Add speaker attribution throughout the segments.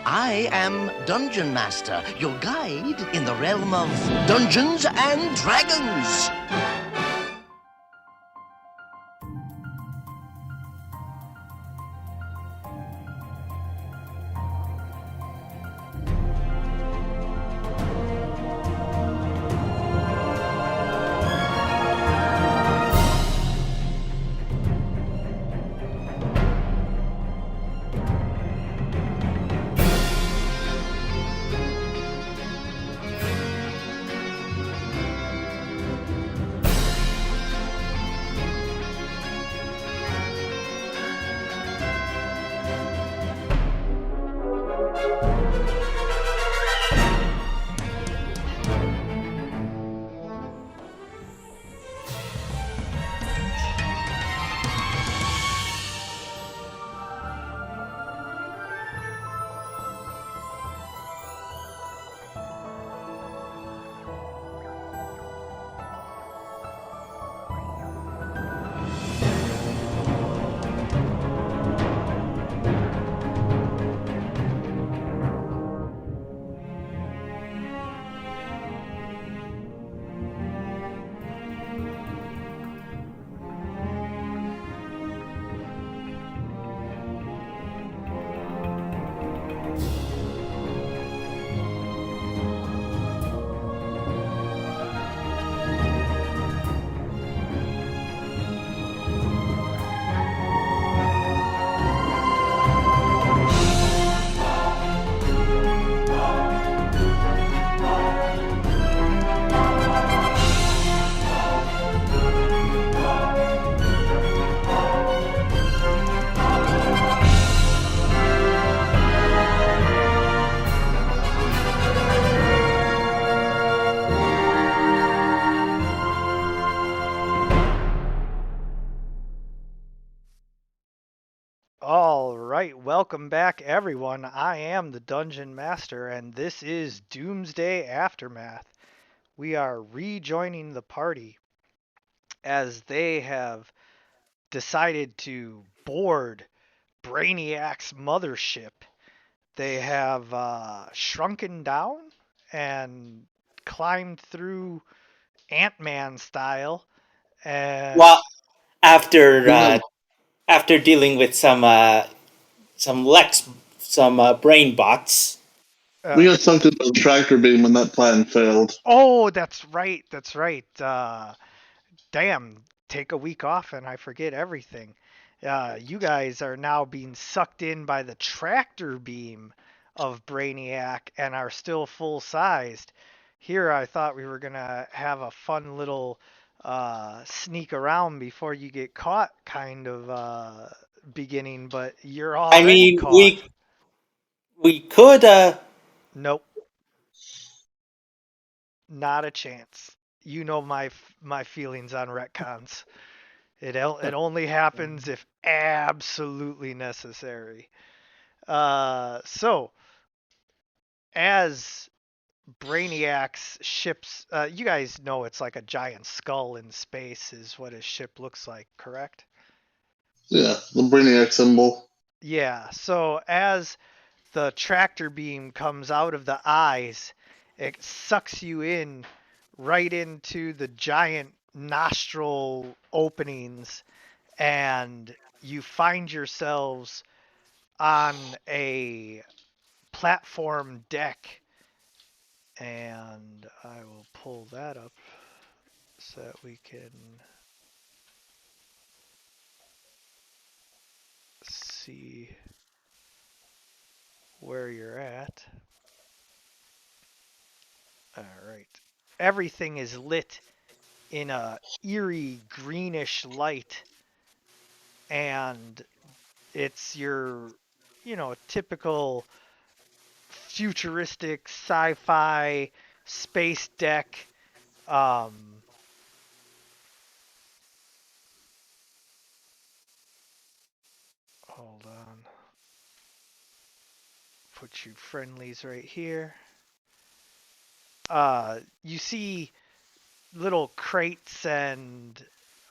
Speaker 1: I am Dungeon Master, your guide in the realm of Dungeons and Dragons.
Speaker 2: All right, welcome back, everyone. I am the Dungeon Master, and this is Doomsday Aftermath. We are rejoining the party as they have decided to board Brainiac's mothership. They have shrunken down and climbed through Ant-Man style, and
Speaker 3: Well, after
Speaker 4: We have
Speaker 3: after dealing with some brain bots.
Speaker 2: uh,
Speaker 4: we got sunk into the tractor beam when that plan failed.
Speaker 2: oh, that's right, that's right. Damn, take a week off and I forget everything. You guys are now being sucked in by the tractor beam of Brainiac and are still full sized. Here, I thought we were gonna have a fun little sneak around before you get caught kind of beginning, but you're
Speaker 3: I
Speaker 2: already
Speaker 3: mean,
Speaker 2: caught.
Speaker 3: we could
Speaker 2: Nope, not a chance. You know my feelings on retcons. It only happens if absolutely necessary. So as Brainiac's ships, you guys know it's like a giant skull in space is what his ship looks like, correct?
Speaker 4: Yeah, the Brainiac symbol.
Speaker 2: Yeah. So as the tractor beam comes out of the eyes, it sucks you in right into the giant nostril openings, and you find yourselves on a platform deck, and I will pull that up so that we can see where you're at. All right. Everything is lit in a eerie greenish light, and it's your, typical futuristic sci-fi space deck. Um, Hold on. Put you friendlies right here. You see little crates and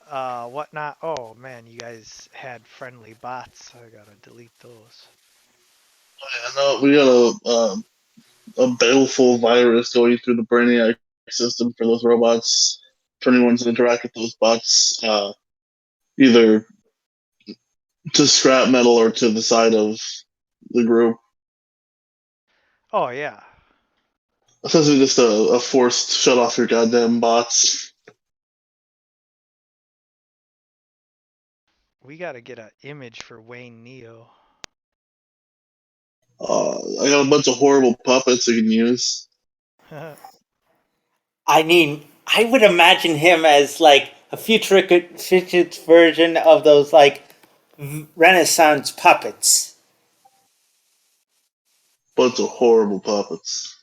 Speaker 2: whatnot. Oh man, you guys had friendly bots. I gotta delete those.
Speaker 4: I know we got a baleful virus going through the Brainiac system for those robots. For anyone to interact with those bots, either to scrap metal or to the side of the group.
Speaker 2: Oh yeah.
Speaker 4: Essentially, just a forced shut off your goddamn bots.
Speaker 2: We gotta get an image for Wayne Neo.
Speaker 4: I got a bunch of horrible puppets you can use.
Speaker 3: I mean, I would imagine him as like a futuristic version of those like Renaissance puppets.
Speaker 4: Bunch of horrible puppets.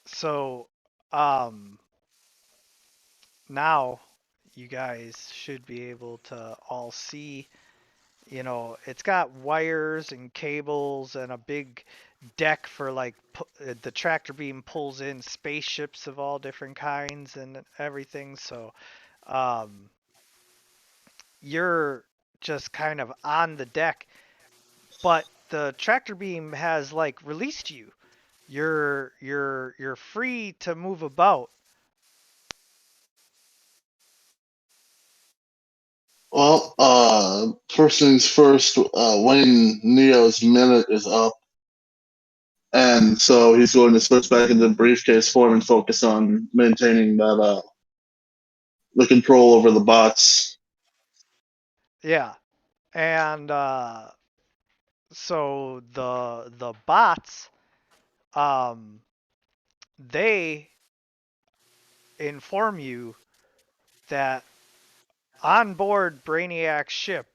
Speaker 2: So, now you guys should be able to all see, it's got wires and cables and a big deck for like the tractor beam pulls in spaceships of all different kinds and everything. So, um, you're just kind of on the deck, but the tractor beam has like released you. You're free to move about.
Speaker 4: Well, first things first, Wayne Neo's minute is up. And so he's going to switch back into briefcase form and focus on maintaining that the control over the bots.
Speaker 2: Yeah. And so the bots, um they inform you that on board Brainiac's ship,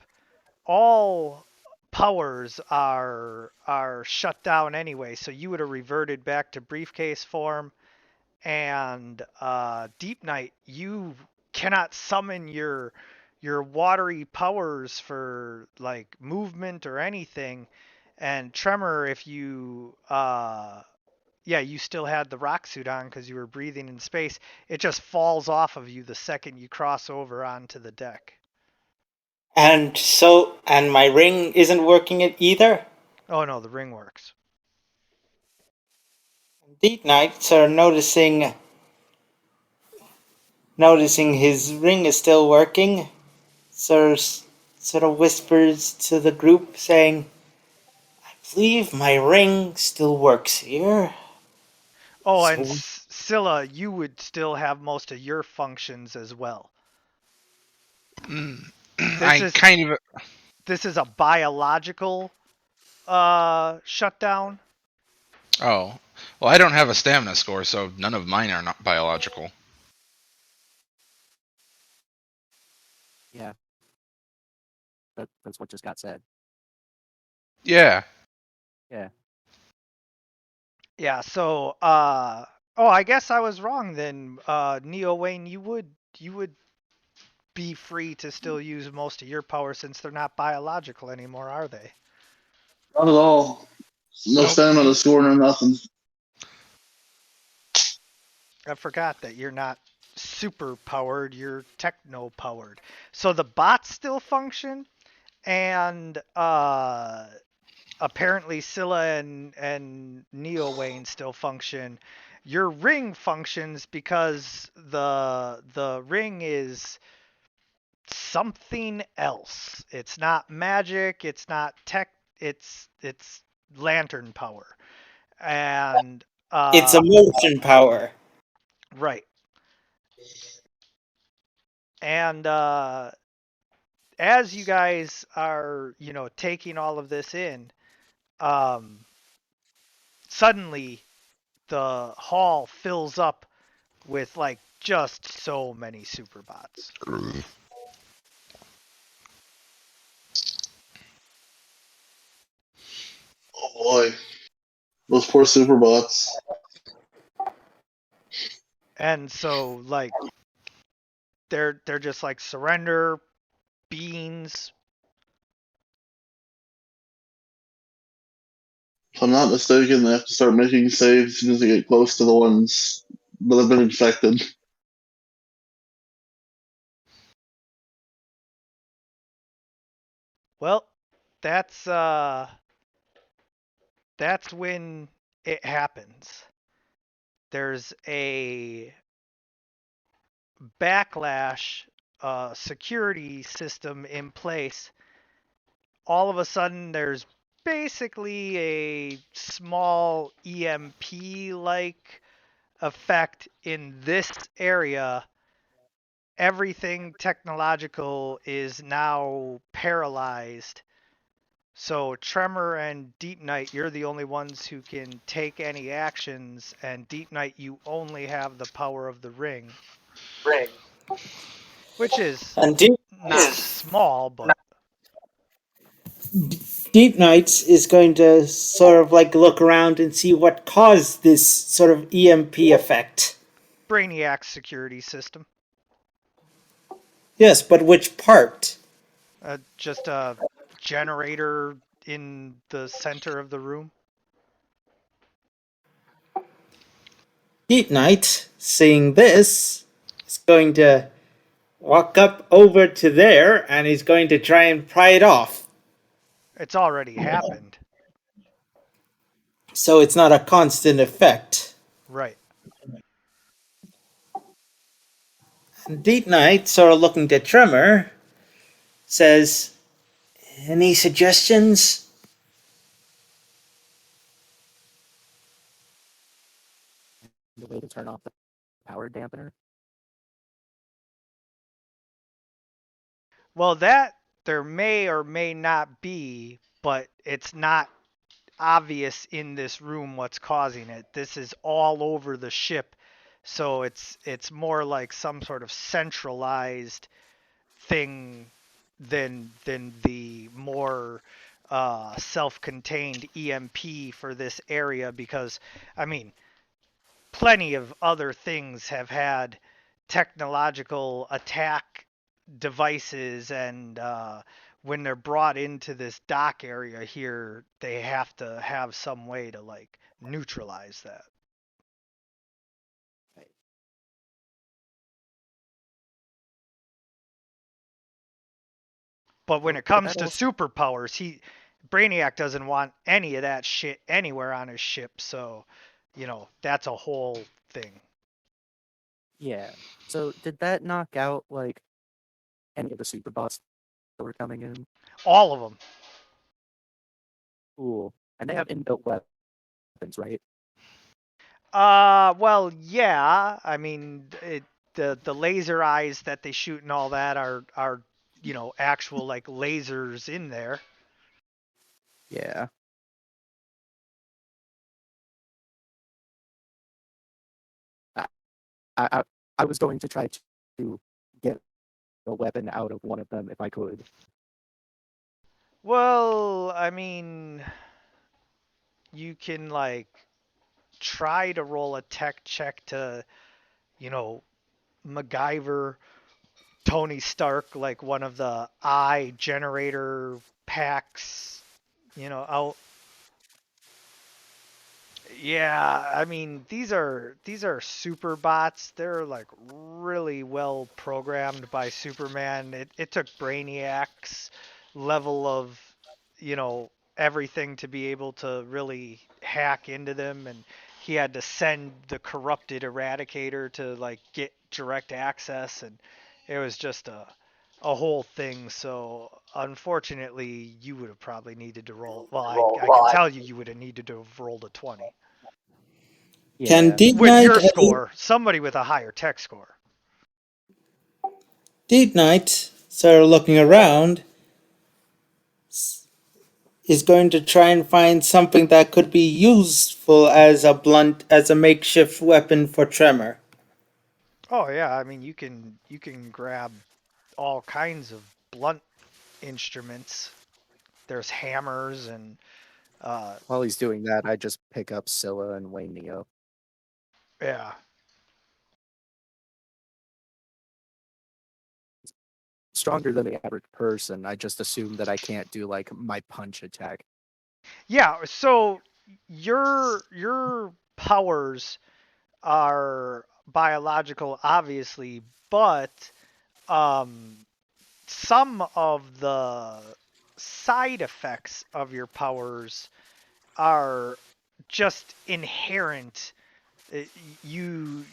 Speaker 2: all powers are shut down anyway. So you would have reverted back to briefcase form, and Deep Night, you cannot summon your watery powers for like movement or anything. And Tremor, if you yeah, you still had the rock suit on because you were breathing in space. It just falls off of you the second you cross over onto the deck.
Speaker 3: And my ring isn't working it either.
Speaker 2: Oh no, the ring works.
Speaker 3: Deep Knights are noticing his ring is still working. Sort of whispers to the group, saying, "I believe my ring still works here."
Speaker 2: Oh, and
Speaker 3: So
Speaker 2: Scylla, you would still have most of your functions as well. This
Speaker 5: I
Speaker 2: is
Speaker 5: kind of.
Speaker 2: this is a biological shutdown.
Speaker 5: Oh. Well, I don't have a stamina score, so none of mine are not biological.
Speaker 6: Yeah, that's what just got said.
Speaker 5: Yeah.
Speaker 6: Yeah.
Speaker 2: Yeah, so oh, I guess I was wrong then. Neo Wayne, you would be free to still use most of your power since they're not biological anymore, are they?
Speaker 4: Not at all. No
Speaker 5: Nope.
Speaker 4: stamina score, no nothing.
Speaker 2: I forgot that you're not super powered, you're techno powered. So the bots still function, and apparently Scylla and Neo Wayne still function. Your ring functions because the ring is something else. It's not magic, it's not tech, it's lantern power. And
Speaker 3: it's emotion power.
Speaker 2: right. And as you guys are, taking all of this in, um, suddenly the hall fills up with like just so many superbots.
Speaker 4: Oh boy, those poor superbots.
Speaker 2: And so like they're just like surrender beans.
Speaker 4: If I'm not mistaken, they have to start making saves as soon as they get close to the ones that have been infected.
Speaker 2: Well, that's that's when it happens. There's a backlash security system in place. All of a sudden, there's basically a small EMP like effect in this area. Everything technological is now paralyzed. So Tremor and Deep Night, you're the only ones who can take any actions, and Deep Night, you only have the power of the ring, which is
Speaker 3: And Deep,
Speaker 2: not small, but
Speaker 3: Deep Knight is going to sort of like look around and see what caused this sort of EMP effect.
Speaker 2: Brainiac's security system.
Speaker 3: Yes, but which part?
Speaker 2: Just a generator in the center of the room.
Speaker 3: Deep Knight, seeing this, is going to walk up over to there and he's going to try and pry it off.
Speaker 2: It's already happened.
Speaker 3: So it's not a constant effect.
Speaker 2: Right.
Speaker 3: And Deep Knight, sort of looking to Tremor, says, "Any suggestions?"
Speaker 6: The way to turn off the power dampener.
Speaker 2: Well, that there may or may not be, but it's not obvious in this room what's causing it. This is all over the ship, so it's more like some sort of centralized thing than the more self-contained EMP for this area, because I mean plenty of other things have had technological attack devices, and when they're brought into this dock area here, they have to have some way to like neutralize that.
Speaker 6: Right.
Speaker 2: But when
Speaker 6: Well,
Speaker 2: it
Speaker 6: but
Speaker 2: comes
Speaker 6: that
Speaker 2: to
Speaker 6: also,
Speaker 2: superpowers, Brainiac doesn't want any of that shit anywhere on his ship, so that's a whole thing.
Speaker 6: yeah. So did that knock out like any of the super bots that were coming in?
Speaker 2: All of them.
Speaker 6: Cool. And they have inbuilt weapons, right?
Speaker 2: Well, yeah. I mean, the laser eyes that they shoot and all that are actual like lasers in there.
Speaker 6: Yeah. I I, I was going to try to get a weapon out of one of them if I could.
Speaker 2: Well, I mean, you can like try to roll a tech check to, you know, MacGyver Tony Stark like one of the eye generator packs, out. Yeah, I mean these are super bots. They're like really well programmed by Superman. It took Brainiac's level of, everything to be able to really hack into them, and he had to send the corrupted Eradicator to like get direct access, and it was just a whole thing. So unfortunately, you would have probably needed to roll. Well, I can tell you would have needed to have rolled a 20.
Speaker 3: Can
Speaker 6: Yeah.
Speaker 3: Deep
Speaker 2: With
Speaker 3: Knight,
Speaker 2: your score, somebody with a higher tech score.
Speaker 3: Deep Knight, sort of looking around, is going to try and find something that could be useful as a makeshift weapon for Tremor.
Speaker 2: Oh yeah, I mean you can grab all kinds of blunt instruments. There's hammers and
Speaker 6: While he's doing that, I just pick up Scylla and Wayne Neo.
Speaker 2: yeah.
Speaker 6: Stronger than the average person. I just assume that I can't do like my punch attack.
Speaker 2: Yeah, so your powers are biological obviously, but um some of the side effects of your powers are just inherent. You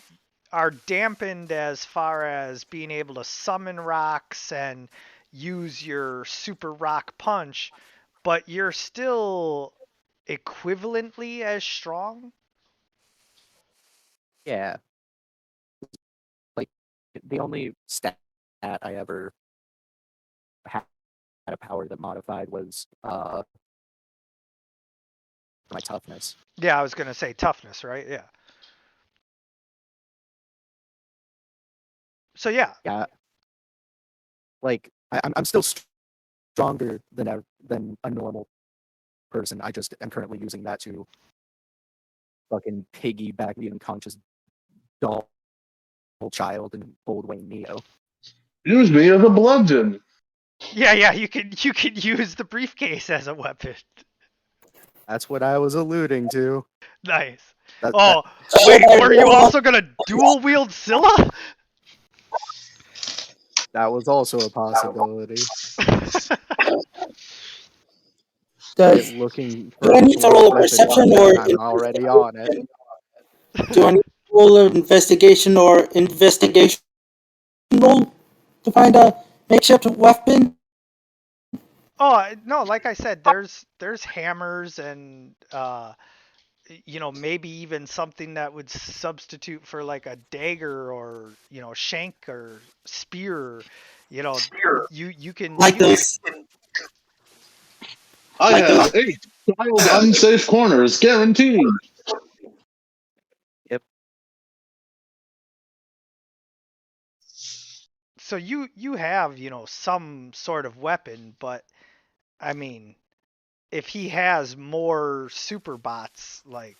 Speaker 2: are dampened as far as being able to summon rocks and use your super rock punch, but you're still equivalently as strong.
Speaker 6: Yeah. Like the only stat I ever had a power that modified was my toughness.
Speaker 2: Yeah, I was gonna say toughness, right? Yeah. So yeah.
Speaker 6: Yeah. Like I'm still stronger than a normal person. I just am currently using that to fucking piggyback the unconscious doll child and old Wayne Neo.
Speaker 4: Use me as a bludgeon.
Speaker 2: Yeah, you could use the briefcase as a weapon.
Speaker 6: That's what I was alluding to.
Speaker 2: Nice.
Speaker 6: That,
Speaker 2: Oh, wait, were you also gonna dual wield Scylla?
Speaker 6: that was also a possibility.
Speaker 3: Does
Speaker 6: Looking
Speaker 3: do
Speaker 6: for
Speaker 3: I
Speaker 6: a
Speaker 3: need to
Speaker 6: fourth
Speaker 3: roll a
Speaker 6: weapon
Speaker 3: perception
Speaker 6: option, I'm already on it.
Speaker 3: do I need to roll an investigation or investigation roll to find a makeshift weapon?
Speaker 2: Oh no, like I said, there's hammers and maybe even something that would substitute for like a dagger or shank or spear. You know, you can
Speaker 3: Like those
Speaker 4: I
Speaker 3: like
Speaker 4: have
Speaker 3: those
Speaker 4: 8 child unsafe corners guaranteed.
Speaker 6: Yep.
Speaker 2: so you have some sort of weapon, but I mean, if he has more super bots, like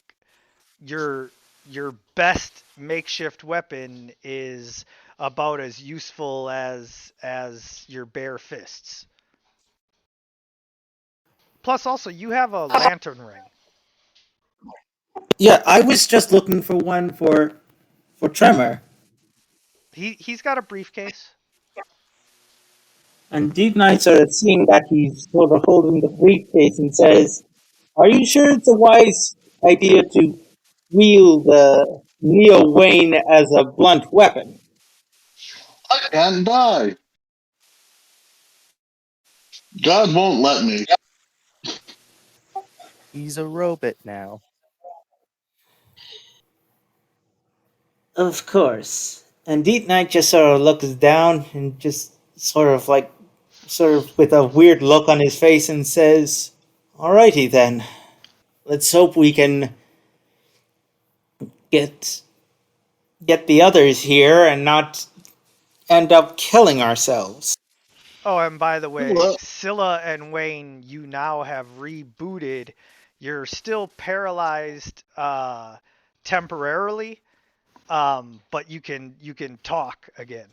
Speaker 2: your your best makeshift weapon is about as useful as your bare fists. Plus, also you have a lantern ring.
Speaker 3: Yeah, I was just looking for one for Tremor.
Speaker 2: He's got a briefcase.
Speaker 3: And Deep Knight sort of seeing that he's sort of holding the briefcase and says, "Are you sure it's a wise idea to wield Neo Wayne as a blunt weapon?"
Speaker 4: I can't die. God won't let me.
Speaker 6: He's a robot now.
Speaker 3: Of course. And Deep Knight just sort of looks down and just sort of with a weird look on his face and says, "Alrighty then. Let's hope we can get get the others here and not end up killing ourselves."
Speaker 2: Oh, and by the way,
Speaker 4: Well,
Speaker 2: Scylla and Wayne, you now have rebooted. You're still paralyzed temporarily, but you can talk again.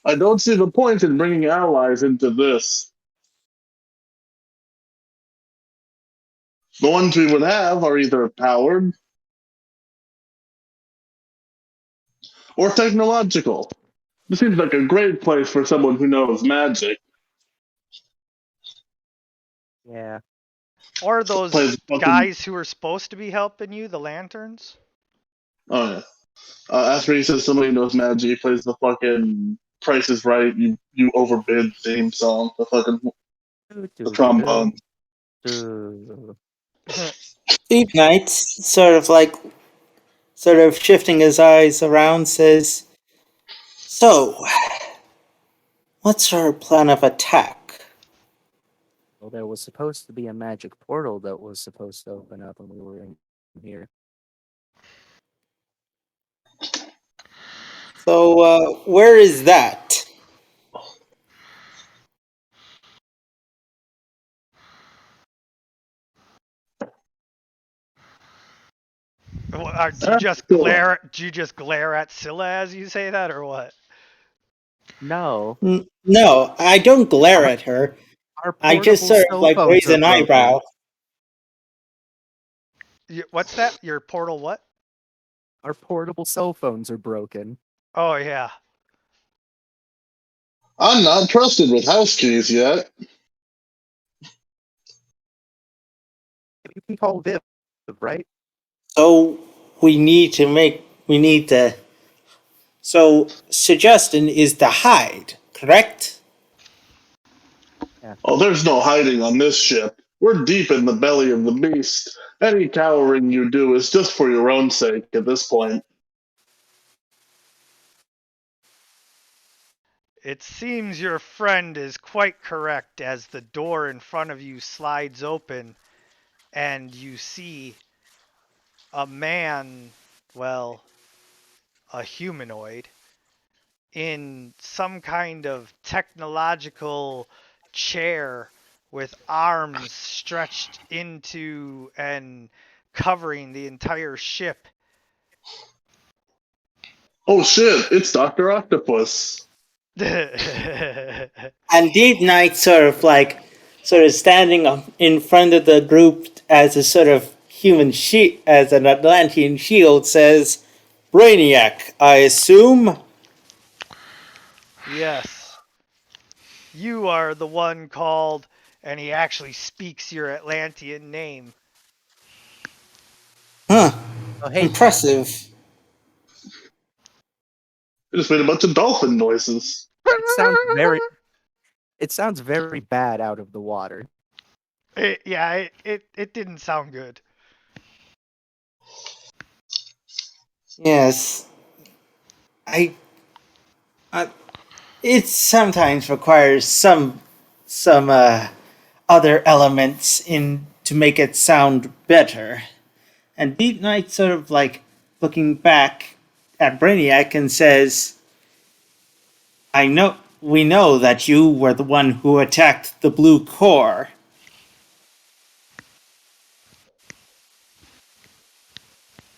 Speaker 4: I don't see the point in bringing allies into this. The ones we would have are either powered or technological. This seems like a great place for someone who knows magic.
Speaker 6: Yeah.
Speaker 2: Or those
Speaker 4: Plays fucking.
Speaker 2: guys who are supposed to be helping you, the lanterns.
Speaker 4: Oh yeah. After he says somebody knows magic, he plays the fucking Price is Right. You overbid theme song. The trombone.
Speaker 3: Deep Knight, sort of shifting his eyes around, says, "So, what's our plan of attack?"
Speaker 6: Well, there was supposed to be a magic portal that was supposed to open up when we were in here.
Speaker 3: So, where is that?
Speaker 2: Do you just glare? Do you just glare at Scylla as you say that, or what?
Speaker 6: No,
Speaker 3: No, I don't glare
Speaker 6: our,
Speaker 3: at her.
Speaker 6: our
Speaker 3: I just
Speaker 6: portable
Speaker 3: sort of
Speaker 6: cell
Speaker 3: like
Speaker 6: phones
Speaker 3: raise
Speaker 6: are
Speaker 3: an eyebrow.
Speaker 6: broken.
Speaker 2: What's that? Your portal what?
Speaker 6: Our portable cell phones are broken.
Speaker 2: Oh yeah.
Speaker 4: I'm not trusted with house keys yet.
Speaker 6: You can call Viv, right?
Speaker 3: So we need to. So suggestion is to hide, correct?
Speaker 6: Yeah.
Speaker 4: Oh, there's no hiding on this ship. We're deep in the belly of the beast. Any cowering you do is just for your own sake at this point.
Speaker 2: It seems your friend is quite correct as the door in front of you slides open and you see a man, well, a humanoid, in some kind of technological chair with arms stretched into and covering the entire ship.
Speaker 4: Oh shit, it's Dr. Octopus.
Speaker 3: And Deep Knight sort of standing in front of the group as a sort of as an Atlantean shield says, Brainiac, I assume?
Speaker 2: Yes, you are the one called, and he actually speaks your Atlantean name.
Speaker 3: Huh,
Speaker 6: Oh, hey,
Speaker 3: impressive.
Speaker 4: I just made a bunch of dolphin noises.
Speaker 6: it sounds very. It sounds very bad out of the water.
Speaker 2: It didn't sound good.
Speaker 3: Yes. I, I it sometimes requires some other elements in to make it sound better. And Deep Knight sort of like looking back at Brainiac and says, we know that you were the one who attacked the blue core.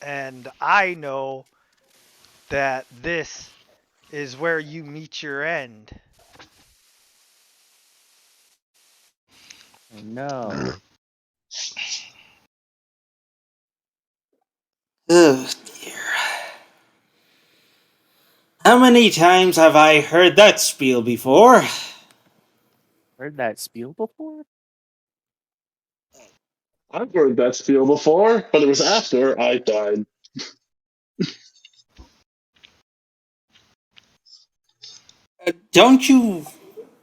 Speaker 2: And I know that this is where you meet your end.
Speaker 6: Oh, no.
Speaker 3: Oh dear. How many times have I heard that spiel before?
Speaker 6: Heard that spiel before?
Speaker 4: I've heard that spiel before, but it was after I died.
Speaker 3: Don't you?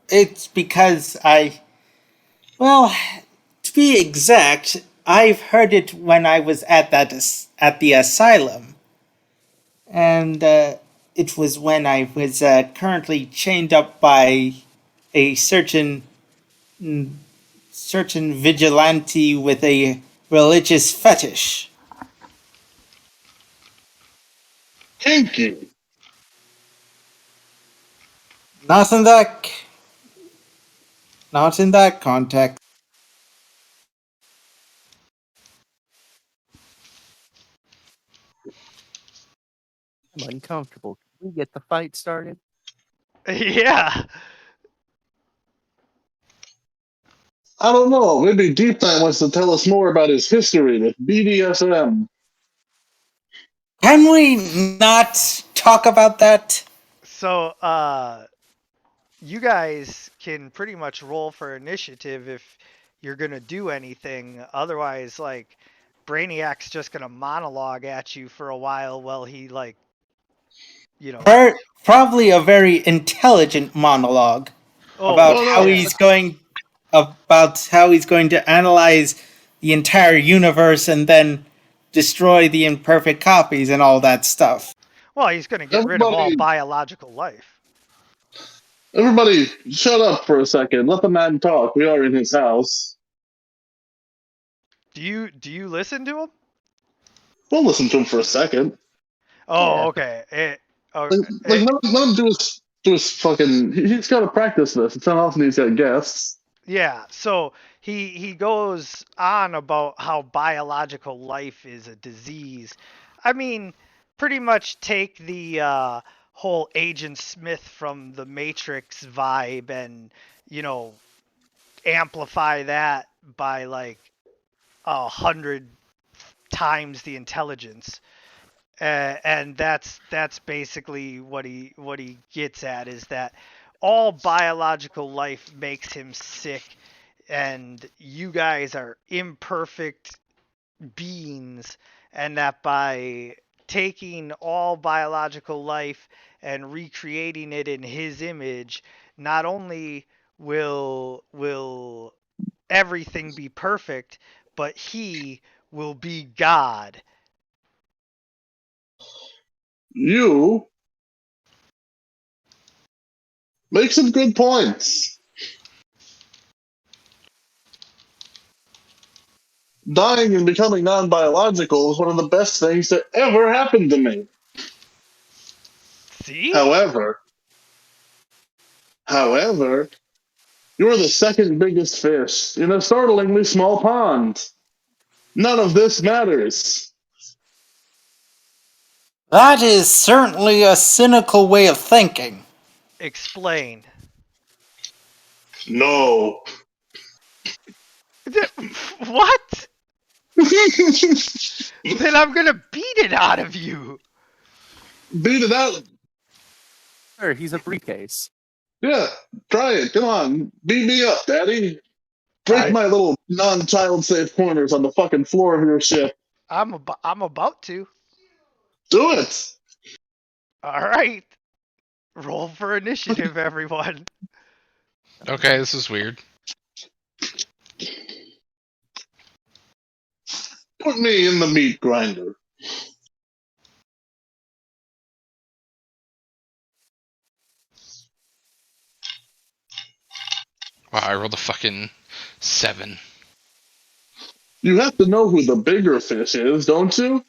Speaker 3: It's because well, to be exact, I've heard it when I was at the asylum, and it was when I was currently chained up by a certain vigilante with a religious fetish.
Speaker 4: Kinky.
Speaker 3: Not in that, not in that context.
Speaker 6: I'm uncomfortable. Can we get the fight started?
Speaker 2: Yeah.
Speaker 4: I don't know. Maybe Deep Knight wants to tell us more about his history with BDSM.
Speaker 3: Can we not talk about that?
Speaker 2: So, you guys can pretty much roll for initiative if you're gonna do anything. Otherwise, like, Brainiac's just gonna monologue at you for a while he, like, you know.
Speaker 3: Probably a very intelligent monologue
Speaker 2: Oh,
Speaker 3: about
Speaker 4: Oh
Speaker 3: how
Speaker 4: no,
Speaker 2: yeah.
Speaker 3: he's going to analyze the entire universe and then destroy the imperfect copies and all that stuff.
Speaker 2: Well, he's gonna get rid of all
Speaker 4: everybody,
Speaker 2: biological life.
Speaker 4: everybody, shut up for a second. Let the man talk. We are in his house.
Speaker 2: Do you listen to him?
Speaker 4: We'll listen to him for a second.
Speaker 2: Oh,
Speaker 6: Yeah.
Speaker 2: okay. Oh,
Speaker 4: Let him do his fucking. He's got to practice this. It's not often he's got guests.
Speaker 2: yeah. So he goes on about how biological life is a disease. I mean, pretty much take the whole Agent Smith from the Matrix vibe and you know amplify that by like 100 times the intelligence. And that's basically what he gets at is that all biological life makes him sick, and you guys are imperfect beings, and that by taking all biological life and recreating it in his image, not only will everything be perfect, but he will be God.
Speaker 4: You make some good points. Dying and becoming non-biological is one of the best things that ever happened to me.
Speaker 2: See?
Speaker 4: However, you're the second biggest fish in a startlingly small pond. None of this matters.
Speaker 3: That is certainly a cynical way of thinking.
Speaker 2: Explain.
Speaker 4: No.
Speaker 2: What?
Speaker 4: Beat
Speaker 2: Then I'm gonna beat it out of you.
Speaker 4: it out.
Speaker 6: Sure, he's a briefcase.
Speaker 4: Yeah, try it. Come on. Beat me up, Daddy. Break my little non-child safe corners on the fucking floor of your ship.
Speaker 2: I'm about to.
Speaker 4: Do it.
Speaker 2: All right. Roll for initiative, everyone.
Speaker 5: Okay, this is weird.
Speaker 4: Put me in the meat grinder.
Speaker 5: Wow, I rolled a fucking 7.
Speaker 4: You have to know who the bigger fish is, don't you?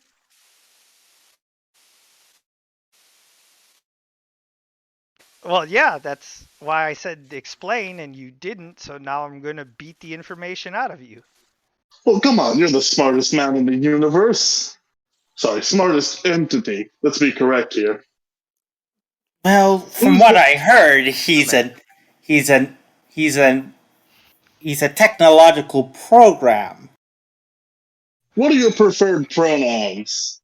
Speaker 2: Well, yeah, that's why I said explain and you didn't, so now I'm going to beat the information out of you.
Speaker 4: Well, come on. You're the smartest man in the universe. Sorry, smartest entity. Let's be correct here.
Speaker 3: Well, from
Speaker 4: Who's
Speaker 3: what
Speaker 4: the-
Speaker 3: I heard, he's a technological program.
Speaker 4: What are your preferred pronouns?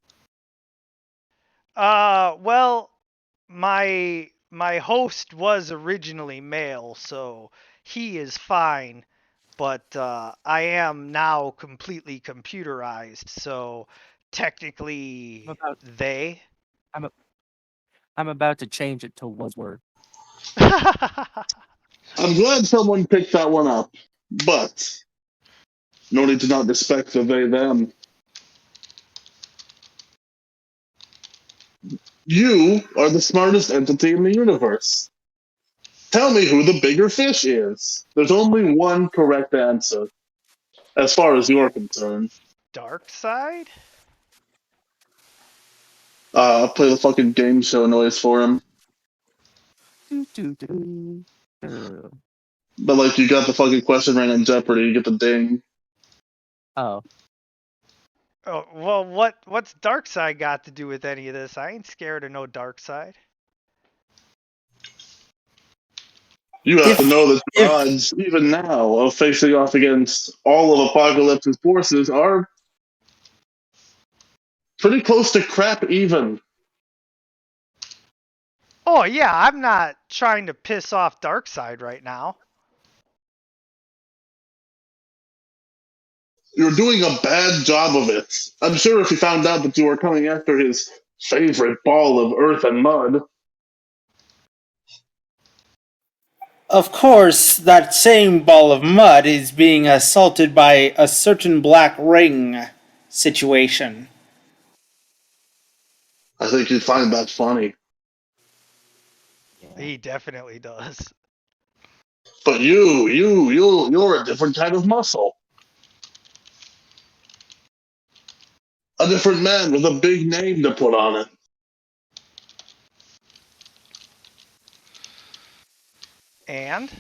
Speaker 2: Well, my host was originally male, so he is fine, but I am now completely computerized, so technically
Speaker 6: About-
Speaker 2: they.
Speaker 6: I'm about to change it to was word.
Speaker 4: I'm glad someone picked that one up, but no need to not respect the they them. You are the smartest entity in the universe. Tell me who the bigger fish is. There's only one correct answer, as far as you're concerned.
Speaker 2: Dark side?
Speaker 4: I'll play the fucking game show noise for him.
Speaker 6: Do.
Speaker 4: But like, you got the fucking question right on Jeopardy, you get the ding.
Speaker 6: Oh,
Speaker 2: Oh, well, what's dark side got to do with any of this? I ain't scared of no dark side.
Speaker 4: You have to know that your
Speaker 3: if-
Speaker 4: odds, even now, of facing off against all of Apocalypse's forces are pretty close to crap even.
Speaker 2: Oh yeah, I'm not trying to piss off dark side right now.
Speaker 4: You're doing a bad job of it. I'm sure if he found out that you were coming after his favorite ball of earth and mud.
Speaker 3: Of course, that same ball of mud is being assaulted by a certain black ring situation.
Speaker 4: I think you'd find that funny.
Speaker 2: He definitely does.
Speaker 4: But you're a different kind of muscle. A different man with a big name to put on it.
Speaker 2: And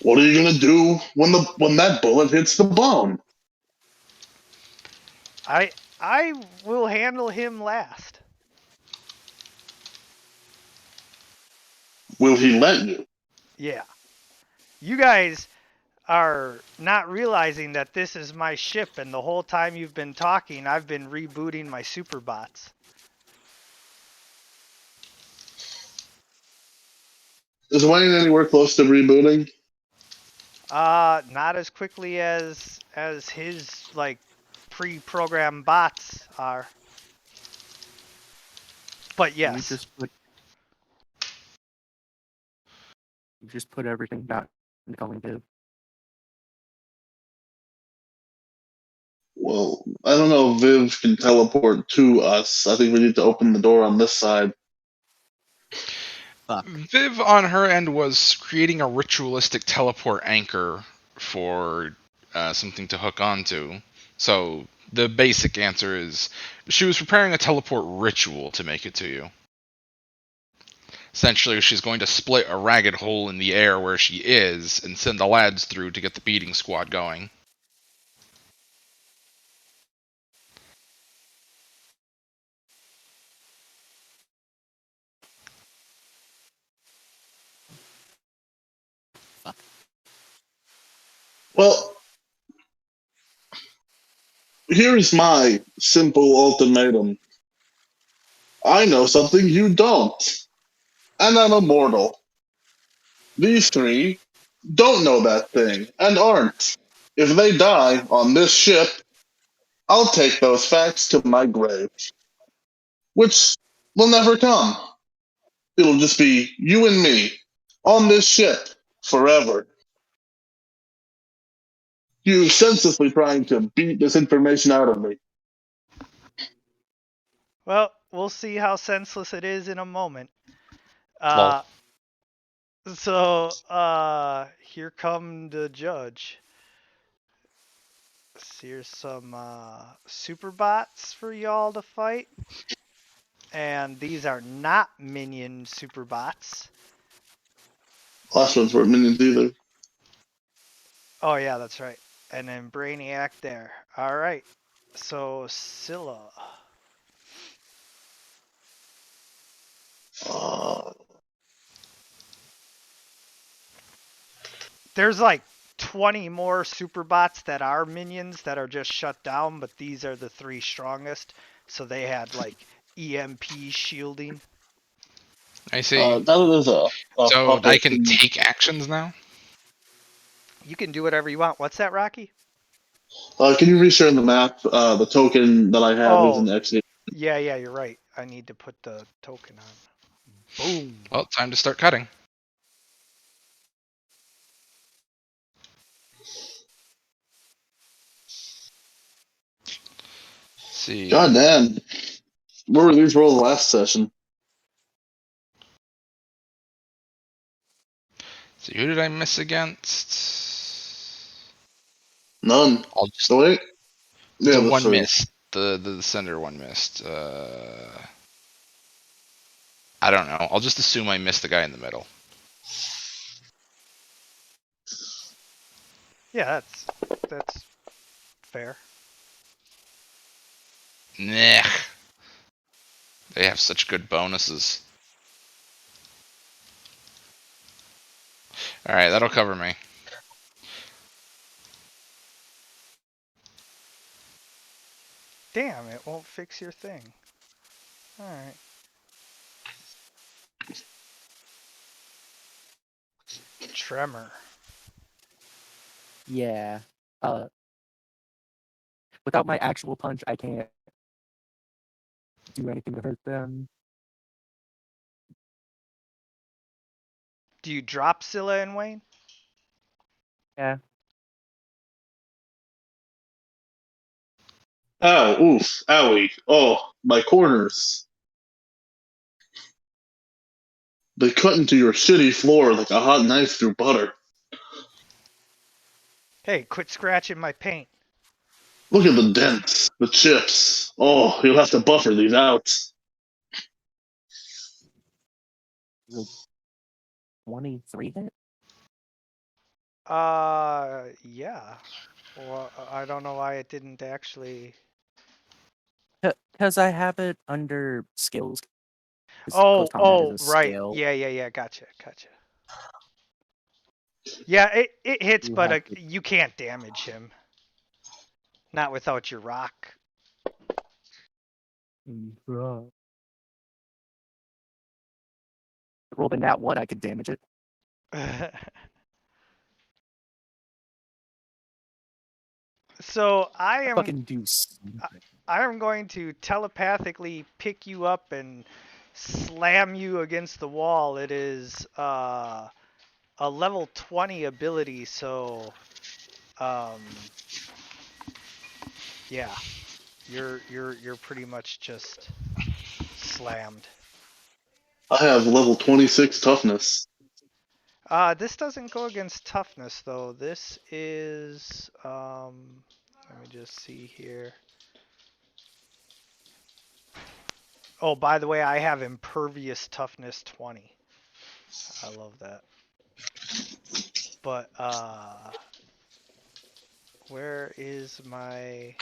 Speaker 4: What are you gonna do when that bullet hits the bone?
Speaker 2: I will handle him last.
Speaker 4: Will he let you?
Speaker 2: Yeah. You guys are not realizing that this is my ship, and the whole time you've been talking, I've been rebooting my superbots.
Speaker 4: Is Wayne anywhere close to rebooting?
Speaker 2: Not as quickly as his like pre-programmed bots are. But
Speaker 6: You
Speaker 2: yes.
Speaker 6: just put everything back in going to.
Speaker 4: Well, I don't know if Viv can teleport to us. I think we need to open the door on this side.
Speaker 6: Fuck.
Speaker 5: Viv on her end was creating a ritualistic teleport anchor for something to hook onto. So the basic answer is she was preparing a teleport ritual to make it to you. Essentially, she's going to split a ragged hole in the air where she is and send the lads through to get the beating squad going.
Speaker 4: Well, here's my simple ultimatum. I know something you don't, and I'm immortal. These three don't know that thing and aren't. If they die on this ship, I'll take those facts to my grave, which will never come. It'll just be you and me on this ship forever. You senselessly trying to beat this information out of me.
Speaker 2: Well, we'll see how senseless it is in a moment.
Speaker 5: Lol.
Speaker 2: Here come the judge. So here's some super bots for y'all to fight. And these are not minion super bots.
Speaker 4: Last ones weren't minions either.
Speaker 2: Oh yeah, that's right. And then Brainiac there. Alright. So Scylla.
Speaker 4: Uh,
Speaker 2: There's like 20 more super bots that are minions that are just shut down, but these are the three strongest. So they had like EMP shielding.
Speaker 5: I see.
Speaker 4: now that there's a
Speaker 5: So I
Speaker 4: puppet.
Speaker 5: can take actions now?
Speaker 2: You can do whatever you want. What's that, Rocky?
Speaker 4: Can you reshare the map? The token that I have isn't
Speaker 2: Oh,
Speaker 4: actually.
Speaker 2: yeah, you're right. I need to put the token on. Boom.
Speaker 5: Well, time to start cutting. See.
Speaker 4: God damn. Where were these rolls last session?
Speaker 5: See, who did I miss against?
Speaker 4: None.
Speaker 5: I'll just
Speaker 4: Oh, wait. Yeah,
Speaker 5: the
Speaker 4: the
Speaker 5: one
Speaker 4: three.
Speaker 5: missed. The center one missed. I don't know. I'll just assume I missed the guy in the middle.
Speaker 2: Yeah, that's fair.
Speaker 5: Nah. They have such good bonuses. Alright, that'll cover me.
Speaker 2: Damn, it won't fix your thing. Alright. Tremor.
Speaker 6: Yeah. Without my actual punch, I can't do anything to hurt them.
Speaker 2: Do you drop Scylla and Wayne?
Speaker 6: Yeah.
Speaker 4: Ow, oof, owie. Oh, my corners. They cut into your shitty floor like a hot knife through butter.
Speaker 2: Hey, quit scratching my paint.
Speaker 4: Look at the dents, the chips. Oh, you'll have to buffer these out.
Speaker 6: Will 23 hit?
Speaker 2: Yeah. Well, I don't know why it didn't actually.
Speaker 6: Because I have it under skills. 'Cause
Speaker 2: Oh,
Speaker 6: close combat is a
Speaker 2: right.
Speaker 6: skill.
Speaker 2: Yeah. Gotcha. Yeah, it hits,
Speaker 6: You
Speaker 2: but
Speaker 6: have to-
Speaker 2: you can't damage him. Not without your rock.
Speaker 6: Roll the nat 1, I could damage it.
Speaker 2: So
Speaker 6: I fucking do.
Speaker 2: I am going to telepathically pick you up and slam you against the wall. It is a level 20 ability, so um, yeah, you're pretty much just slammed.
Speaker 4: I have level 26 toughness.
Speaker 2: This doesn't go against toughness though. This is let me just see here. Oh, by the way, I have impervious toughness 20. I love that. But where is my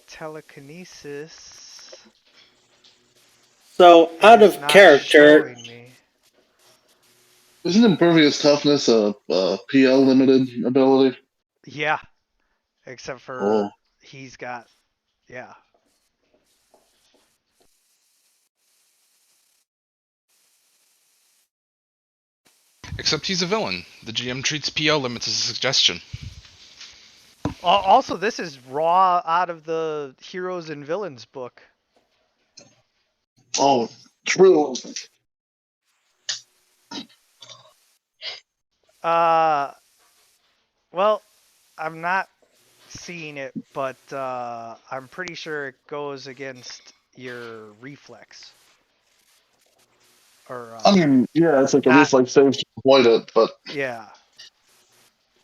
Speaker 2: telekinesis?
Speaker 3: So,
Speaker 2: It
Speaker 3: out
Speaker 2: is
Speaker 3: of
Speaker 2: not
Speaker 3: character,
Speaker 2: showing me.
Speaker 4: Isn't impervious toughness a PL limited ability?
Speaker 2: Yeah, except
Speaker 4: Oh,
Speaker 2: for he's got yeah.
Speaker 5: Except he's a villain. The GM treats PL limits as a suggestion.
Speaker 2: Also, this is raw out of the Heroes and Villains book.
Speaker 4: oh, true.
Speaker 2: Uh, well, I'm not seeing it, but I'm pretty sure it goes against your reflex. Or
Speaker 4: I mean, yeah, it's like a
Speaker 2: not
Speaker 4: reflex save to avoid it, but
Speaker 2: yeah.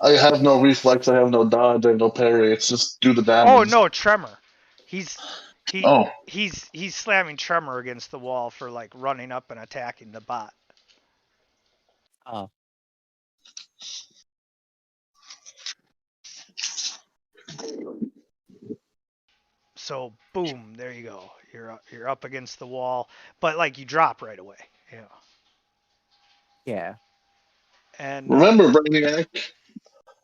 Speaker 4: I have no reflex, I have no dodge, I have no parry. It's just do the
Speaker 2: Oh
Speaker 4: damage.
Speaker 2: no, Tremor. He's he
Speaker 4: Oh,
Speaker 2: he's slamming Tremor against the wall for like running up and attacking the bot.
Speaker 6: Oh,
Speaker 2: So boom, there you go. You're up against the wall, but like you drop right away. Yeah.
Speaker 6: yeah.
Speaker 2: And
Speaker 4: remember, Brainiac,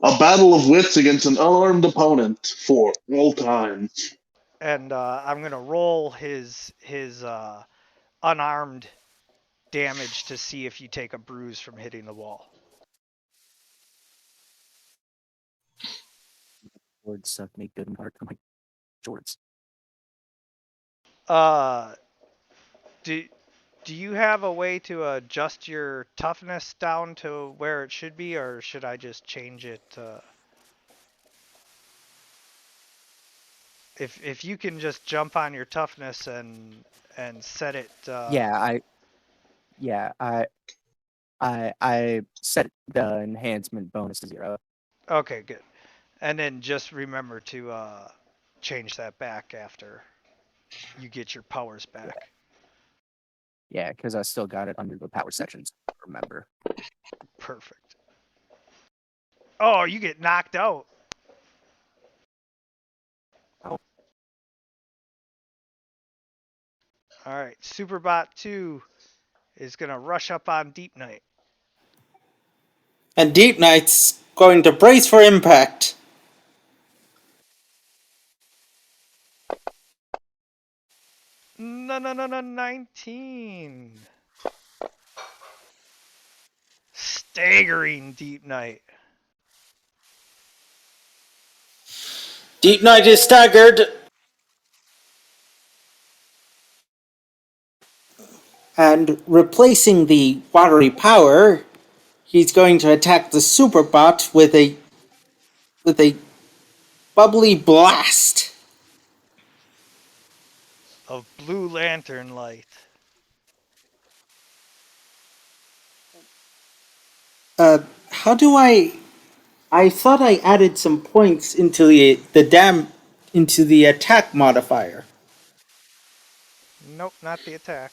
Speaker 4: a battle of wits against an unarmed opponent for all time.
Speaker 2: I'm gonna roll his unarmed damage to see if you take a bruise from hitting the wall.
Speaker 6: Words suck me good and hard. I'm like, Jorts.
Speaker 2: Uh, do do you have a way to adjust your toughness down to where it should be, or should I just change it? If you can just jump on your toughness and set it.
Speaker 6: Yeah, yeah, I set the enhancement bonus to 0.
Speaker 2: Okay, good. And then just remember to change that back after you get your powers back.
Speaker 6: Yeah, because I still got it under the power sections. Remember.
Speaker 2: Perfect. Oh, you get knocked out.
Speaker 6: Oh.
Speaker 2: All right, Superbot 2 is going to rush up on Deep Knight.
Speaker 3: and Deep Knight's going to brace for impact.
Speaker 2: No, 19. Staggering Deep Knight.
Speaker 3: Deep Knight is staggered, and replacing the watery power, he's going to attack the Superbot with a bubbly blast.
Speaker 2: Of Blue Lantern light.
Speaker 3: How do I thought I added some points into into the attack modifier.
Speaker 2: Nope, not the attack.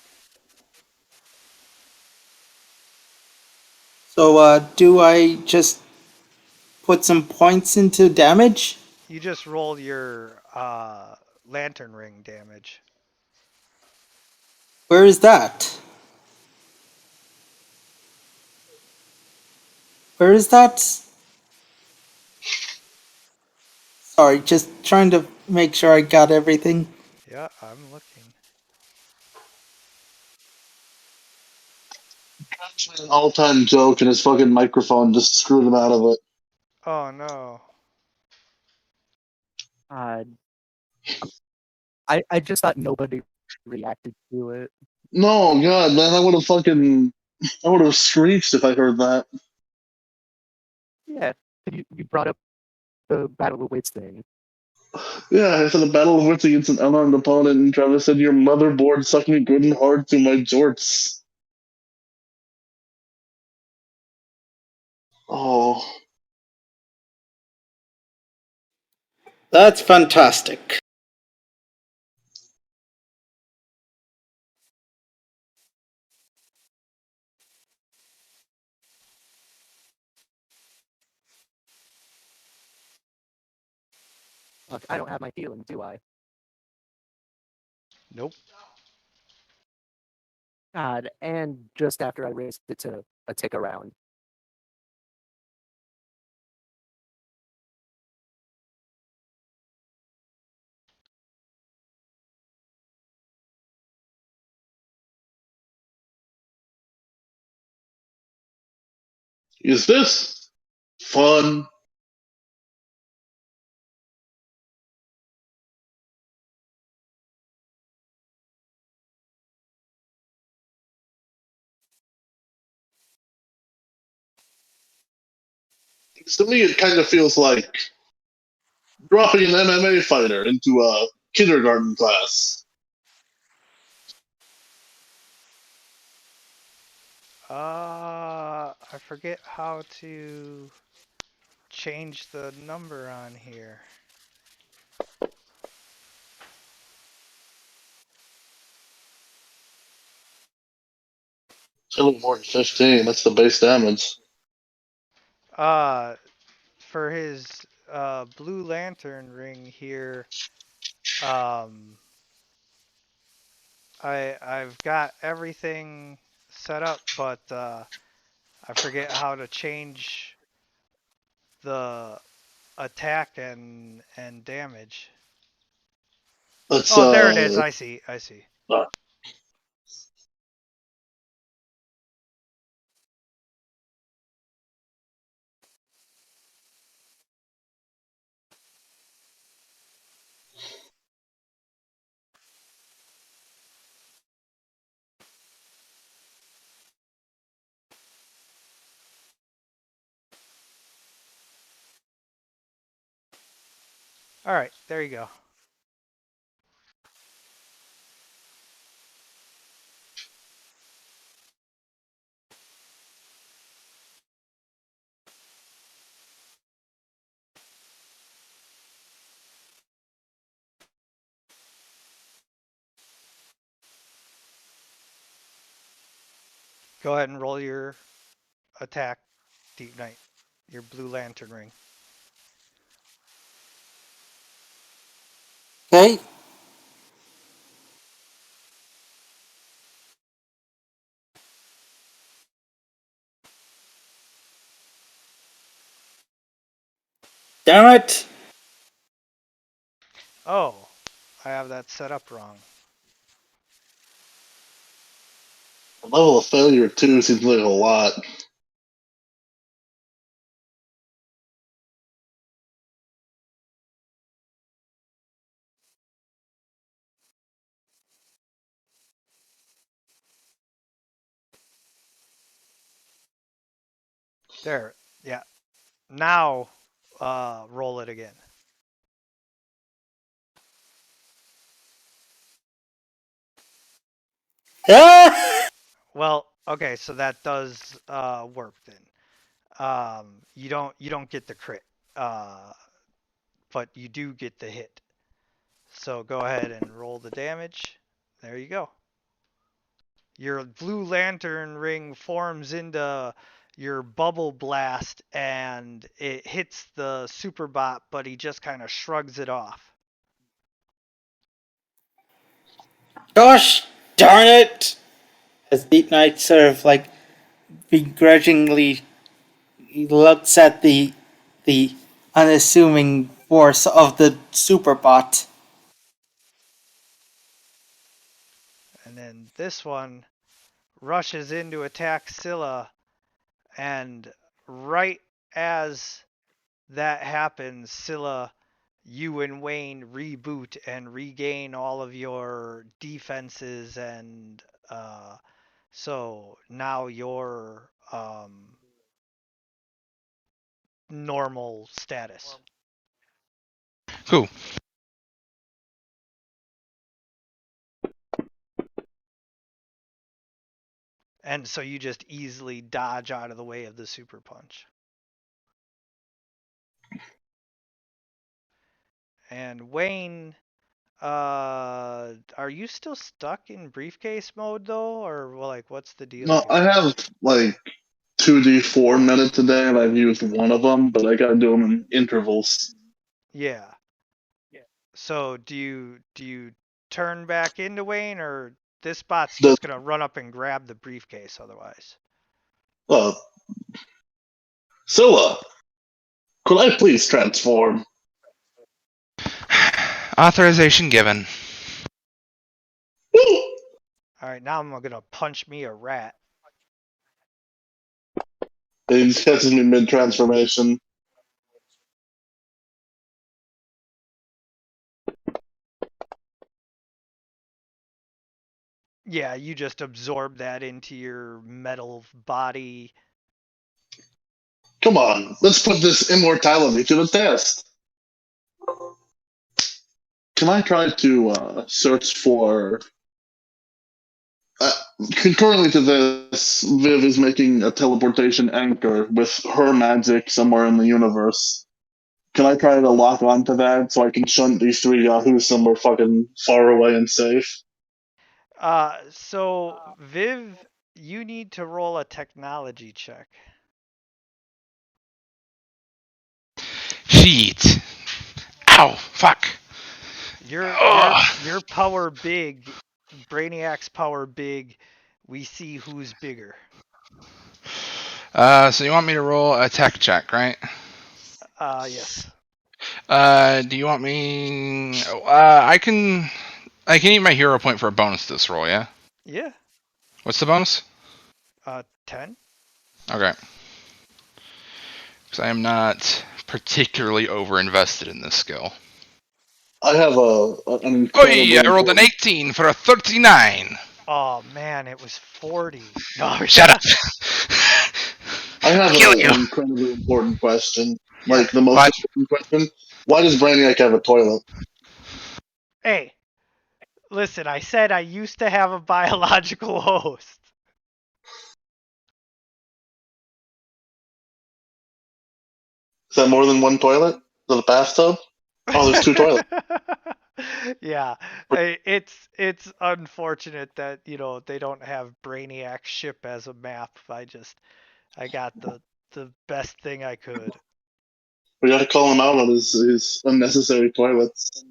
Speaker 3: So do I just put some points into damage?
Speaker 2: You just roll your lantern ring damage.
Speaker 3: Where is that? Where is that? Sorry, just trying to make sure I got everything.
Speaker 2: Yeah, I'm looking.
Speaker 4: Actually, an all-time joke, and his fucking microphone just screwed him out of it.
Speaker 2: Oh no.
Speaker 6: Uh, I just thought nobody reacted to it.
Speaker 4: No, God, man, I would have screeched if I heard that.
Speaker 6: Yeah, you brought up the Battle of Wits thing.
Speaker 4: Yeah, I said a battle of wits against an unarmed opponent, and Travis said, "Your motherboard sucked me good and hard through my jorts." Oh,
Speaker 3: That's fantastic.
Speaker 6: Look, I don't have my feelings, do I?
Speaker 2: Nope.
Speaker 6: God, and just after I raised it to a tick around.
Speaker 4: is this fun? To me, it kind of feels like dropping an MMA fighter into a kindergarten class.
Speaker 2: I forget how to change the number on here.
Speaker 4: It's a little more than 15. That's the base damage.
Speaker 2: Uh, for his Blue Lantern ring here, um, I've got everything set up, but I forget how to change the attack and damage.
Speaker 4: Let's
Speaker 2: Oh, there it is. I see. I see.
Speaker 4: uh,
Speaker 2: All right, there you go. Go ahead and roll your attack, Deep Knight, your Blue Lantern ring.
Speaker 3: Okay. Damn it.
Speaker 2: Oh, I have that set up wrong.
Speaker 4: the level of failure 2 seems like a lot.
Speaker 2: There. Yeah. Now, roll it again.
Speaker 3: Ah!
Speaker 2: Well, okay, so that does work then. You don't get the crit, uh, but you do get the hit. So go ahead and roll the damage. There you go. Your Blue Lantern ring forms into your bubble blast and it hits the Superbot, but he just kind of shrugs it off.
Speaker 3: Gosh darn it! As Deep Knight sort of like begrudgingly looks at the unassuming force of the superbot.
Speaker 2: And then this one rushes in to attack Scylla, and right as that happens, Scylla, you and Wayne reboot and regain all of your defenses, and so now you're normal status.
Speaker 5: Cool.
Speaker 2: And so you just easily dodge out of the way of the super punch. And Wayne, are you still stuck in briefcase mode though, or well, like what's the deal
Speaker 4: No,
Speaker 2: here?
Speaker 4: I have like 2d4 minutes a day, and I've used one of them, but I gotta do them in intervals.
Speaker 2: Yeah. So do you turn back into Wayne, or this bot's
Speaker 4: The
Speaker 2: just gonna run up and grab the briefcase otherwise?
Speaker 4: uh, Scylla, could I please transform?
Speaker 5: Authorization given.
Speaker 2: All right, now I'm gonna punch me a rat.
Speaker 4: He just catches me mid transformation.
Speaker 2: Yeah, you just absorb that into your metal body.
Speaker 4: Come on, let's put this immortality to the test. Can I try to search for? Uh, Concurrently to this, Viv is making a teleportation anchor with her magic somewhere in the universe. Can I try to lock onto that so I can shunt these three yahoos somewhere fucking far away and safe?
Speaker 2: So Viv, you need to roll a technology check.
Speaker 5: Shit. Ow. Fuck.
Speaker 2: Your power big, Brainiac's power big. We see who's bigger.
Speaker 5: So you want me to roll a tech check, right?
Speaker 2: Yes.
Speaker 5: Do you want me? I can eat my hero point for a bonus to this roll. Yeah.
Speaker 2: Yeah.
Speaker 5: What's the bonus?
Speaker 2: 10.
Speaker 5: Okay. Because I am not particularly over-invested in this skill.
Speaker 4: I have an
Speaker 5: Oh,
Speaker 4: incredibly
Speaker 5: I rolled an
Speaker 4: important,
Speaker 5: 18 for a 39.
Speaker 2: Oh man, it was 40. No,
Speaker 5: Shut up.
Speaker 4: I have
Speaker 5: Kill you.
Speaker 4: an incredibly important question.
Speaker 2: Yeah.
Speaker 4: Like the most
Speaker 5: What?
Speaker 4: important question. Why does Brainiac have a toilet?
Speaker 2: Hey, listen, I said I used to have a biological host.
Speaker 4: Is that more than one toilet? Is it a bathtub? Oh, there's two toilets.
Speaker 2: Yeah, it's unfortunate that they don't have Brainiac ship as a map. I got the best thing I could.
Speaker 4: We gotta call him out on his unnecessary toilets.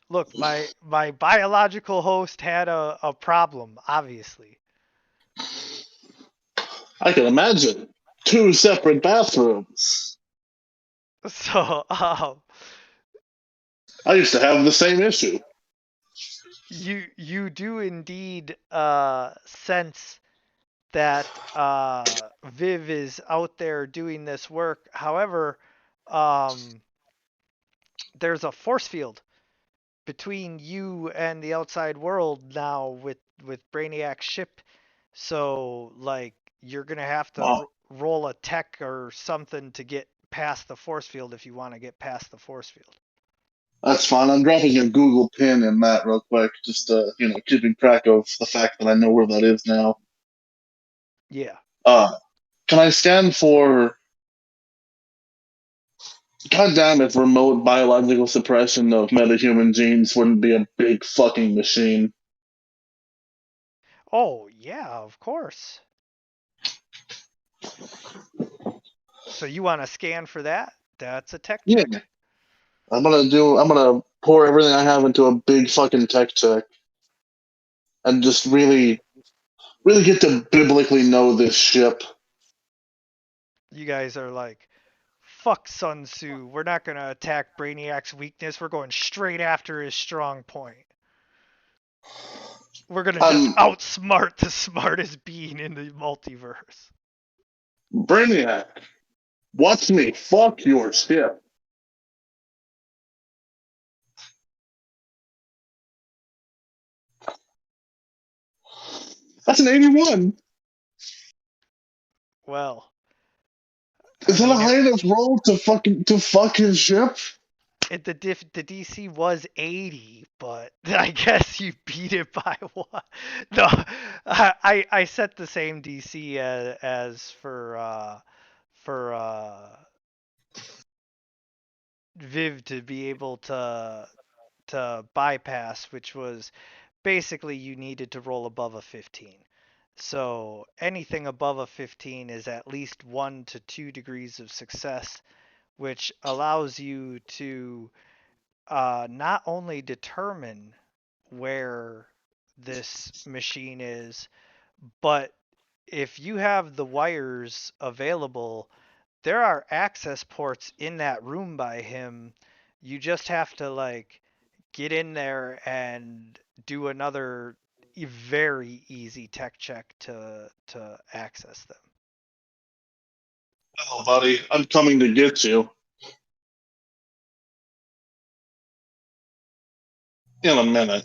Speaker 2: Look, my biological host had a problem, obviously.
Speaker 4: I can imagine. Two separate bathrooms.
Speaker 2: So
Speaker 4: I used to have the same issue.
Speaker 2: you do indeed sense that Viv is out there doing this work. However, there's a force field between you and the outside world now with Brainiac's ship. So like you're gonna have to
Speaker 4: Wow,
Speaker 2: roll a tech or something to get past the force field if you want to get past the force field.
Speaker 4: that's fine. I'm dropping a Google pin in that real quick, just keeping track of the fact that I know where that is now.
Speaker 2: Yeah.
Speaker 4: Uh, can I scan for? God damn it! Remote biological suppression of metahuman genes wouldn't be a big fucking machine.
Speaker 2: Oh yeah, of course. So you want to scan for that? That's a tech
Speaker 4: Yeah,
Speaker 2: check.
Speaker 4: I'm gonna pour everything I have into a big fucking tech check, and just really get to biblically know this ship.
Speaker 2: You guys are like, fuck Sun Tzu. We're not gonna attack Brainiac's weakness. We're going straight after his strong point. We're gonna just outsmart the smartest being in the multiverse.
Speaker 4: Brainiac, watch me fuck your ship. That's an 81.
Speaker 2: Well,
Speaker 4: Is that a high enough roll to fuck his ship?
Speaker 2: The DC was 80, but I guess you beat it by one. No, I set the same DC as for Viv to be able to bypass, which was basically you needed to roll above a 15. So anything above a 15 is at least 1 to 2 degrees of success, which allows you to not only determine where this machine is, but if you have the wires available, there are access ports in that room by him. You just have to like get in there and do another very easy tech check to access them.
Speaker 4: Hello, buddy. I'm coming to get you. In a minute.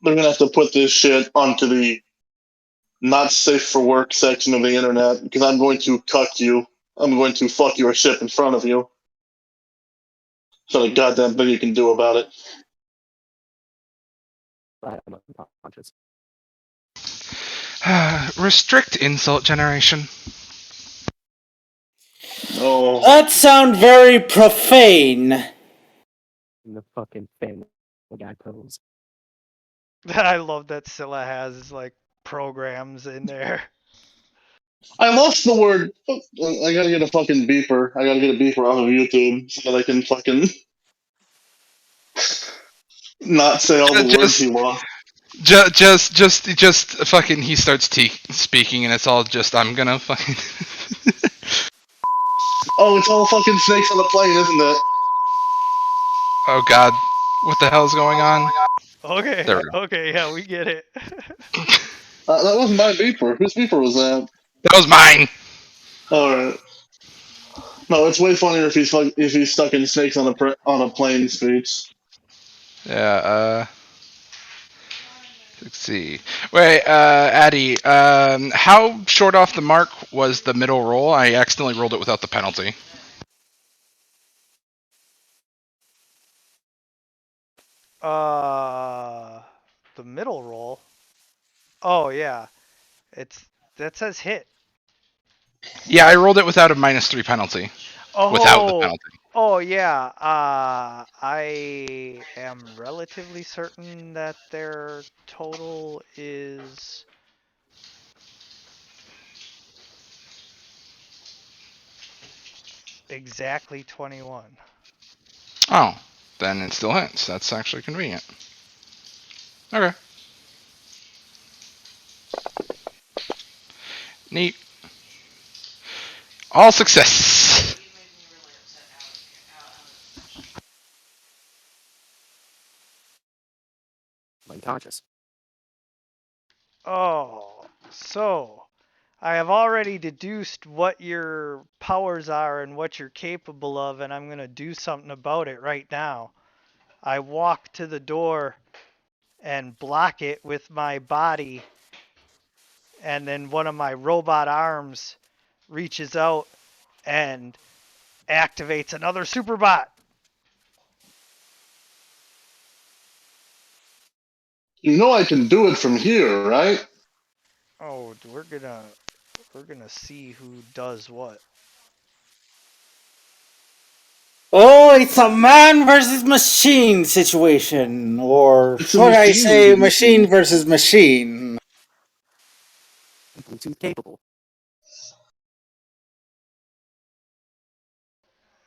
Speaker 4: They're gonna have to put this shit onto the not safe for work section of the internet because I'm going to cuck you. I'm going to fuck your ship in front of you. There's not a goddamn thing you can do about it.
Speaker 6: I'm unconscious.
Speaker 5: Restrict insult generation.
Speaker 4: Oh.
Speaker 3: That sound very profane.
Speaker 6: In the fucking Family Guy pose.
Speaker 2: I love that Scylla has like programs in there.
Speaker 4: I lost the word. I gotta get a fucking beeper. I gotta get a beeper off of YouTube so that I can fucking not say all the words he lost.
Speaker 5: Just fucking. He starts speaking, and it's all just I'm gonna fucking.
Speaker 4: Oh, it's all fucking snakes on a plane, isn't it?
Speaker 5: Oh God, what the hell's going on?
Speaker 2: Okay,
Speaker 5: There we go.
Speaker 2: okay, yeah, we get it.
Speaker 4: That wasn't my beeper. Whose beeper was that?
Speaker 5: That was mine.
Speaker 4: All right. No, it's way funnier if he's stuck in snakes on a plane speech.
Speaker 5: Yeah. Let's see. Wait, Addy. How short off the mark was the middle roll? I accidentally rolled it without the penalty.
Speaker 2: The middle roll. Oh yeah, that says hit.
Speaker 5: Yeah, I rolled it without a -3 penalty.
Speaker 2: Oh,
Speaker 5: Without the penalty.
Speaker 2: oh yeah. I am relatively certain that their total is exactly 21.
Speaker 5: Oh, then it still hits. That's actually convenient. Okay. Neat. All success.
Speaker 6: I'm unconscious.
Speaker 2: Oh, so I have already deduced what your powers are and what you're capable of, and I'm going to do something about it right now. I walk to the door and block it with my body, and then one of my robot arms reaches out and activates another superbot.
Speaker 4: You know I can do it from here, right?
Speaker 2: Oh, we're gonna see who does what.
Speaker 3: Oh, it's a man versus machine situation, or
Speaker 4: It's a
Speaker 3: should I
Speaker 4: machine
Speaker 3: say
Speaker 4: versus
Speaker 3: machine
Speaker 4: machine.
Speaker 3: versus machine?
Speaker 6: Bluetooth capable.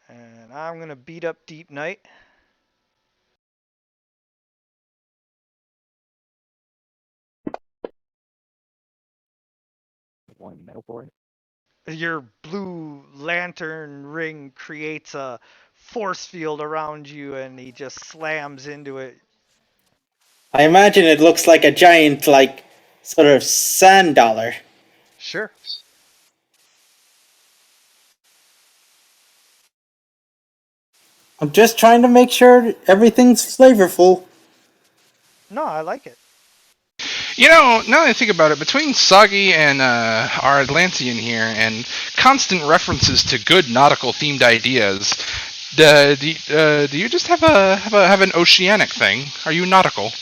Speaker 2: And I'm gonna beat up Deep Night.
Speaker 6: One metal for it.
Speaker 2: Your blue lantern ring creates a force field around you, and he just slams into it.
Speaker 3: I imagine it looks like a giant, like, sort of sand dollar.
Speaker 2: Sure.
Speaker 3: I'm just trying to make sure everything's flavorful.
Speaker 2: No, I like it.
Speaker 5: You know, now that I think about it, between Soggy and our Atlantean here, and constant references to good nautical themed ideas, do you just have an oceanic thing? Are you nautical?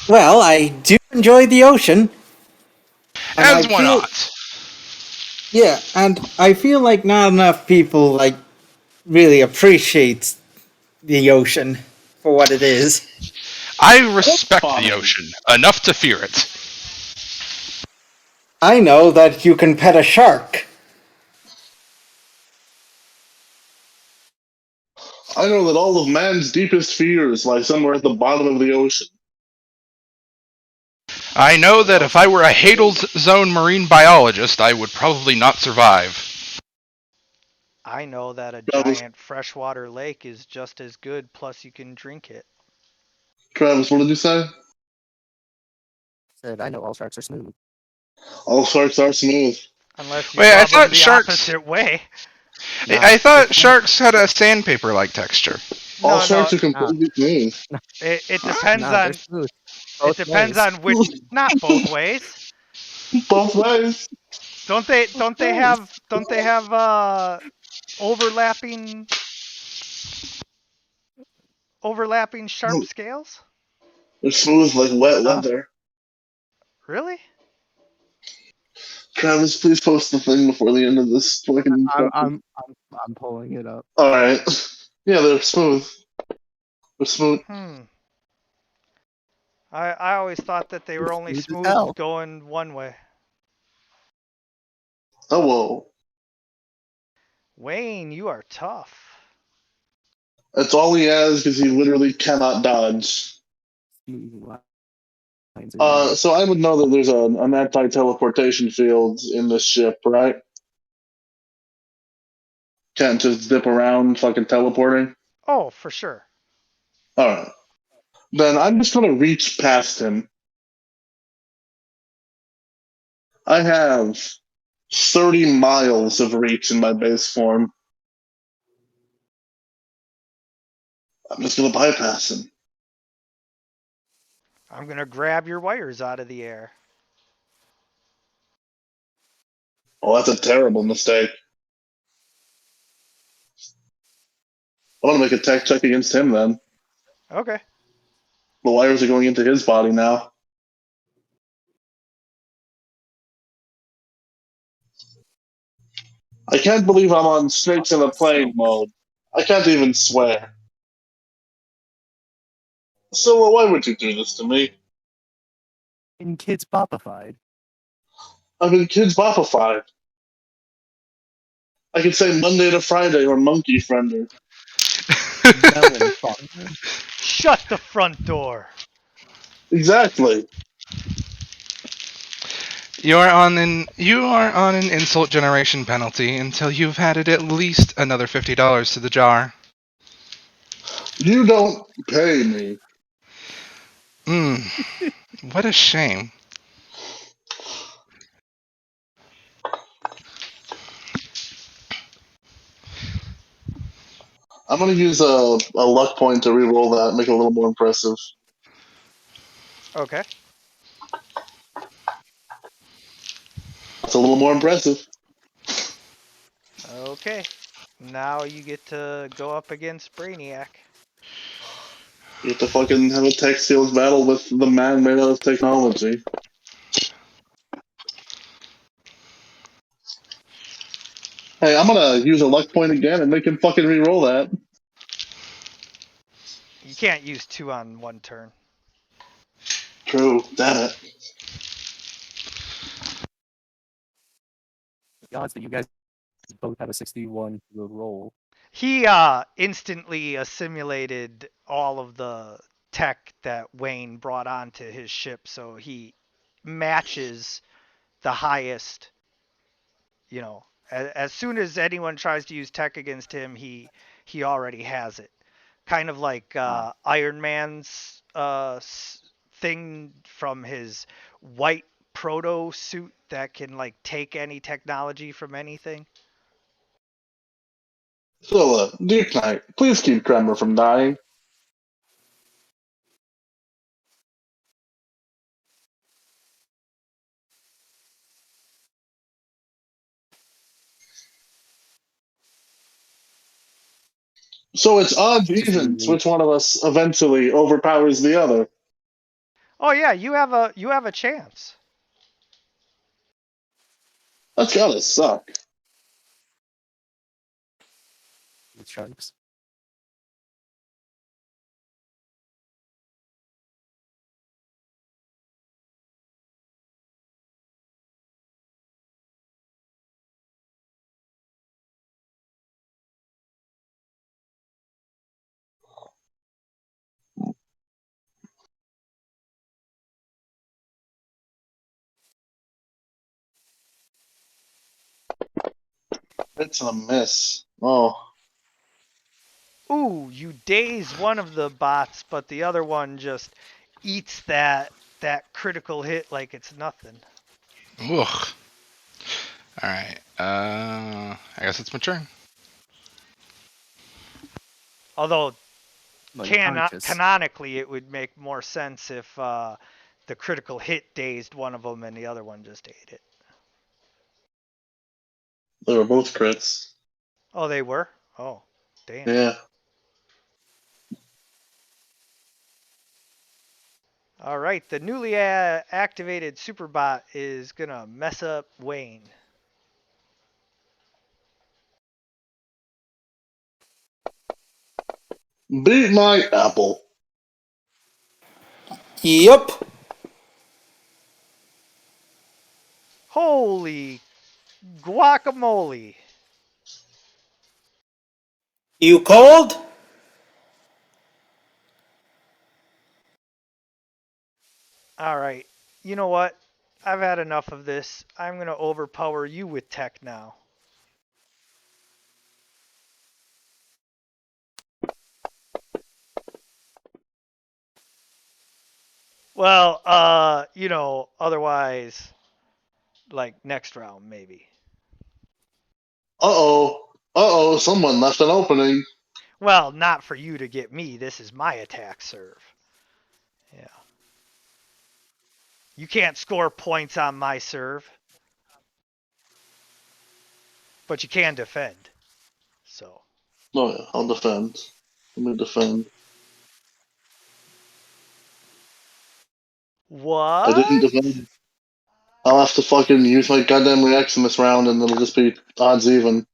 Speaker 3: Well, I do enjoy the ocean. And I
Speaker 5: As one
Speaker 3: feel,
Speaker 5: ought.
Speaker 3: yeah, and I feel like not enough people, like, really appreciate the ocean for what it is.
Speaker 5: I respect the
Speaker 4: Fine.
Speaker 5: ocean enough to fear it.
Speaker 3: I know that you can pet a shark.
Speaker 4: I know that all of man's deepest fears lie somewhere at the bottom of the ocean.
Speaker 5: I know that if I were a Hadel's Zone marine biologist, I would probably not survive.
Speaker 2: I know that a
Speaker 4: Travis,
Speaker 2: giant freshwater lake is just as good, plus you can drink it.
Speaker 4: Travis, what did you say?
Speaker 6: Said I know all sharks are smooth.
Speaker 4: All sharks are smooth.
Speaker 2: Unless you
Speaker 5: Wait, I
Speaker 2: rub them
Speaker 5: thought
Speaker 2: the
Speaker 5: sharks.
Speaker 2: opposite way.
Speaker 6: Nah,
Speaker 5: I thought
Speaker 6: it's
Speaker 5: sharks had a sandpaper-like texture.
Speaker 4: All
Speaker 2: No,
Speaker 4: sharks are
Speaker 6: nah,
Speaker 4: completely smooth.
Speaker 2: it depends
Speaker 6: nah, they're
Speaker 2: on
Speaker 6: smooth.
Speaker 2: it
Speaker 6: Both
Speaker 2: depends
Speaker 6: ways.
Speaker 2: on which. Not both ways.
Speaker 4: Both ways.
Speaker 2: Don't they have overlapping sharp scales?
Speaker 4: They're smooth like wet
Speaker 6: Ah,
Speaker 4: leather.
Speaker 2: Really?
Speaker 4: Travis, please post the thing before the end of this fucking.
Speaker 6: I'm pulling it up.
Speaker 4: All right. Yeah, they're smooth. They're smooth.
Speaker 2: I always thought that they
Speaker 6: They're
Speaker 2: were only
Speaker 6: smooth as
Speaker 2: smooth
Speaker 6: hell.
Speaker 2: going one way.
Speaker 4: Oh whoa.
Speaker 2: Wayne, you are tough.
Speaker 4: That's all he has because he literally cannot dodge.
Speaker 6: Smooth lines are
Speaker 4: So I would know that there's an anti-teleportation field in this ship, right? Can't just dip around fucking teleporting.
Speaker 2: Oh, for sure.
Speaker 4: All right. Then I'm just gonna reach past him. I have 30 miles of reach in my base form. I'm just gonna bypass him.
Speaker 2: I'm gonna grab your wires out of the air.
Speaker 4: Oh, that's a terrible mistake. I'm gonna make a tech check against him then.
Speaker 2: Okay.
Speaker 4: The wires are going into his body now. I can't believe I'm on snakes in a plane mode. I can't even swear. So why would you do this to me?
Speaker 6: in kids popified.
Speaker 4: I've been kids boppified. I could say Monday to Friday or Monkey Friender.
Speaker 6: Melon farmer.
Speaker 2: Shut the front door.
Speaker 4: Exactly.
Speaker 5: You are on an insult generation penalty until you've added at least another $50 to the jar.
Speaker 4: You don't pay me.
Speaker 5: What a shame.
Speaker 4: I'm gonna use a luck point to re-roll that, make it a little more impressive.
Speaker 2: Okay.
Speaker 4: That's a little more impressive.
Speaker 2: Okay. Now you get to go up against Brainiac.
Speaker 4: You have to fucking have a tech skills battle with the man made out of technology. Hey, I'm gonna use a luck point again and make him fucking re-roll that.
Speaker 2: You can't use two on one turn.
Speaker 4: True. Damn it.
Speaker 6: The odds that you guys both have a 61 to the roll.
Speaker 2: He instantly assimilated all of the tech that Wayne brought onto his ship, so he matches the highest. As soon as anyone tries to use tech against him, he he already has it. Kind of like Iron Man's thing from his white proto suit that can like take any technology from anything.
Speaker 4: So, Deep Knight, please keep Tremor from dying. So it's odds evens. Which one of us eventually overpowers the other?
Speaker 2: Oh yeah, you have a chance.
Speaker 4: That's gotta suck.
Speaker 6: With sharks.
Speaker 4: It's a miss. Oh,
Speaker 2: Ooh, you daze one of the bots, but the other one just eats that critical hit like it's nothing.
Speaker 5: Ugh. All right. I guess it's my turn.
Speaker 2: Although
Speaker 6: Like unconscious.
Speaker 2: canonically, it would make more sense if the critical hit dazed one of them and the other one just ate it.
Speaker 4: they were both crits.
Speaker 2: Oh, they were? Oh, damn.
Speaker 4: Yeah.
Speaker 2: All right, the newly activated Superbot is going to mess up Wayne.
Speaker 4: Beat my apple.
Speaker 3: Yup.
Speaker 2: Holy guacamole.
Speaker 3: You cold?
Speaker 2: All right, you know what? I've had enough of this. I'm going to overpower you with tech now. Well, otherwise, like next round, maybe.
Speaker 4: Someone left an opening.
Speaker 2: Well, not for you to get me. This is my attack serve. Yeah. You can't score points on my serve, but you can defend. So.
Speaker 4: Oh yeah, I'll defend. Let me defend. I didn't
Speaker 2: What?
Speaker 4: defend. I'll have to fucking use my goddamn reaction this round and it'll just be odds even.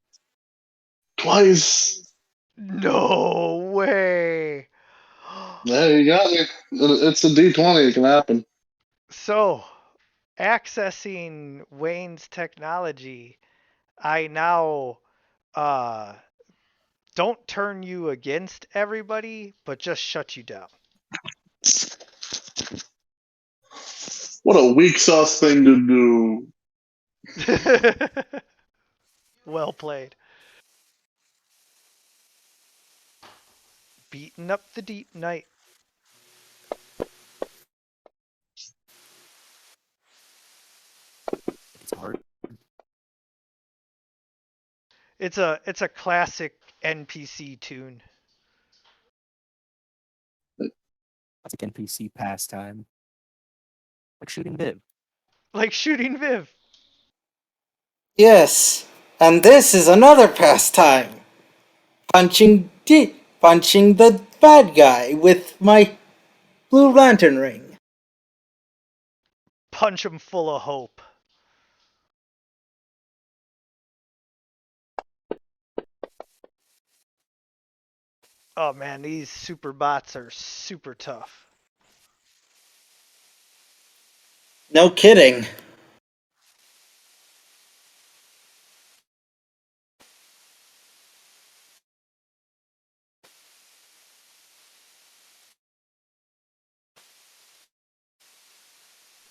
Speaker 4: Twice!
Speaker 2: No way.
Speaker 4: Yeah, you got me. It's a D20, it can happen.
Speaker 2: So, accessing Wayne's technology, I now uh don't turn you against everybody, but just shut you down.
Speaker 4: What a weak sauce thing to do.
Speaker 2: Well played. Beating up the deep night.
Speaker 6: It's hard.
Speaker 2: It's a classic NPC tune.
Speaker 6: That's like NPC pastime. Like shooting Viv.
Speaker 2: Like shooting Viv.
Speaker 3: Yes. And this is another pastime. Punching the bad guy with my Blue Lantern ring.
Speaker 2: Punch 'em full of hope. Oh man, these super bots are super tough.
Speaker 3: No kidding.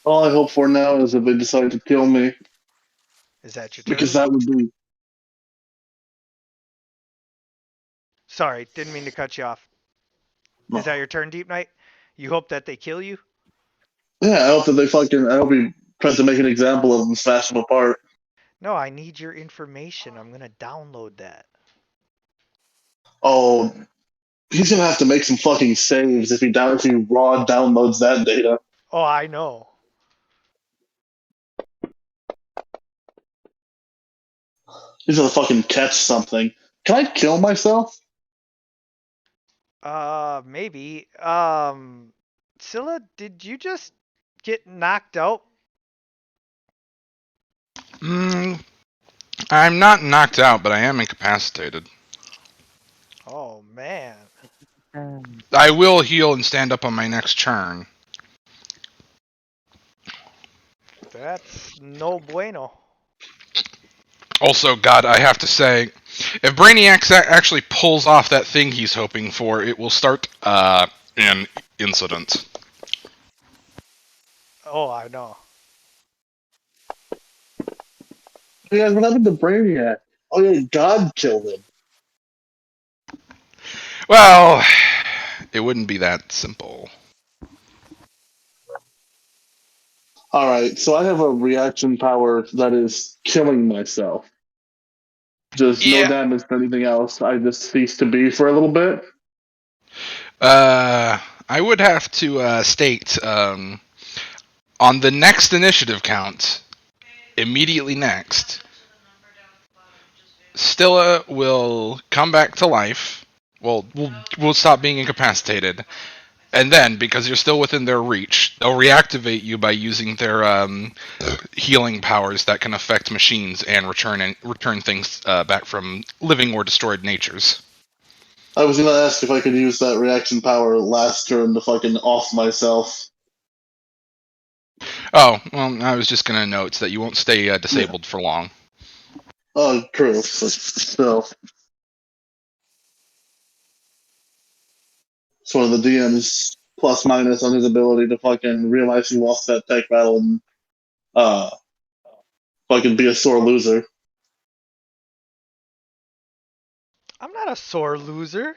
Speaker 4: All I hope for now is if they decide to kill me,
Speaker 2: Is that your
Speaker 4: because
Speaker 2: turn?
Speaker 4: that would be
Speaker 2: sorry, didn't mean to cut you off. Is that your turn, Deep Knight? You hope that they kill you?
Speaker 4: Yeah, I hope that I hope he tries to make an example of them, smash them apart.
Speaker 2: No, I need your information. I'm gonna download that.
Speaker 4: Oh, he's gonna have to make some fucking saves if he raw downloads that data.
Speaker 2: Oh, I know.
Speaker 4: He's gonna fucking catch something. Can I kill myself?
Speaker 2: Maybe. Scylla, did you just get knocked out?
Speaker 5: I'm not knocked out, but I am incapacitated.
Speaker 2: Oh man.
Speaker 5: I will heal and stand up on my next turn.
Speaker 2: That's no bueno.
Speaker 5: Also, God, I have to say, if Brainiac actually pulls off that thing he's hoping for, it will start an incident.
Speaker 2: Oh, I know.
Speaker 4: Hey guys, what happened to Brainiac? Oh yeah, God killed him.
Speaker 5: Well, it wouldn't be that simple.
Speaker 4: Alright, so I have a reaction power that is killing myself. Just no
Speaker 5: Yeah.
Speaker 4: damage to anything else. I just cease to be for a little bit.
Speaker 5: I would have to state on the next initiative count, immediately next, Stilla will come back to life. Well, we'll stop being incapacitated, and then because you're still within their reach, they'll reactivate you by using their healing powers that can affect machines and return things back from living or destroyed natures.
Speaker 4: I was gonna ask if I could use that reaction power last turn to fucking off myself.
Speaker 5: Oh, well, I was just gonna note that you won't stay disabled for long.
Speaker 4: Oh, true. But still. It's one of the DM's plus minus on his ability to fucking realize he lost that tech battle and uh fucking be a sore loser.
Speaker 2: I'm not a sore loser.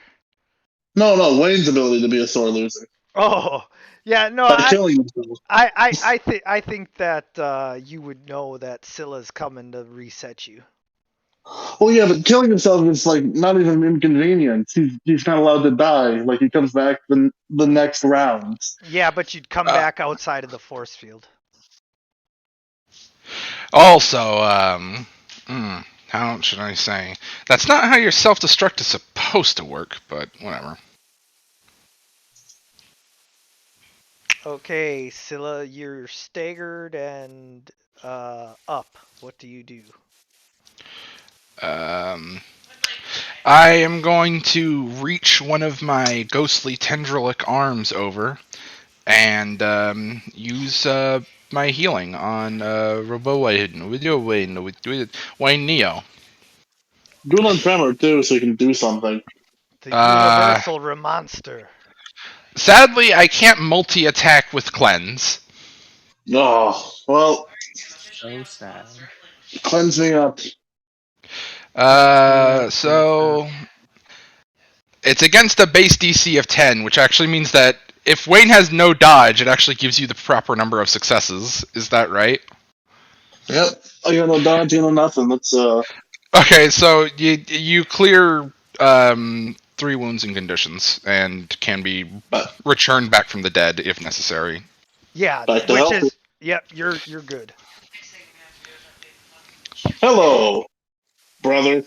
Speaker 4: No, Wayne's ability to be a sore loser.
Speaker 2: Oh, yeah, no,
Speaker 4: By killing himself.
Speaker 2: I think that you would know that Scylla's coming to reset you.
Speaker 4: Well, yeah, but killing himself is like not even inconvenient. He's not allowed to die. Like he comes back the next round.
Speaker 2: Yeah, but you'd come
Speaker 5: Uh,
Speaker 2: back outside of the force field.
Speaker 5: Also, how should I say? That's not how your self-destruct is supposed to work, but whatever.
Speaker 2: Okay, Scylla, you're staggered and up. What do you do?
Speaker 5: Um, I am going to reach one of my ghostly tendrilic arms over and use my healing on Wayne Neo.
Speaker 4: Do it on Tremor too, so he can do something.
Speaker 2: The
Speaker 5: Uh,
Speaker 2: universal remonster.
Speaker 5: Sadly, I can't multi-attack with cleanse.
Speaker 4: Oh, well,
Speaker 6: So sad.
Speaker 4: cleanse me up.
Speaker 5: So it's against a base DC of 10, which actually means that if Wayne has no dodge, it actually gives you the proper number of successes. Is that right?
Speaker 4: Yep. I got no dodge, no nothing. Let's
Speaker 5: Okay, so you clear 3 wounds and conditions, and can be
Speaker 4: back,
Speaker 5: returned back from the dead if necessary.
Speaker 2: Yeah,
Speaker 4: back to
Speaker 2: which
Speaker 4: health.
Speaker 2: is yep, you're good.
Speaker 4: Hello, brother.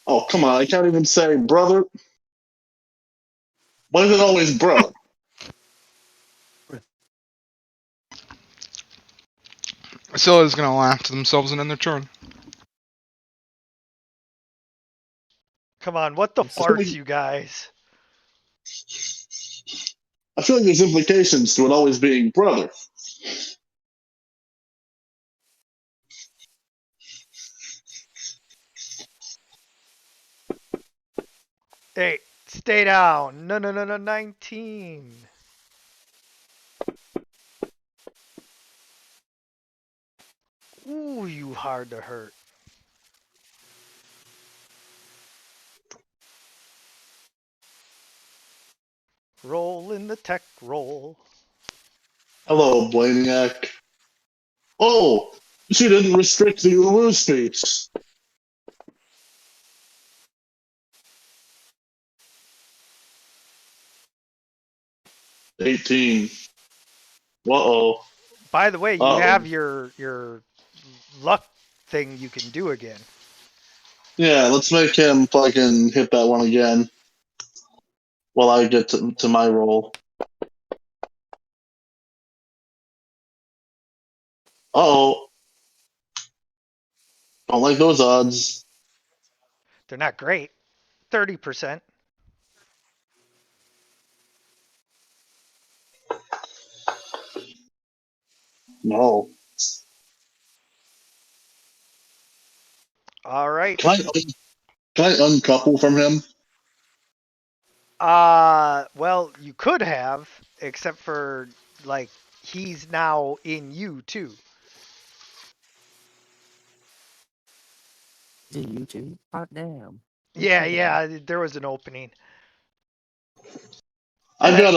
Speaker 4: Oh, come on. I can't even say brother. Why is it always brother?
Speaker 5: Scylla is going to laugh to themselves and end their turn.
Speaker 2: Come on, what the farts, you guys?
Speaker 4: I feel like there's implications to it always being brother.
Speaker 2: Hey, stay down. No, 19. Ooh, you hard to hurt. Roll in the tech roll.
Speaker 4: Hello, Blaniac. Oh, she didn't restrict the Ulu speech. $18. Uh-oh.
Speaker 2: By the way, you
Speaker 4: Uh-oh.
Speaker 2: have your luck thing you can do again.
Speaker 4: Yeah, let's make him fucking hit that one again while I get to my roll. Uh-oh. Don't like those odds.
Speaker 2: They're not great. 30%.
Speaker 4: No.
Speaker 2: All right.
Speaker 4: Can I uncouple from him?
Speaker 2: Well, you could have, except for like he's now in you too.
Speaker 6: To you too? Hot damn.
Speaker 2: Yeah, there was an opening.
Speaker 4: I've got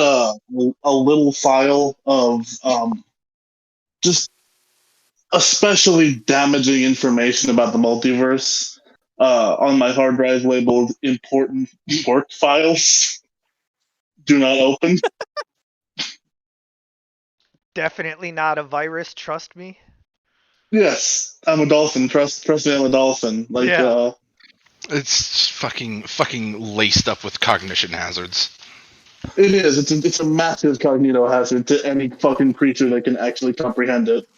Speaker 4: a little file of just especially damaging information about the multiverse on my hard drive labeled important work files. Do not open.
Speaker 2: Definitely not a virus, trust me.
Speaker 4: Yes, I'm a dolphin. Trust me, I'm a dolphin. Like,
Speaker 2: Yeah.
Speaker 5: It's fucking laced up with cognition hazards.
Speaker 4: it is. It's a massive cognito hazard to any fucking creature that can actually comprehend it.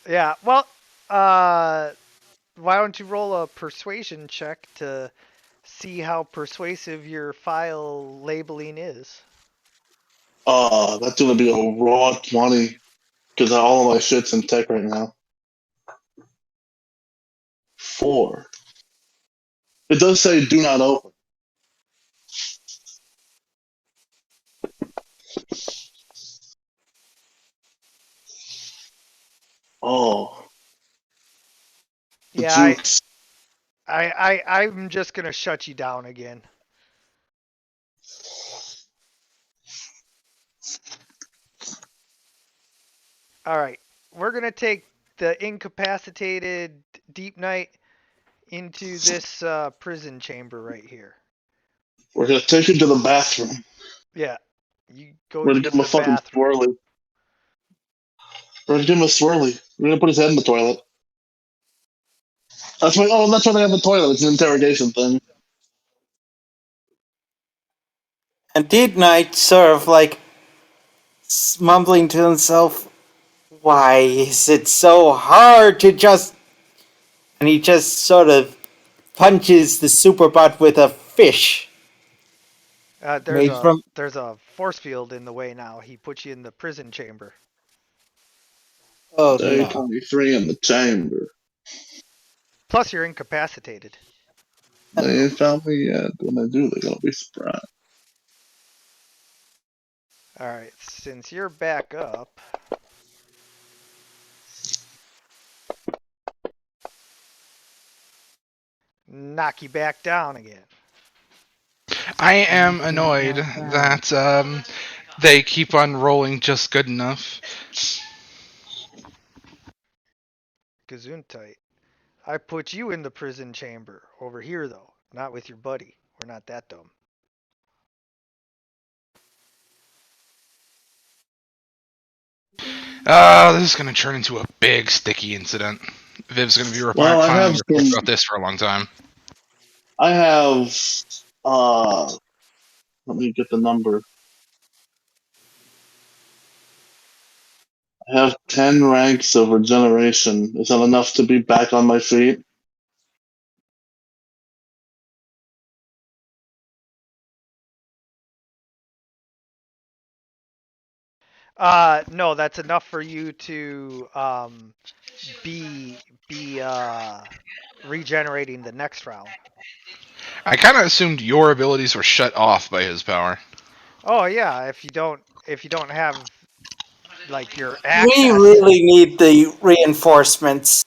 Speaker 2: Yeah. Well, why don't you roll a persuasion check to see how persuasive your file labeling is?
Speaker 4: That's gonna be a raw 20 because all of my shit's in tech right now. 4. It does say do not open. Oh, the
Speaker 2: Yeah,
Speaker 4: jukes.
Speaker 2: I'm just gonna shut you down again. All right, we're gonna take the incapacitated Deep Knight into this prison chamber right here.
Speaker 4: We're gonna take him to the bathroom.
Speaker 2: Yeah, you go
Speaker 4: We're gonna
Speaker 2: use
Speaker 4: give him a
Speaker 2: the
Speaker 4: fucking
Speaker 2: bathroom.
Speaker 4: swirly. We're gonna give him a swirly. We're gonna put his head in the toilet. That's why. Oh, that's why they have the toilet. It's an interrogation thing.
Speaker 3: And Deep Knight sort of like mumbling to himself, why is it so hard to just. And he just sort of punches the superbot with a fish
Speaker 2: There's
Speaker 3: made
Speaker 2: a
Speaker 3: from.
Speaker 2: there's a force field in the way now. He put you in the prison chamber.
Speaker 3: Oh
Speaker 4: Day
Speaker 3: no.
Speaker 4: 23 in the chamber.
Speaker 2: Plus, you're incapacitated.
Speaker 4: They ain't found me yet. When they do, they're gonna be surprised.
Speaker 2: All right, since you're back up, knock you back down again.
Speaker 5: I am annoyed that they keep on rolling just good enough.
Speaker 2: Gesundheit. I put you in the prison chamber over here, though, not with your buddy. We're not that dumb.
Speaker 5: This is gonna turn into a big sticky incident. Viv's gonna be
Speaker 4: Well, I
Speaker 5: filing
Speaker 4: have
Speaker 5: a report
Speaker 4: some.
Speaker 5: about this for a long time.
Speaker 4: I have. Uh, Let me get the number. I have 10 ranks of regeneration. Is that enough to be back on my feet?
Speaker 2: No, that's enough for you to be regenerating the next round.
Speaker 5: I kind of assumed your abilities were shut off by his power.
Speaker 2: Oh yeah, if you don't have like your
Speaker 3: We
Speaker 2: access,
Speaker 3: really need the reinforcements.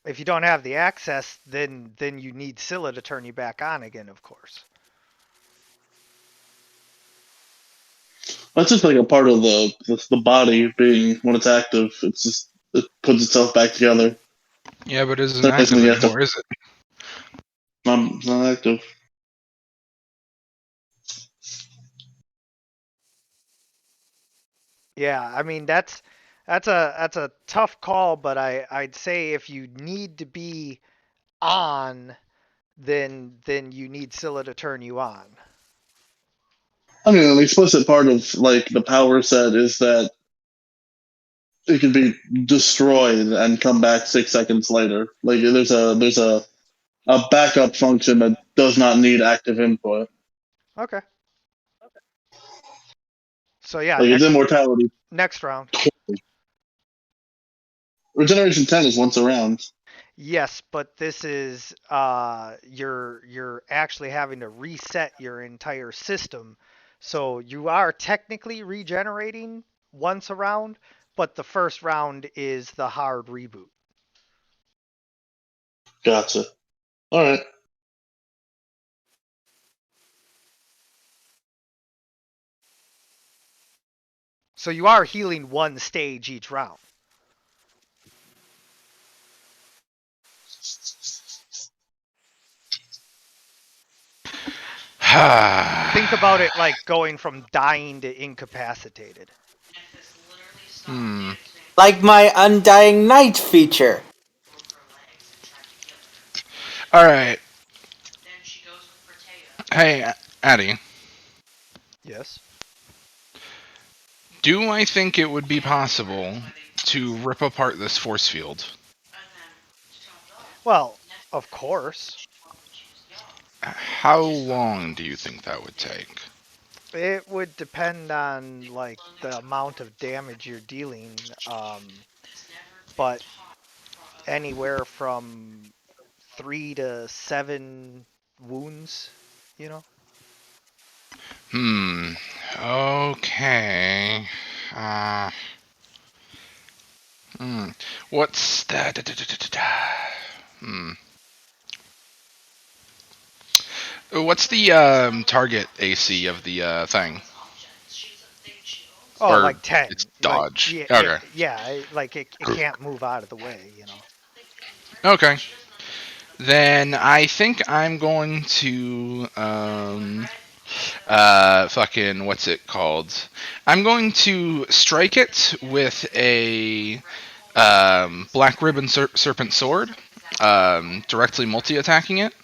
Speaker 2: if you don't have the access, then you need Scylla to turn you back on again, of course.
Speaker 4: That's just like a part of the body being when it's active. It's just it puts itself back together.
Speaker 5: Yeah, but it
Speaker 4: It's
Speaker 5: isn't
Speaker 4: not
Speaker 5: active
Speaker 4: something you have to.
Speaker 5: anymore, is it?
Speaker 4: It's not active.
Speaker 2: Yeah, I mean that's a tough call, but I'd say if you need to be on, then you need Scylla to turn you on.
Speaker 4: I mean, an explicit part of like the power set is that it can be destroyed and come back 6 seconds later. Like there's a backup function that does not need active input.
Speaker 2: Okay. So yeah,
Speaker 4: Like its
Speaker 2: next
Speaker 4: immortality.
Speaker 2: next round.
Speaker 4: Regeneration 10 is once around.
Speaker 2: Yes, but this is you're actually having to reset your entire system. So you are technically regenerating once a round, but the first round is the hard reboot.
Speaker 4: Gotcha. All right.
Speaker 2: So you are healing one stage each round. Think about it like going from dying to incapacitated.
Speaker 5: Hmm.
Speaker 3: Like my Undying Night feature.
Speaker 5: All right. Hey, Addy.
Speaker 2: Yes.
Speaker 5: Do I think it would be possible to rip apart this force field?
Speaker 2: Well, of course.
Speaker 5: How long do you think that would take?
Speaker 2: It would depend on like the amount of damage you're dealing, but anywhere from 3 to 7 wounds, you know.
Speaker 5: Hmm. Okay. Uh. Hmm. What's that? Hmm. What's the target AC of the thing?
Speaker 2: Oh,
Speaker 5: Or
Speaker 2: like 10.
Speaker 5: it's
Speaker 2: Like
Speaker 5: dodge?
Speaker 2: yeah,
Speaker 5: Okay.
Speaker 2: like it can't move out of the way, you know.
Speaker 5: Okay. Then I think I'm going to fucking what's it called? I'm going to strike it with a black ribbon serpent sword, directly multi-attacking it,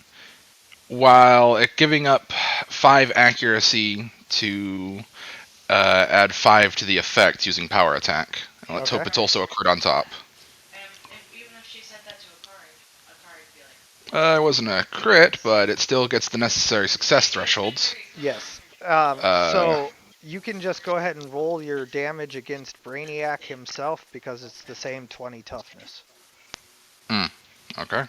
Speaker 5: while it giving up 5 accuracy to add 5 to the effect using power attack. And let's
Speaker 2: Okay.
Speaker 5: hope it's also a crit on top. It wasn't a crit, but it still gets the necessary success thresholds.
Speaker 2: Yes.
Speaker 5: Uh,
Speaker 2: So you can just go ahead and roll your damage against Brainiac himself because it's the same 20 toughness.
Speaker 5: okay.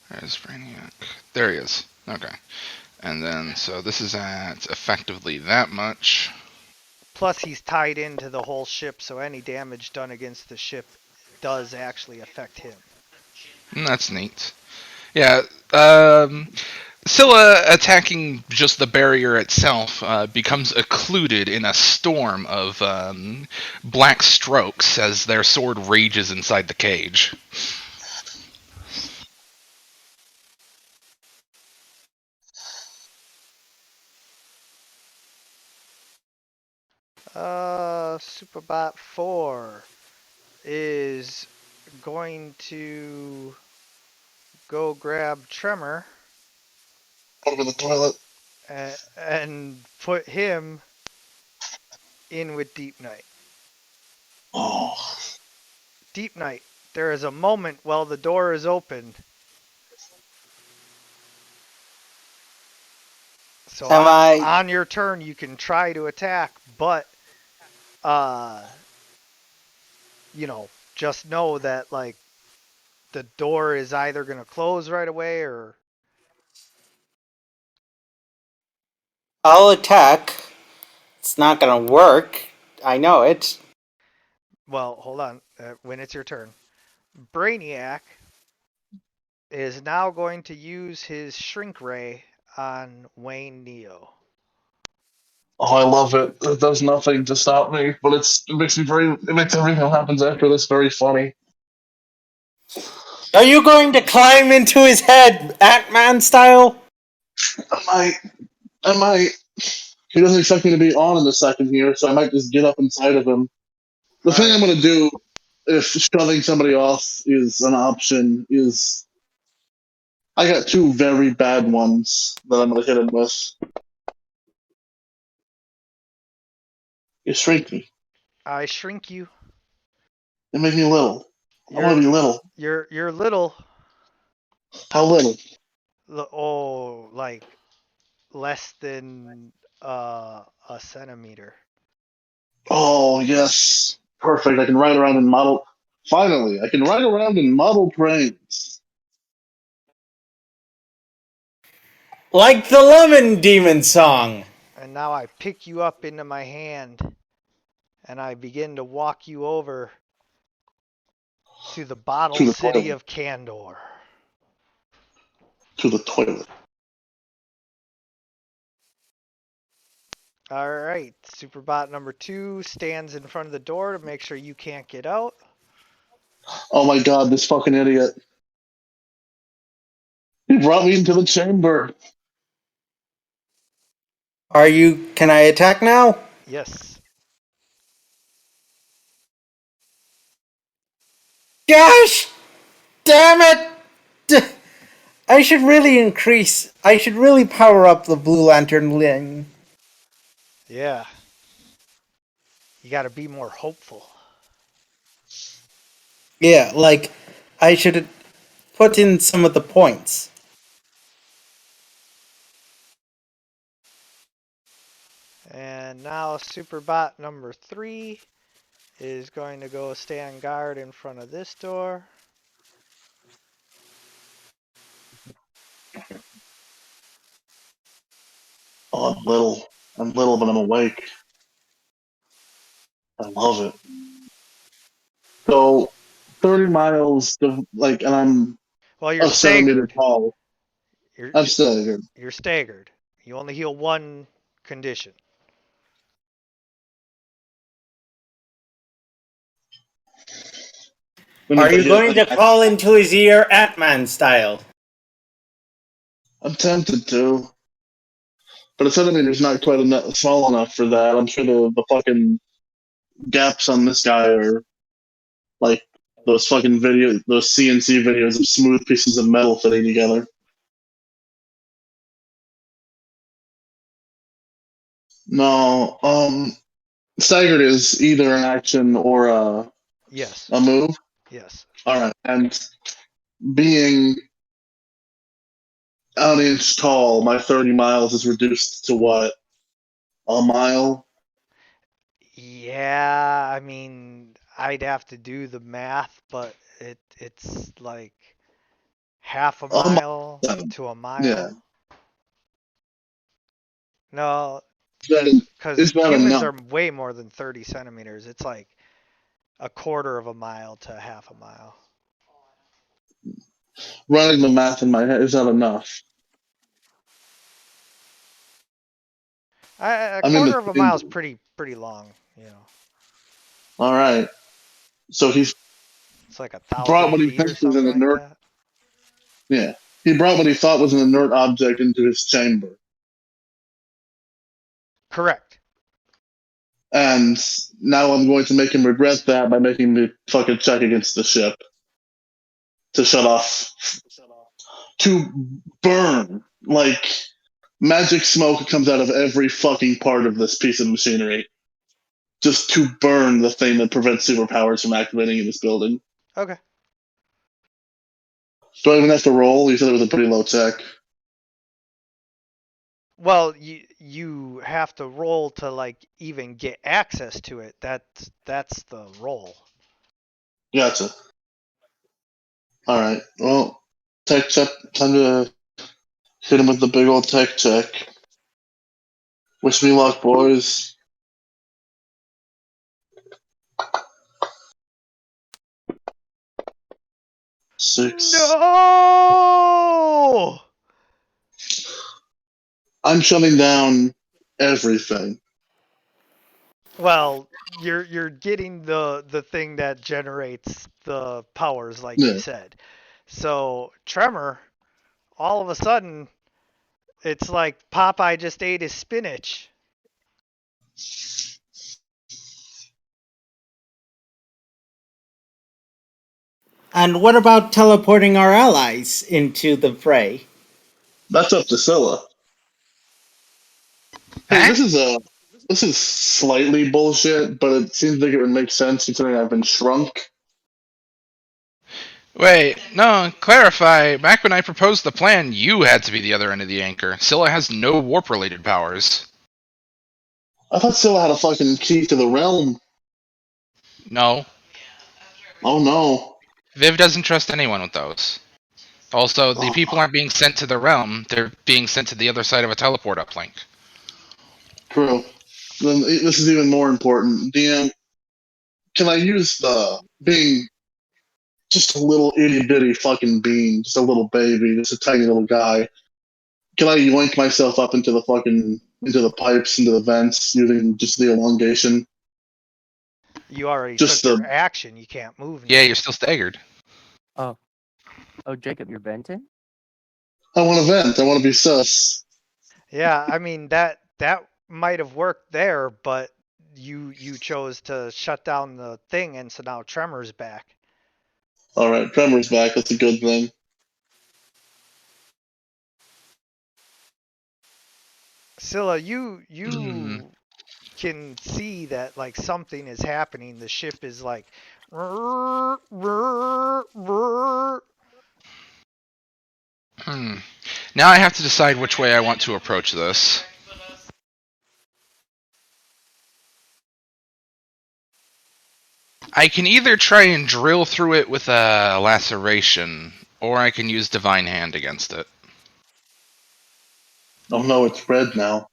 Speaker 5: There's Brainiac. There he is. Okay. And then, so this is at effectively that much.
Speaker 2: Plus, he's tied into the whole ship, so any damage done against the ship does actually affect him.
Speaker 5: That's neat. Yeah, Scylla attacking just the barrier itself becomes occluded in a storm of black strokes as their sword rages inside the cage.
Speaker 2: Superbot 4 is going to go grab Tremor
Speaker 4: Over the toilet.
Speaker 2: and put him in with Deep Night.
Speaker 4: Oh.
Speaker 2: Deep Night, there is a moment while the door is open. So
Speaker 3: Am I
Speaker 2: on your turn, you can try to attack, but uh, just know that like the door is either going to close right away or
Speaker 3: I'll attack. It's not gonna work. I know it.
Speaker 2: well, hold on. When it's your turn, Brainiac is now going to use his Shrink Ray on Wayne Neo.
Speaker 4: Oh, I love it. It does nothing to stop me, but it makes everything that happens after this very funny.
Speaker 3: Are you going to climb into his head, Ant-Man style?
Speaker 4: I might. He doesn't expect me to be on in a second here, so I might just get up inside of him. The thing I'm
Speaker 2: Alright.
Speaker 4: going to do, if shoving somebody off is an option, is I got two very bad ones that I'm going to hit him with. You shrink me.
Speaker 2: I shrink you.
Speaker 4: You make me little. I want
Speaker 2: You're
Speaker 4: to be little.
Speaker 2: you're little.
Speaker 4: How little?
Speaker 2: Oh, like less than a centimeter.
Speaker 4: Oh, yes. Perfect. I can ride around in model. Finally, I can ride around in model trains.
Speaker 3: Like the Lemon Demon song.
Speaker 2: And now I pick you up into my hand and I begin to walk you over to the bottle
Speaker 4: To the
Speaker 2: city
Speaker 4: toilet.
Speaker 2: of Candor.
Speaker 4: To the toilet.
Speaker 2: Alright, Superbot number 2 stands in front of the door to make sure you can't get out.
Speaker 4: Oh my god, this fucking idiot. He brought me into the chamber.
Speaker 3: Can I attack now?
Speaker 2: Yes.
Speaker 3: Gosh! Damn it! I should really power up the Blue Lantern Ling.
Speaker 2: Yeah. You gotta be more hopeful.
Speaker 3: Yeah, like, I should put in some of the points.
Speaker 2: And now Superbot number 3 is going to go stand guard in front of this door.
Speaker 4: Oh, I'm little. I'm little, but I'm awake. I love it. So, 30 miles, and I'm
Speaker 2: Well, you're
Speaker 4: a centimeter
Speaker 2: staggered.
Speaker 4: tall.
Speaker 2: You're,
Speaker 4: I'm
Speaker 2: you're,
Speaker 4: staggered.
Speaker 2: you're staggered. You only heal one condition.
Speaker 3: Are you going to call into his ear Ant-Man style?
Speaker 4: I'm tempted to. But a centimeter's not quite small enough for that. I'm sure the fucking gaps on this guy are like those CNC videos of smooth pieces of metal fitting together. No, staggered is either an action or
Speaker 2: Yes.
Speaker 4: a move.
Speaker 2: Yes.
Speaker 4: All right, and being an inch tall, my 30 miles is reduced to what? A mile?
Speaker 2: Yeah, I mean, I'd have to do the math, but it's like half a
Speaker 4: A
Speaker 2: mile
Speaker 4: mile.
Speaker 2: to a
Speaker 4: Yeah.
Speaker 2: mile. No, because
Speaker 4: It's not
Speaker 2: humans
Speaker 4: enough.
Speaker 2: are way more than 30 centimeters. It's like a quarter of a mile to half a mile.
Speaker 4: Running the math in my head is not enough.
Speaker 2: A
Speaker 4: I'm in the
Speaker 2: quarter of a mile is
Speaker 4: chamber.
Speaker 2: pretty long.
Speaker 4: All right. So he's
Speaker 2: It's like
Speaker 4: brought
Speaker 2: 1,000
Speaker 4: what he
Speaker 2: feet or
Speaker 4: thinks is
Speaker 2: something
Speaker 4: an
Speaker 2: like
Speaker 4: inert.
Speaker 2: that.
Speaker 4: Yeah. He brought what he thought was an inert object into his chamber.
Speaker 2: Correct.
Speaker 4: And now I'm going to make him regret that by making me fucking check against the ship to shut off, to burn. Like, magic smoke comes out of every fucking part of this piece of machinery. Just to burn the thing that prevents superpowers from activating in this building.
Speaker 2: Okay.
Speaker 4: Do I even have to roll? You said it was a pretty low tech.
Speaker 2: Well, you have to roll to like even get access to it. That's the roll.
Speaker 4: Gotcha. Alright, well, tech check. Time to hit him with the big old tech check. Wish me luck, boys. Six.
Speaker 2: No!
Speaker 4: I'm shutting down everything.
Speaker 2: Well, you're getting the thing that generates the powers, like you
Speaker 4: Yeah.
Speaker 2: said. So Tremor, all of a sudden, it's like Popeye just ate his spinach.
Speaker 3: And what about teleporting our allies into the fray?
Speaker 4: That's up to Scylla. Hey,
Speaker 5: Huh?
Speaker 4: this is slightly bullshit, but it seems like it would make sense considering I've been shrunk.
Speaker 5: Wait, no, clarify. Back when I proposed the plan, you had to be the other end of the anchor. Scylla has no warp-related powers.
Speaker 4: I thought Scylla had a fucking key to the realm.
Speaker 5: No,
Speaker 4: Oh no.
Speaker 5: Viv doesn't trust anyone with those. Also, the
Speaker 4: Oh,
Speaker 5: people aren't being sent to the realm, they're being sent to the other side of a teleport uplink.
Speaker 4: true. Then this is even more important. DM, can I use the being just a little itty bitty fucking bean, just a little baby, just a tiny little guy? Can I yoink myself up into the fucking into the pipes, into the vents using just the elongation?
Speaker 2: You already
Speaker 4: Just
Speaker 2: took your
Speaker 4: the
Speaker 2: action. You can't move now.
Speaker 5: Yeah, you're still staggered.
Speaker 6: Oh, Jacob, you're venting?
Speaker 4: I want to vent. I want to be sus.
Speaker 2: Yeah, I mean that might have worked there, but you chose to shut down the thing, and so now Tremor's back.
Speaker 4: All right, Tremor's back. That's a good thing.
Speaker 2: Scylla,
Speaker 5: Hmm.
Speaker 2: you can see that like something is happening. The ship is like "Rrr, rrr, rrr."
Speaker 5: Now I have to decide which way I want to approach this. I can either try and drill through it with a laceration, or I can use Divine Hand against it.
Speaker 4: Oh no, it's red now.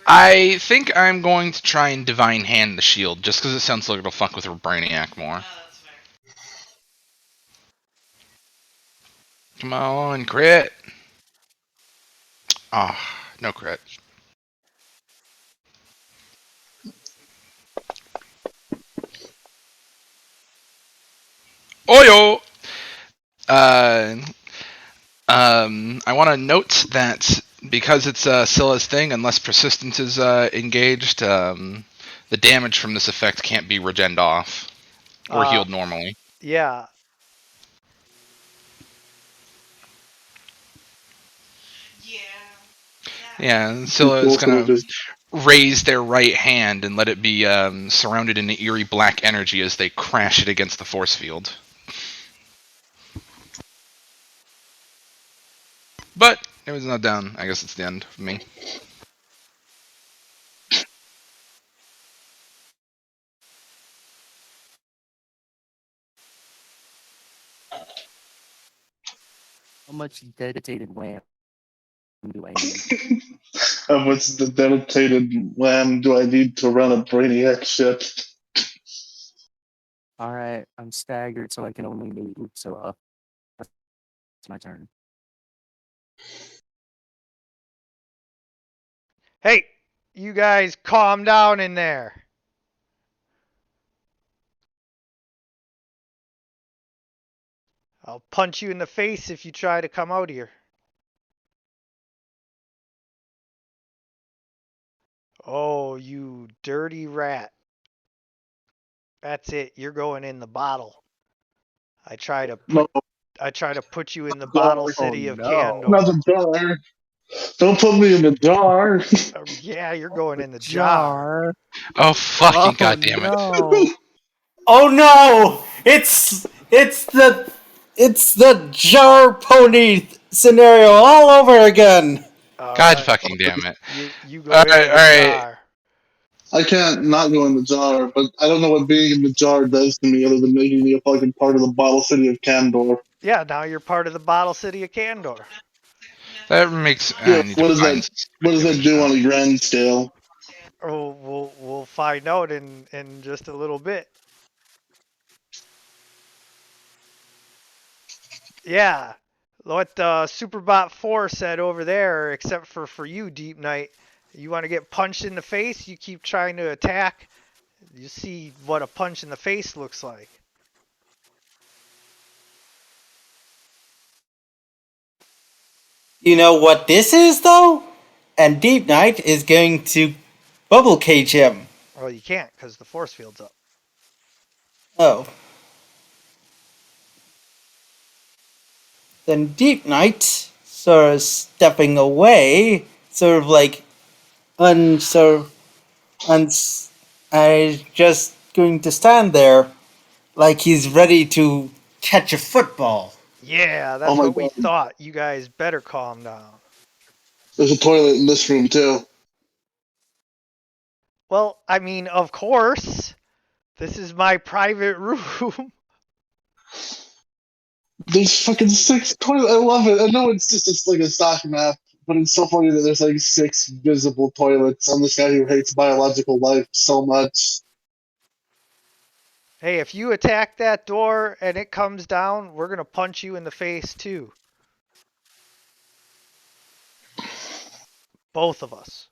Speaker 5: I think I'm going to try and Divine Hand the shield, just because it sounds like it'll fuck with Brainiac more. Come on, crit! Ah, oh, no crit. Oyo! Uh, I want to note that because it's Scylla's thing, unless persistence is engaged, the damage from this effect can't be regened off or
Speaker 2: Uh,
Speaker 5: healed normally.
Speaker 2: yeah.
Speaker 5: Yeah, and
Speaker 4: Too
Speaker 5: Scylla is
Speaker 4: cool for
Speaker 5: gonna
Speaker 4: just
Speaker 5: raise their right hand and let it be surrounded in eerie black energy as they crash it against the force field. But it was not down. I guess it's the end of me.
Speaker 6: How much dedicated wham do I need?
Speaker 4: how much the dedicated lamb do I need to run a Brainiac ship?
Speaker 6: All right, I'm staggered, so I can only move. So it's my turn.
Speaker 2: Hey, you guys, calm down in there. I'll punch you in the face if you try to come out here. Oh, you dirty rat. That's it. You're going in the bottle. I try to
Speaker 4: No,
Speaker 2: put I try to put you in the
Speaker 4: jar.
Speaker 2: bottle
Speaker 6: Oh
Speaker 2: city of
Speaker 6: no,
Speaker 4: Not
Speaker 2: Candor.
Speaker 4: the jar. Don't put me in the jar.
Speaker 2: Yeah, you're going
Speaker 6: the
Speaker 2: in the jar.
Speaker 6: jar.
Speaker 5: Oh
Speaker 6: Oh
Speaker 5: fucking goddamn it!
Speaker 6: no.
Speaker 3: Oh no! It's the jar pony scenario all over again.
Speaker 2: All
Speaker 5: God
Speaker 2: right.
Speaker 5: fucking damn it!
Speaker 2: You
Speaker 5: All
Speaker 2: go into
Speaker 5: right, all
Speaker 2: the
Speaker 5: right.
Speaker 2: jar.
Speaker 4: I can't not go in the jar, but I don't know what being in the jar does to me other than making me a fucking part of the bottle city of Candor.
Speaker 2: Yeah, now you're part of the bottle city of Candor.
Speaker 5: That makes.
Speaker 4: Yeah,
Speaker 5: I need to find
Speaker 4: what
Speaker 5: specific
Speaker 4: does that
Speaker 5: image
Speaker 4: do
Speaker 5: now.
Speaker 4: on a grand scale?
Speaker 2: Oh, we'll find out in just a little bit. Yeah, what Superbot 4 said over there, except for you, Deep Knight, You want to get punched in the face? You keep trying to attack. You see what a punch in the face looks like.
Speaker 3: You know what this is, though? And Deep Knight is going to bubble cage him.
Speaker 2: Well, you can't because the force field's up.
Speaker 3: Oh. Then Deep Knight, sort of stepping away, sort of like, sort of, just going to stand there like he's ready to catch a football.
Speaker 2: Yeah,
Speaker 4: Oh
Speaker 2: that's
Speaker 4: my
Speaker 2: what we
Speaker 4: god.
Speaker 2: thought. You guys better calm down.
Speaker 4: There's a toilet in this room too.
Speaker 2: Well, I mean, of course. This is my private room.
Speaker 4: There's fucking 6 toilets. I love it. I know it's like a stock map, but it's so funny that there's like 6 visible toilets. I'm this guy who hates biological life so much.
Speaker 2: Hey, if you attack that door and it comes down, we're going to punch you in the face too. Both of us.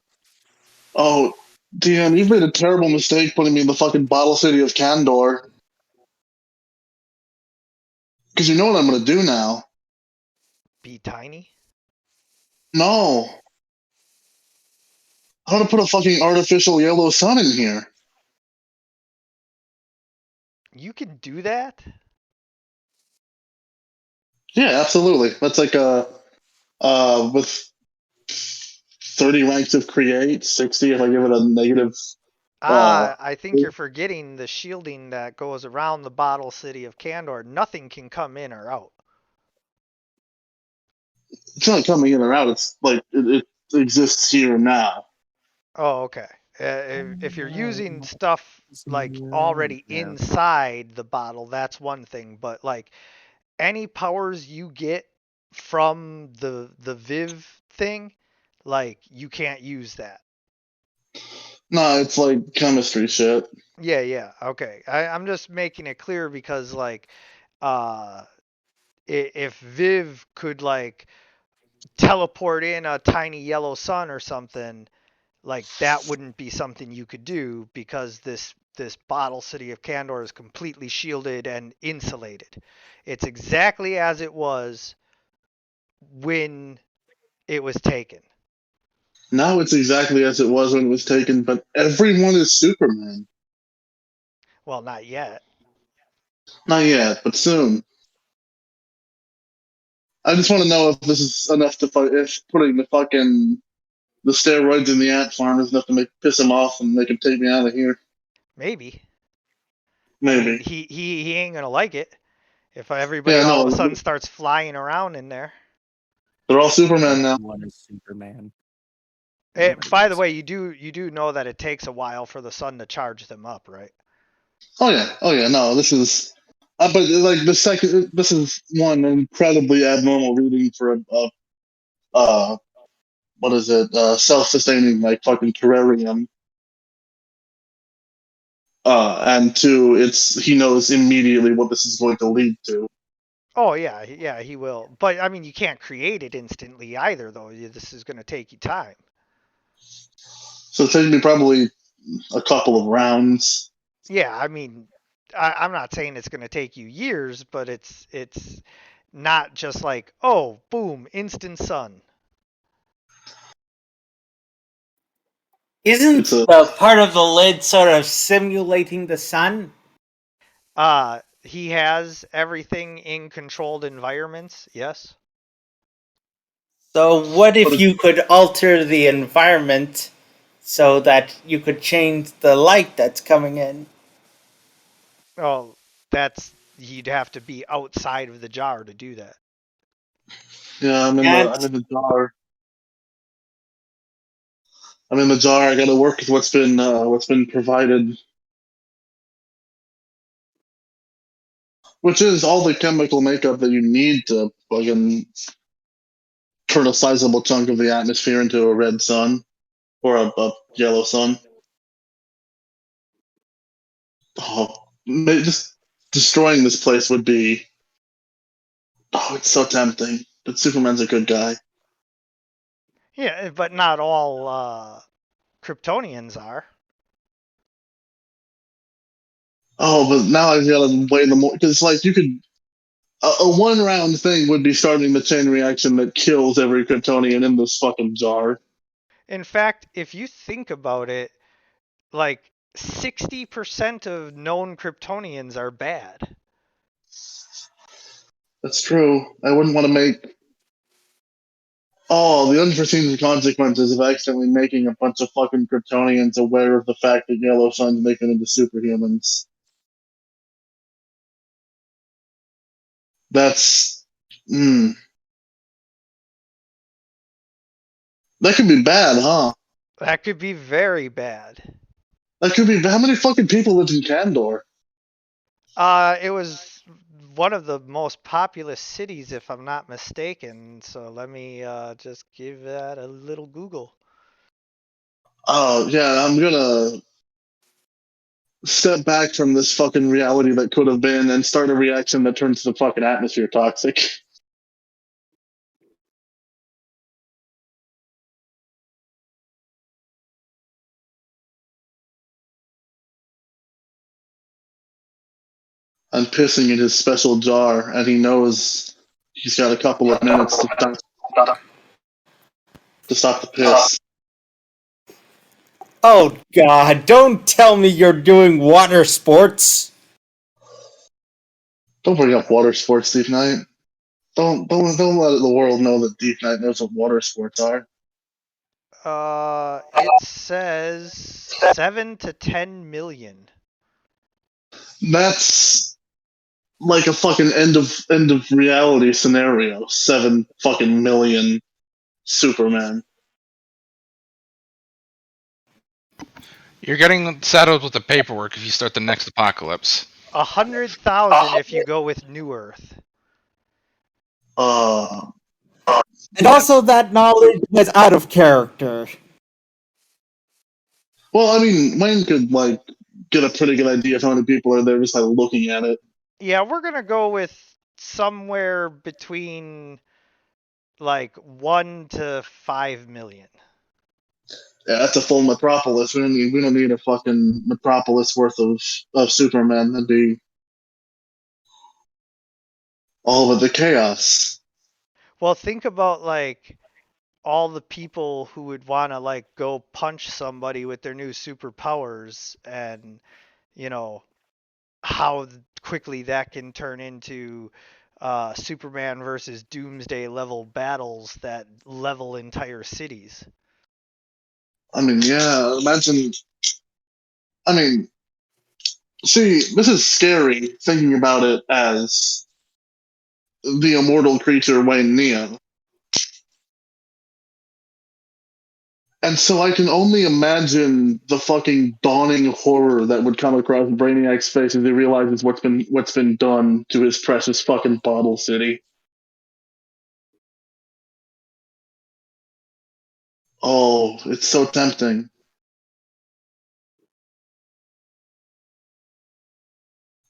Speaker 4: Oh, damn, you've made a terrible mistake putting me in the fucking bottle city of Candor. Because you know what I'm gonna do now?
Speaker 2: Be tiny?
Speaker 4: No. I'm gonna put a fucking artificial yellow sun in here.
Speaker 2: You can do that?
Speaker 4: Yeah, absolutely. That's like with 30 ranks of create, 60 if I give it a negative uh
Speaker 2: I think you're forgetting the shielding that goes around the bottle city of Candor. Nothing can come in or out.
Speaker 4: it's not coming in or out, it's like it exists here now.
Speaker 2: Oh, okay. If you're using stuff like already
Speaker 6: Yeah.
Speaker 2: inside the bottle, that's one thing. But like any powers you get from the Viv thing, like you can't use that.
Speaker 4: No, it's like chemistry shit.
Speaker 2: Yeah. Okay. I'm just making it clear because like uh if Viv could like teleport in a tiny yellow sun or something, like that wouldn't be something you could do because this bottle city of Candor is completely shielded and insulated. It's exactly as it was when it was taken.
Speaker 4: Now it's exactly as it was when it was taken, but everyone is Superman.
Speaker 2: Well, not yet.
Speaker 4: Not yet, but soon. I just want to know if this is enough to fight. If putting the steroids in the ant farm is enough to piss him off and make him take me out of here.
Speaker 2: Maybe. I mean,
Speaker 4: Maybe.
Speaker 2: he ain't gonna like it if everybody
Speaker 4: Yeah,
Speaker 2: all of a
Speaker 4: no,
Speaker 2: sudden starts flying around in there.
Speaker 4: they're all Superman now.
Speaker 6: One is Superman.
Speaker 2: By the way, you do know that it takes a while for the sun to charge them up, right?
Speaker 4: Oh yeah. No, this is. But like the second, this is one incredibly abnormal reading for a what is it? Self-sustaining like fucking terrarium. And two, he knows immediately what this is going to lead to.
Speaker 2: Oh yeah, he will. But I mean, you can't create it instantly either, though. This is going to take you time.
Speaker 4: So it's taking me probably a couple of rounds.
Speaker 2: Yeah, I mean, I'm not saying it's going to take you years, but it's not just like, oh, boom, instant sun.
Speaker 3: Isn't
Speaker 4: It's a
Speaker 3: the part of the lid sort of simulating the sun?
Speaker 2: He has everything in controlled environments. Yes.
Speaker 3: So what
Speaker 4: but
Speaker 3: if
Speaker 4: it's
Speaker 3: you could alter the environment so that you could change the light that's coming in?
Speaker 2: Oh, that's you'd have to be outside of the jar to do that.
Speaker 4: yeah. I'm
Speaker 3: Can't.
Speaker 4: in the jar. I'm in the jar. I got to work with what's been provided, which is all the chemical makeup that you need to fucking turn a sizable chunk of the atmosphere into a red sun or a yellow sun. Oh, just destroying this place would be. Oh, it's so tempting. But Superman's a good guy.
Speaker 2: Yeah, but not all Kryptonians are.
Speaker 4: Oh, but now I've got to weigh them more because like you could a one round thing would be starting the chain reaction that kills every Kryptonian in this fucking jar.
Speaker 2: In fact, if you think about it, like 60% of known Kryptonians are bad.
Speaker 4: That's true. I wouldn't want to make the unforeseen consequences of accidentally making a bunch of fucking Kryptonians aware of the fact that Yellow Sun's making them into superhumans. That's that could be bad, huh?
Speaker 2: That could be very bad.
Speaker 4: That could be. How many fucking people live in Kandor?
Speaker 2: It was one of the most populous cities, if I'm not mistaken. So let me just give that a little Google.
Speaker 4: Oh yeah, I'm gonna step back from this fucking reality that could have been and start a reaction that turns the fucking atmosphere toxic. I'm pissing in his special jar, and he knows he's got a couple of minutes to stop the piss.
Speaker 3: Oh god, don't tell me you're doing water sports!
Speaker 4: Don't bring up water sports, Deep Knight. Don't let the world know that Deep Knight knows what water sports are.
Speaker 2: It says 7 to 10 million.
Speaker 4: That's like a fucking end of reality scenario. 7 fucking million Superman.
Speaker 5: You're getting saddled with the paperwork if you start the next apocalypse.
Speaker 2: 100,000 if you go with New Earth.
Speaker 3: And also that knowledge was out of character.
Speaker 4: Well, I mean, Wayne could like get a pretty good idea of how many people are there just by looking at it.
Speaker 2: Yeah, we're gonna go with somewhere between like 1 to 5 million.
Speaker 4: Yeah, that's a full metropolis. We don't need a fucking metropolis worth of Superman. That'd be all of the chaos.
Speaker 2: Well, think about like all the people who would want to like go punch somebody with their new superpowers, and you know how quickly that can turn into Superman versus Doomsday level battles that level entire cities.
Speaker 4: I mean, yeah, imagine. I mean, see, this is scary thinking about it as the immortal creature Wayne Neo. And so I can only imagine the fucking dawning horror that would come across Brainiac's face as he realizes what's been done to his precious fucking bottle city. Oh, it's so tempting.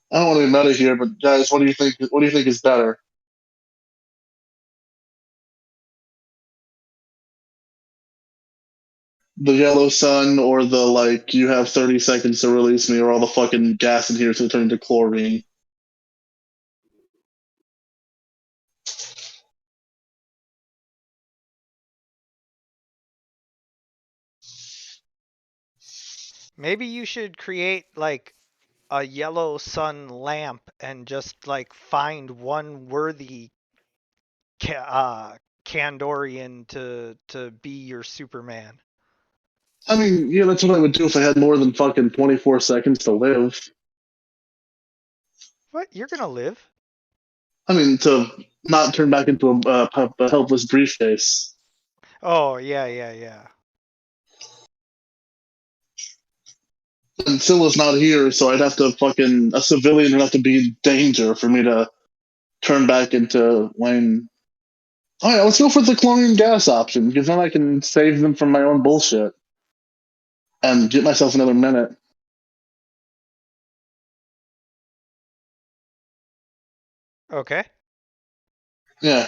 Speaker 4: I don't want to be meta here, but guys, what do you think? What do you think is better? The yellow sun or the like? You have 30 seconds to release me, or all the fucking gas in here is going to turn into chlorine.
Speaker 2: Maybe you should create like a yellow sun lamp and just like find one worthy Kandorian to be your Superman.
Speaker 4: I mean, yeah, that's what I would do if I had more than fucking 24 seconds to live.
Speaker 2: What? You're gonna live?
Speaker 4: I mean, to not turn back into a helpless briefcase.
Speaker 2: Oh yeah.
Speaker 4: And Silla's not here, so I'd have to fucking a civilian would have to be in danger for me to turn back into Wayne. All right, let's go for the chlorine gas option because then I can save them from my own bullshit and get myself another minute.
Speaker 2: Okay.
Speaker 4: Yeah.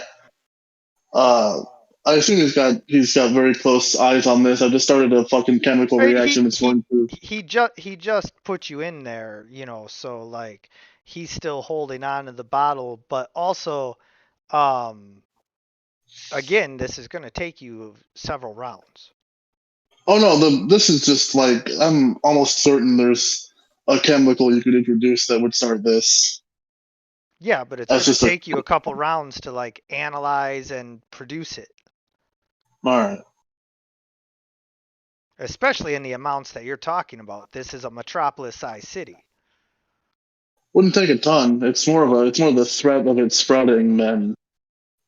Speaker 4: Uh, I assume he's got very close eyes on this. I just started a fucking chemical
Speaker 2: Right,
Speaker 4: reaction. It's going to.
Speaker 2: he just put you in there, so like he's still holding on to the bottle, but also, um, again, this is going to take you several rounds.
Speaker 4: Oh no, this is just like I'm almost certain there's a chemical you could introduce that would start this.
Speaker 2: Yeah, but it's
Speaker 4: That's
Speaker 2: going to
Speaker 4: just a.
Speaker 2: take you a couple rounds to like analyze and produce it,
Speaker 4: All right.
Speaker 2: especially in the amounts that you're talking about. This is a metropolis-sized city.
Speaker 4: Wouldn't take a ton. It's more of the threat of it spreading than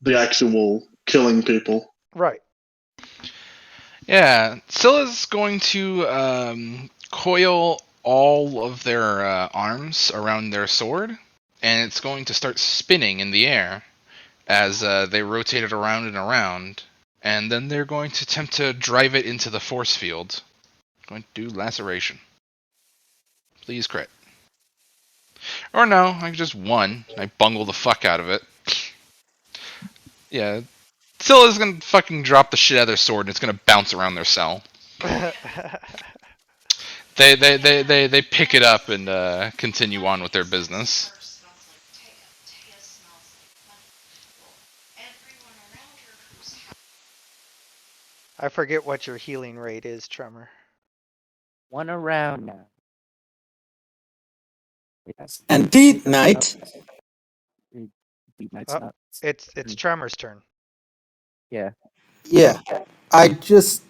Speaker 4: the actual killing people.
Speaker 2: Right.
Speaker 5: Yeah, Scylla's going to coil all of their arms around their sword, and it's going to start spinning in the air as they rotate it around and around, and then they're going to attempt to drive it into the force field. Going to do laceration. Please crit. Or no, I just won. I bungle the fuck out of it. Yeah, Scylla's gonna fucking drop the shit out of their sword, and it's gonna bounce around their cell. They pick it up and continue on with their business.
Speaker 2: I forget what your healing rate is, Tremor.
Speaker 6: 1 around now. Yes.
Speaker 3: And Deep Knight.
Speaker 6: Deep Knight's
Speaker 2: Oh,
Speaker 6: not.
Speaker 2: it's Tremor's turn.
Speaker 6: Yeah.
Speaker 3: Yeah, I just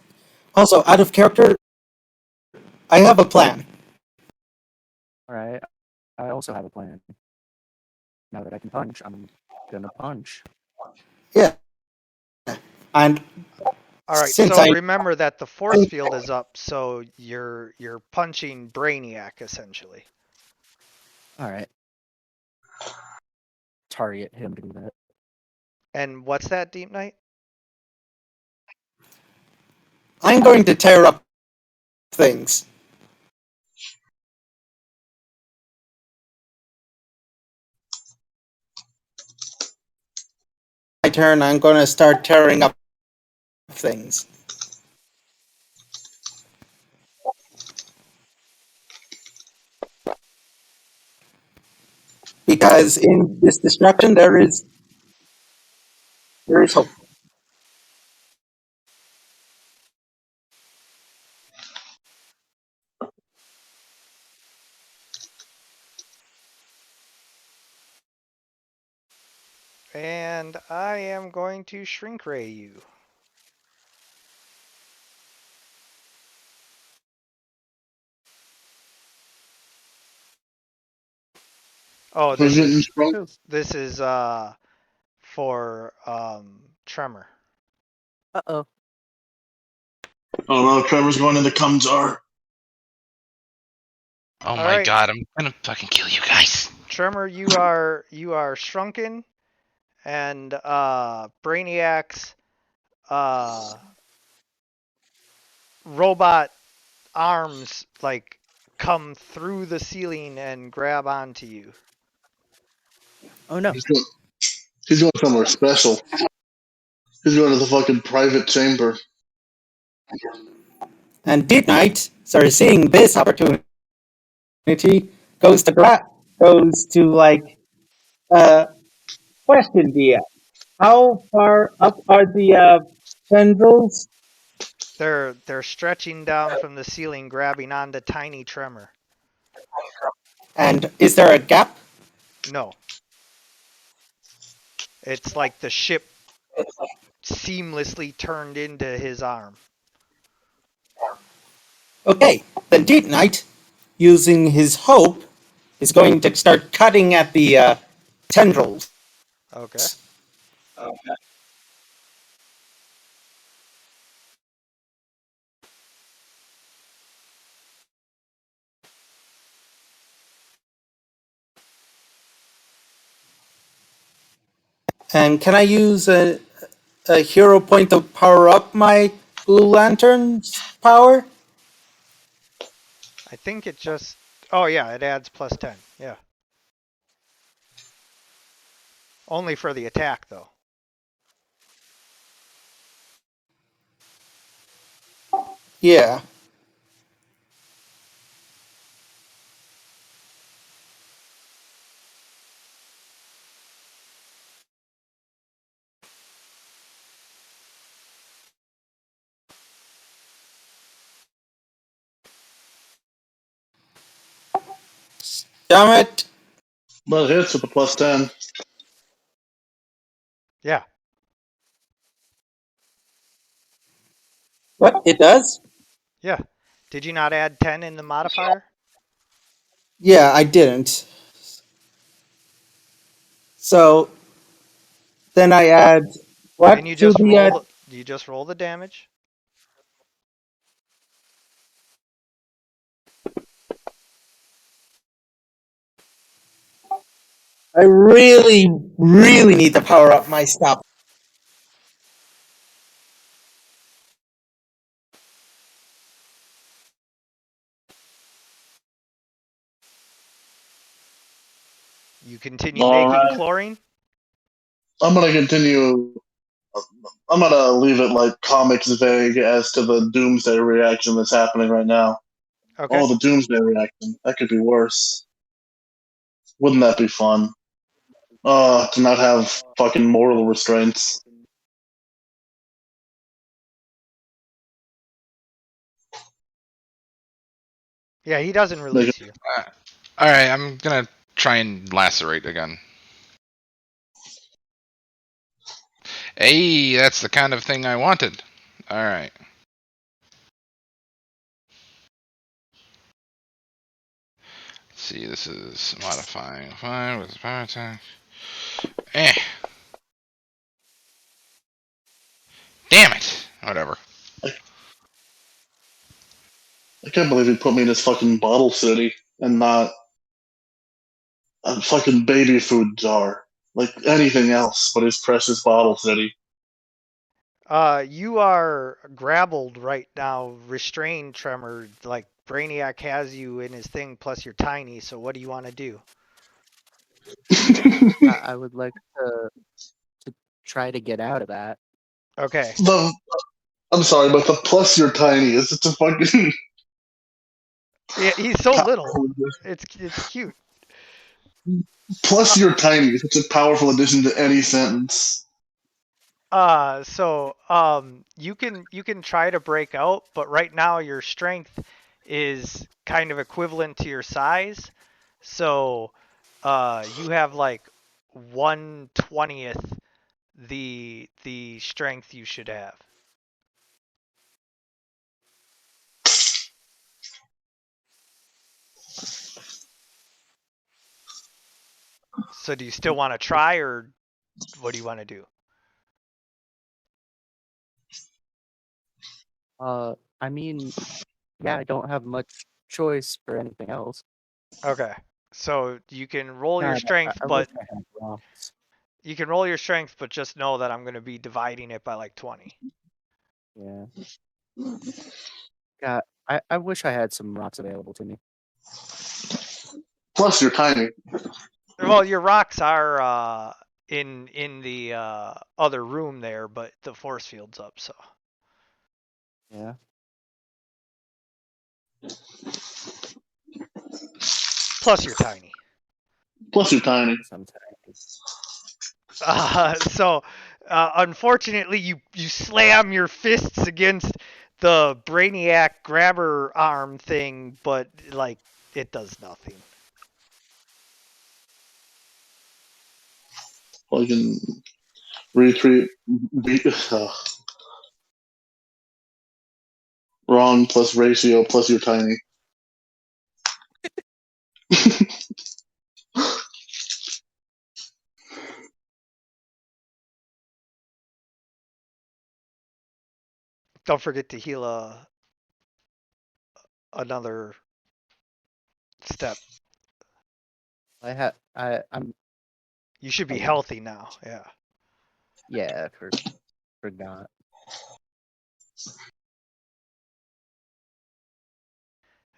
Speaker 3: also out of character. I have a plan.
Speaker 6: All right. I also have a plan. Now that I can punch, I'm gonna punch.
Speaker 3: Yeah, and
Speaker 2: All right,
Speaker 3: since
Speaker 2: so
Speaker 3: I
Speaker 2: remember that the force field is up, so you're punching Brainiac essentially.
Speaker 6: All right. Target him to do that.
Speaker 2: And what's that, Deep Knight?
Speaker 3: I'm going to tear up things. My turn. I'm going to start tearing up things. Because in this destruction there is hope.
Speaker 2: And I am going to shrink ray you. Oh,
Speaker 4: Who's
Speaker 2: this
Speaker 4: getting
Speaker 2: is
Speaker 4: sprung?
Speaker 2: this is for Tremor.
Speaker 6: Uh-oh.
Speaker 4: Oh no, Trevor's going in the cum jar.
Speaker 5: Oh
Speaker 2: All
Speaker 5: my
Speaker 2: right,
Speaker 5: god, I'm gonna fucking kill you guys.
Speaker 2: Tremor, you are shrunken, and Brainiac's robot arms like come through the ceiling and grab onto you.
Speaker 6: Oh no.
Speaker 4: He's going somewhere special. He's going to the fucking private chamber.
Speaker 3: And Deep Knight, sorry, seeing this opportunity, goes to like question the how far up are the tendrils?
Speaker 2: They're stretching down from the ceiling, grabbing onto tiny Tremor.
Speaker 3: And is there a gap?
Speaker 2: No. It's like the ship seamlessly turned into his arm.
Speaker 3: Okay, then Deep Knight, using his hope, is going to start cutting at the tendrils.
Speaker 2: Okay.
Speaker 3: And can I use a hero point to power up my Blue Lantern's power?
Speaker 2: I think it just... Oh, yeah, it adds plus 10. Yeah. Only for the attack, though.
Speaker 3: Yeah. Damn it!
Speaker 4: But it hits with a +10.
Speaker 2: Yeah.
Speaker 3: What? It does?
Speaker 2: Yeah. Did you not add 10 in the modifier?
Speaker 3: Yeah, I didn't. So then I add
Speaker 2: Then
Speaker 3: what
Speaker 2: you
Speaker 3: to
Speaker 2: just
Speaker 3: the
Speaker 2: roll the damage.
Speaker 3: I really, really need to power up my stuff.
Speaker 2: You continue
Speaker 4: All
Speaker 2: making
Speaker 4: right.
Speaker 2: chlorine?
Speaker 4: I'm gonna continue. I'm gonna leave it like comics vague as to the Doomsday reaction that's happening right now.
Speaker 2: Okay.
Speaker 4: Oh, the Doomsday reaction. That could be worse. Wouldn't that be fun? To not have fucking moral restraints.
Speaker 2: Yeah, he doesn't
Speaker 4: Like,
Speaker 2: release you.
Speaker 5: Alright, I'm gonna try and lacerate again. Hey, that's the kind of thing I wanted. Alright. Let's see, this is modifying 5 with power attack. Eh. Damn it! Whatever.
Speaker 4: I can't believe he put me in this fucking bottle city and not a fucking baby food jar. Like anything else but his precious bottle city.
Speaker 2: You are grappled right now, restrained, Tremor. Like, Brainiac has you in his thing, plus you're tiny, so what do you want to do?
Speaker 6: I would like to try to get out of that.
Speaker 2: Okay.
Speaker 4: the I'm sorry, but the plus you're tiny is such a fucking
Speaker 2: Yeah, he's so little. It's cute.
Speaker 4: plus you're tiny is such a powerful addition to any sentence.
Speaker 2: You can try to break out, but right now your strength is kind of equivalent to your size. So, you have like 1/20th the strength you should have. So do you still want to try, or what do you want to do?
Speaker 6: I mean, yeah, I don't have much choice for anything else.
Speaker 2: Okay. So you can roll your
Speaker 6: God,
Speaker 2: strength,
Speaker 6: I wish
Speaker 2: but
Speaker 6: I had rocks.
Speaker 2: just know that I'm going to be dividing it by like 20.
Speaker 6: Yeah. God, I wish I had some rocks available to me.
Speaker 4: Plus you're tiny.
Speaker 2: Well, your rocks are in the other room there, but the force field's up, so.
Speaker 6: Yeah.
Speaker 2: Plus you're tiny.
Speaker 4: Plus you're tiny.
Speaker 6: Sometimes.
Speaker 2: Unfortunately, you slam your fists against the Brainiac grabber arm thing, but like it does nothing.
Speaker 4: Fucking retreat. Wrong plus ratio plus you're tiny.
Speaker 2: Don't forget to heal another step.
Speaker 6: I'm
Speaker 2: You should be
Speaker 6: healed.
Speaker 2: healthy now. Yeah.
Speaker 6: Yeah, forgot.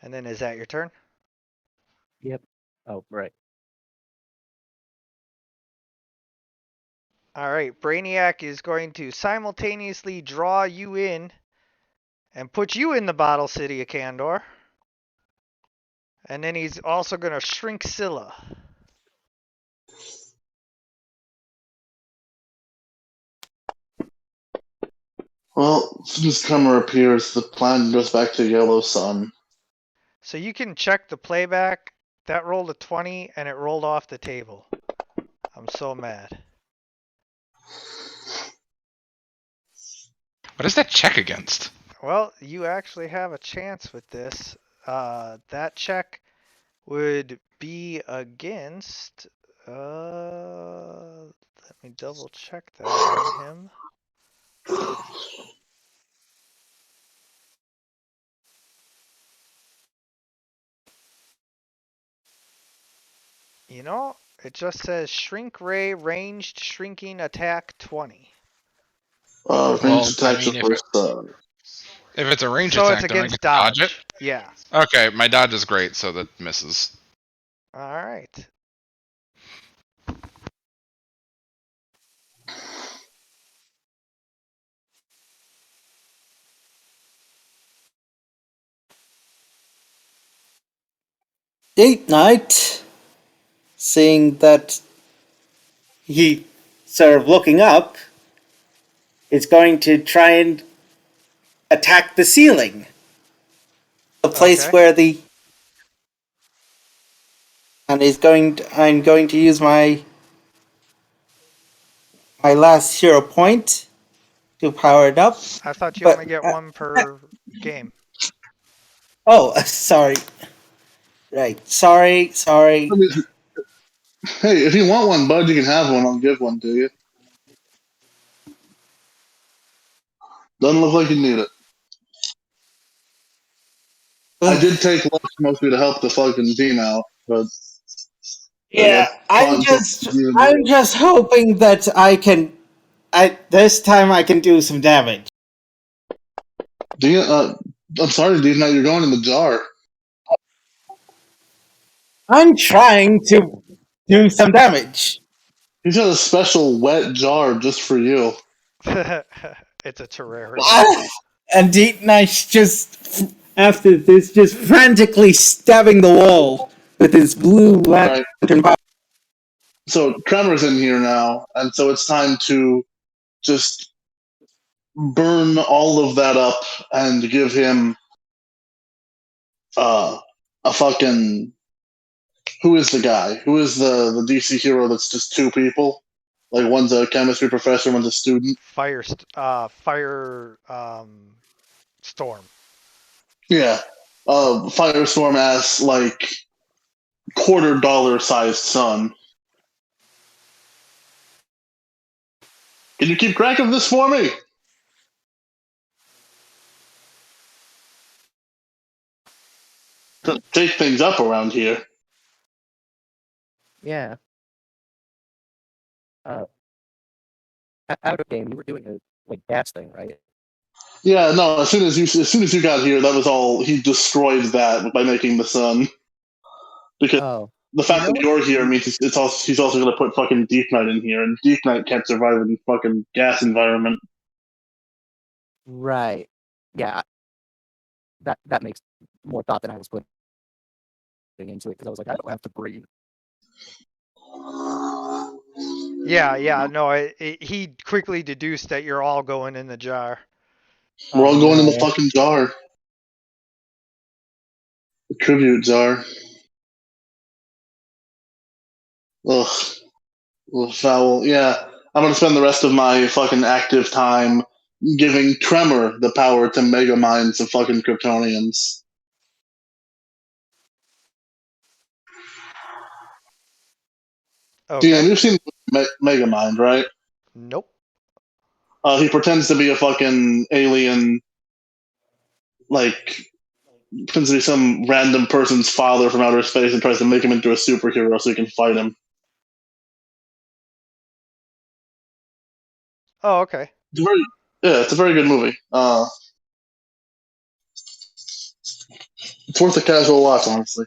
Speaker 2: And then is that your turn?
Speaker 6: Yep. Oh, right.
Speaker 2: All right. Brainiac is going to simultaneously draw you in and put you in the bottle city of Kandor. And then he's also going to shrink Scylla.
Speaker 4: Well, as soon as Tremor appears, the plan goes back to Yellow Sun.
Speaker 2: So you can check the playback. That rolled a 20 and it rolled off the table. I'm so mad.
Speaker 5: What does that check against?
Speaker 2: Well, you actually have a chance with this. That check would be against. Let me double check that on him. You know, it just says Shrink Ray ranged shrinking attack 20.
Speaker 4: Ranged attacks
Speaker 5: I mean, if it's a range
Speaker 2: So
Speaker 5: attack,
Speaker 2: it's
Speaker 5: don't I
Speaker 2: against
Speaker 5: get to dodge it?
Speaker 2: dodge. Yeah.
Speaker 5: Okay, my dodge is great, so that misses.
Speaker 2: All right.
Speaker 3: Date night, seeing that he sort of looking up, is going to try and attack the ceiling. The place
Speaker 2: Okay.
Speaker 3: where the and I'm going to use my last hero point to power it up.
Speaker 2: I thought you
Speaker 3: But
Speaker 2: only get one per game.
Speaker 3: sorry. Right. Sorry.
Speaker 4: I mean, hey, if you want one, bud, you can have one. I'll give one to you. Doesn't look like you need it. I did take lunch mostly to help the fucking team out, but
Speaker 3: Yeah, I'm just hoping that this time I can do some damage.
Speaker 4: I'm sorry, Dean. You're going in the jar.
Speaker 3: I'm trying to do some damage.
Speaker 4: He's got a special wet jar just for you.
Speaker 2: It's a Terraria.
Speaker 3: And Deep Knight's just, after this, just frantically stabbing the wall with his blue lantern power.
Speaker 4: So Tremor's in here now, and so it's time to just burn all of that up and give him a fucking. Who is the guy? Who is the DC hero that's just two people? Like one's a chemistry professor, one's a student.
Speaker 2: Fire storm.
Speaker 4: Yeah. Firestorm ass like $250 sized son. Can you keep track of this for me? To take things up around here.
Speaker 6: Yeah. Out of game, you were doing a gas thing, right?
Speaker 4: Yeah, no. As soon as you got here, that was all. He destroyed that by making the sun. Because the fact that you're here means he's also going to put fucking Deep Knight in here, and Deep Knight can't survive in fucking gas environment.
Speaker 6: Right. Yeah. That makes more thought than I was putting into it because I was like, I don't have to breathe.
Speaker 2: Yeah, no, he quickly deduced that you're all going in the jar.
Speaker 4: We're all going in the fucking jar. The tribute jar. Ugh. Foul. Yeah. I'm gonna spend the rest of my fucking active time giving Tremor the power to mega mine some fucking Kryptonians.
Speaker 2: Okay.
Speaker 4: Yeah, you've seen Mega Mind, right?
Speaker 2: Nope.
Speaker 4: He pretends to be a fucking alien, like pretends to be some random person's father from outer space and tries to make him into a superhero so he can fight him.
Speaker 2: Oh, okay.
Speaker 4: It's a very good movie. It's worth a casual watch, honestly.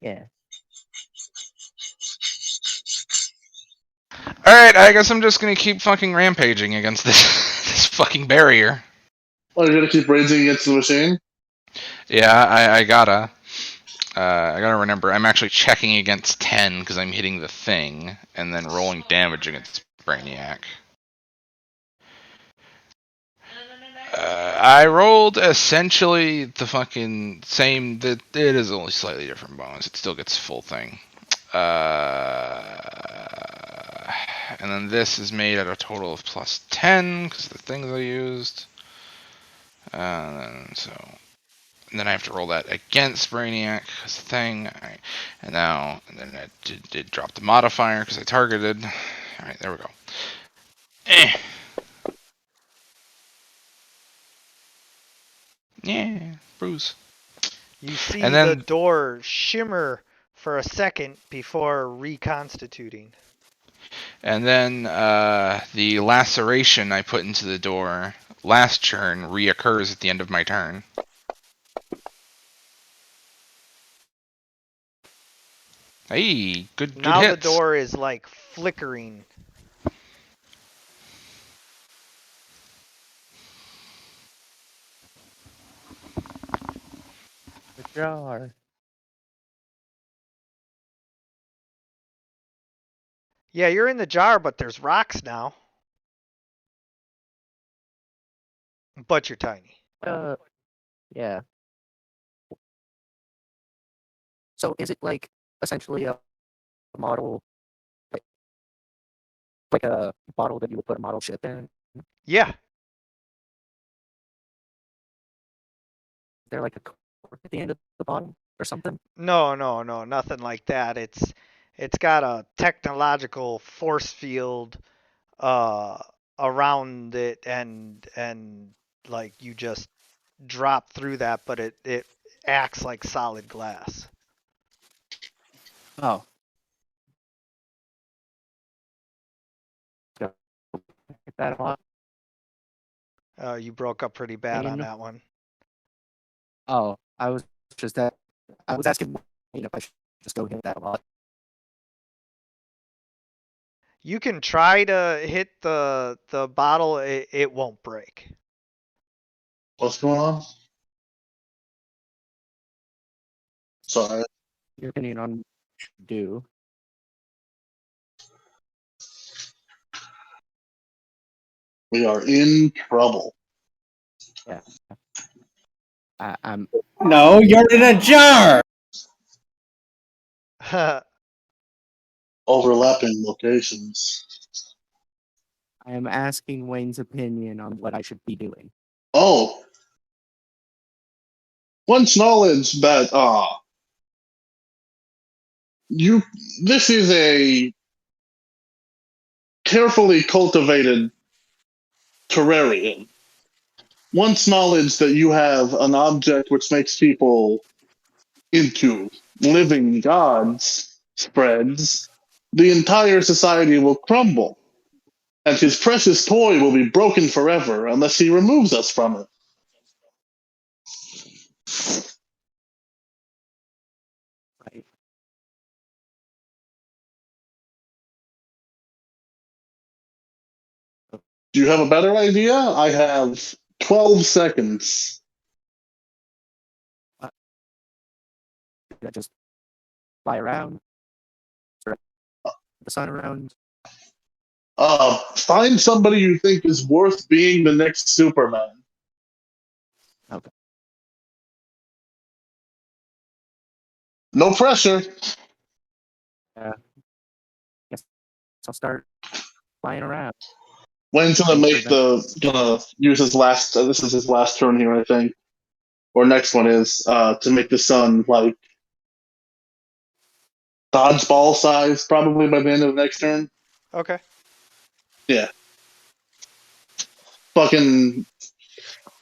Speaker 6: Yeah.
Speaker 5: Alright, I guess I'm just gonna keep fucking rampaging against this this fucking barrier.
Speaker 4: Oh, you're gonna keep raging against the machine?
Speaker 5: Yeah, I gotta. I gotta remember, I'm actually checking against 10 because I'm hitting the thing, and then rolling damage against Brainiac. I rolled essentially the fucking same. That it is only slightly different bonus. It still gets full thing. And then this is made at a total of plus 10 because of the things I used. And then I have to roll that against Brainiac as a thing. Right. And then I did drop the modifier because I targeted. All right, there we go. Yeah, bruise.
Speaker 2: You see
Speaker 5: And
Speaker 2: the
Speaker 5: then
Speaker 2: door shimmer for a second before reconstituting.
Speaker 5: The laceration I put into the door last turn reoccurs at the end of my turn. Hey, good
Speaker 2: Now
Speaker 5: hits.
Speaker 2: the door is like flickering.
Speaker 6: The jar.
Speaker 2: Yeah, you're in the jar, but there's rocks now. But you're tiny.
Speaker 6: Yeah. So is it like essentially a model, like, like a bottle that you would put a model ship in?
Speaker 2: Yeah.
Speaker 6: Is there like a cork at the end of the bottom or something?
Speaker 2: No, nothing like that. It's got a technological force field uh around it, and like you just drop through that, but it acts like solid glass.
Speaker 6: Oh. Got that a lot.
Speaker 2: You broke up pretty bad on
Speaker 6: Pain.
Speaker 2: that one.
Speaker 6: Oh, I was just that. I was asking if I should just go hit that a lot.
Speaker 2: You can try to hit the bottle, it won't break.
Speaker 4: What's going on? Sorry.
Speaker 6: Your opinion on what you should do?
Speaker 4: We are in trouble.
Speaker 6: Yeah. I'm
Speaker 3: No, you're in a jar.
Speaker 4: Overlapping locations.
Speaker 6: I am asking Wayne's opinion on what I should be doing.
Speaker 4: Oh, once knowledge that you this is a carefully cultivated terrarium. Once knowledge that you have an object which makes people into living gods spreads, the entire society will crumble, and his precious toy will be broken forever unless he removes us from it.
Speaker 6: Right.
Speaker 4: Do you have a better idea? I have 12 seconds.
Speaker 6: Should I just fly around? Spread the sun around?
Speaker 4: Find somebody you think is worth being the next Superman.
Speaker 6: Okay.
Speaker 4: No pressure.
Speaker 6: Guess I'll start flying around.
Speaker 4: Wayne's gonna
Speaker 6: Wait for
Speaker 4: make
Speaker 6: them.
Speaker 4: gonna use his last. This is his last turn here, I think, or next one is to make the sun like dodgeball size, probably by the end of the next turn.
Speaker 2: Okay.
Speaker 4: Yeah, fucking.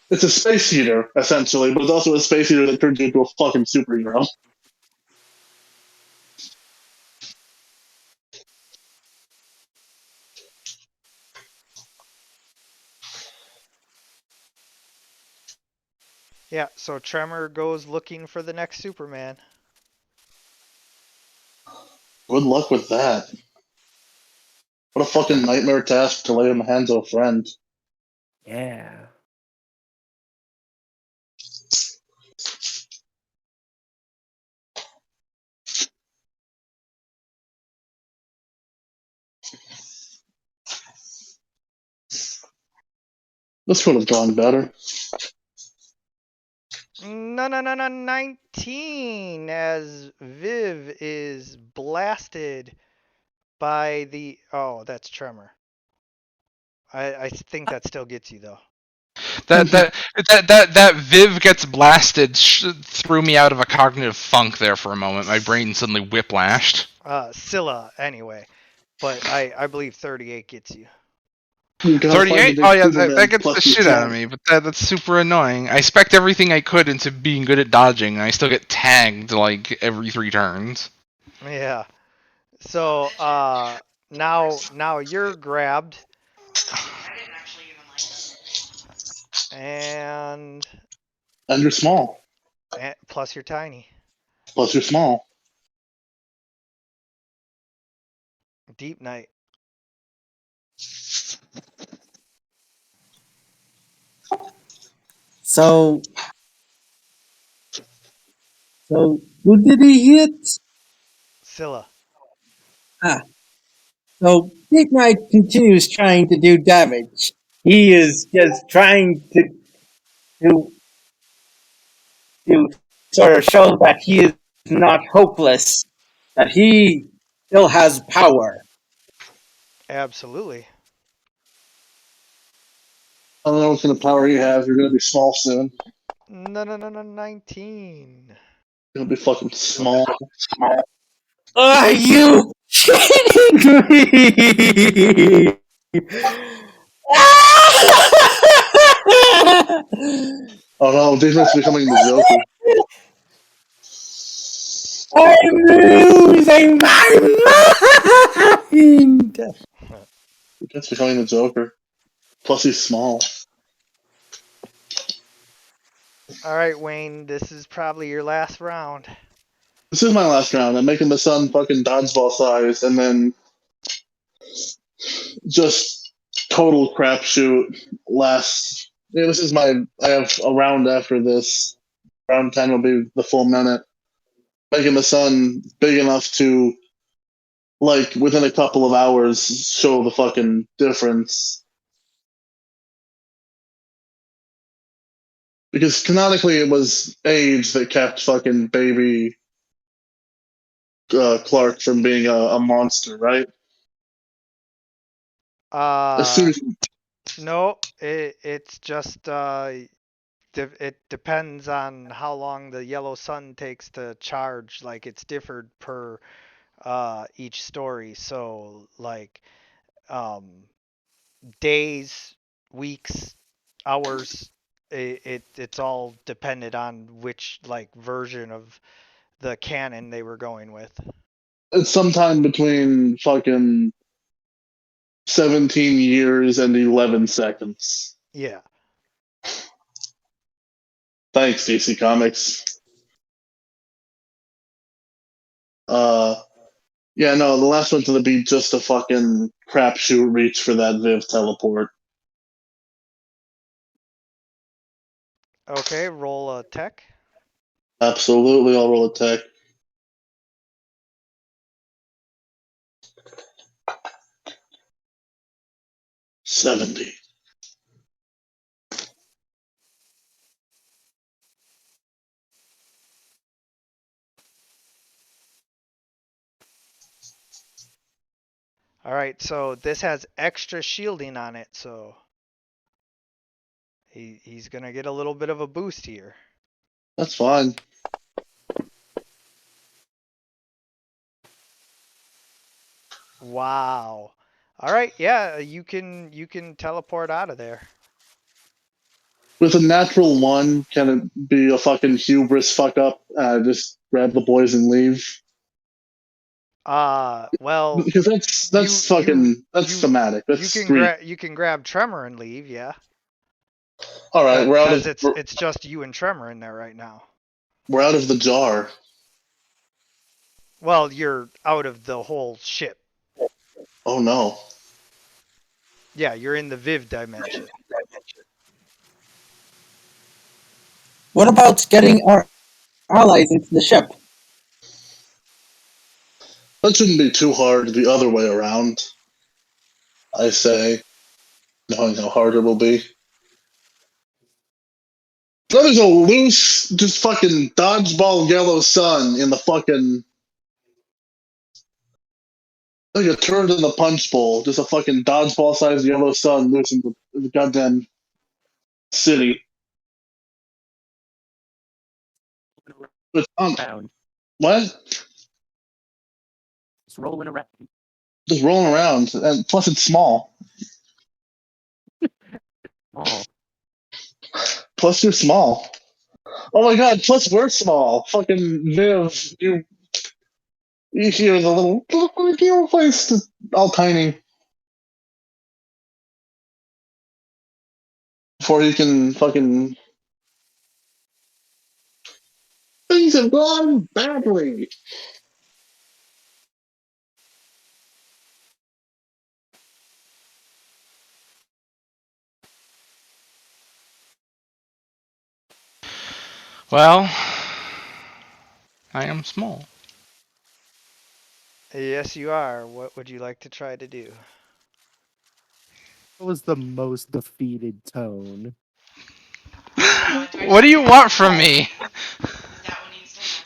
Speaker 4: It's a space heater essentially, but it's also a space heater that turns you into a fucking superhero.
Speaker 2: Yeah, so Tremor goes looking for the next Superman.
Speaker 4: Good luck with that. What a fucking nightmare task to lay in the hands of a friend.
Speaker 6: Yeah.
Speaker 4: This could have gone better.
Speaker 2: No, 19, as Viv is blasted by the. Oh, that's Tremor. I think that still gets you, though.
Speaker 5: That Viv gets blasted threw me out of a cognitive funk there for a moment. My brain suddenly whiplashed.
Speaker 2: Scylla, anyway. But I believe 38 gets you.
Speaker 4: You gotta find the
Speaker 5: 38?
Speaker 4: big
Speaker 5: Oh yeah, that
Speaker 4: Superman
Speaker 5: gets the
Speaker 4: plus your
Speaker 5: shit out of
Speaker 4: 10.
Speaker 5: me, but that's super annoying. I spec everything I could into being good at dodging, and I still get tagged like every 3 turns.
Speaker 2: Yeah. So, now you're grabbed, and,
Speaker 4: And you're small.
Speaker 2: plus you're tiny.
Speaker 4: Plus you're small.
Speaker 2: Deep Night.
Speaker 3: So who did he hit?
Speaker 2: Scylla.
Speaker 3: Ah, so Big Knight continues trying to do damage. He is just trying to, to sort of show that he is not hopeless, that he still has power.
Speaker 2: Absolutely.
Speaker 4: I don't know what kind of power you have. You're gonna be small soon.
Speaker 2: No, 19.
Speaker 4: You're gonna be fucking small.
Speaker 3: Are you kidding me?
Speaker 4: Oh no, Disney's becoming the Joker.
Speaker 3: I'm losing my mind.
Speaker 4: That's becoming the Joker. Plus he's small.
Speaker 2: All right, Wayne, this is probably your last round.
Speaker 4: This is my last round. I'm making the sun fucking dodgeball size, and then just total crapshoot. Last. Yeah, this is my. I have a round after this. Round 10 will be the full minute. Making the sun big enough to, like, within a couple of hours, show the fucking difference. Because canonically, it was age that kept fucking baby Clark from being a monster, right? As soon as
Speaker 2: No, it's just it depends on how long the yellow sun takes to charge. Like it's differed per each story. So like um days, weeks, hours. It's all depended on which like version of the canon they were going with.
Speaker 4: it's sometime between fucking 17 years and 11 seconds.
Speaker 2: Yeah.
Speaker 4: Thanks, DC Comics. Uh, yeah, no, the last one's gonna be just a fucking crapshoot reach for that Viv teleport.
Speaker 2: Okay, roll a tech.
Speaker 4: Absolutely, I'll roll a tech. 70.
Speaker 2: All right, so this has extra shielding on it, so he's gonna get a little bit of a boost here.
Speaker 4: That's fine.
Speaker 2: Wow. All right, yeah, you can teleport out of there.
Speaker 4: With a natural one, can it be a fucking hubris fuck up? Just grab the boys and leave?
Speaker 2: Well,
Speaker 4: Because that's
Speaker 2: you you
Speaker 4: fucking that's
Speaker 2: you
Speaker 4: thematic. That's
Speaker 2: you can
Speaker 4: street.
Speaker 2: grab Tremor and leave, yeah.
Speaker 4: All right,
Speaker 2: Because it's just you and Tremor in there right now.
Speaker 4: we're out of the jar.
Speaker 2: Well, you're out of the whole ship.
Speaker 4: Oh no.
Speaker 2: Yeah, you're in the Viv dimension.
Speaker 3: What about getting our allies into the ship?
Speaker 4: That shouldn't be too hard the other way around, I say, knowing how hard it will be. Then there's a loose, just fucking dodgeball yellow sun in the fucking. Like a turd in the punch bowl. Just a fucking dodgeball sized yellow sun loose in the goddamn city. It's,
Speaker 6: Around.
Speaker 4: what?
Speaker 6: It's rolling around.
Speaker 4: Just rolling around. And plus, it's small.
Speaker 6: Oh.
Speaker 4: Plus, you're small. Oh my god, plus, we're small. Fucking Viv, you hear the little place just all tiny. Before you can fucking. Things have gone badly.
Speaker 5: Well, I am small.
Speaker 2: Yes, you are. What would you like to try to do?
Speaker 6: That was the most defeated tone.
Speaker 5: What do you want from me?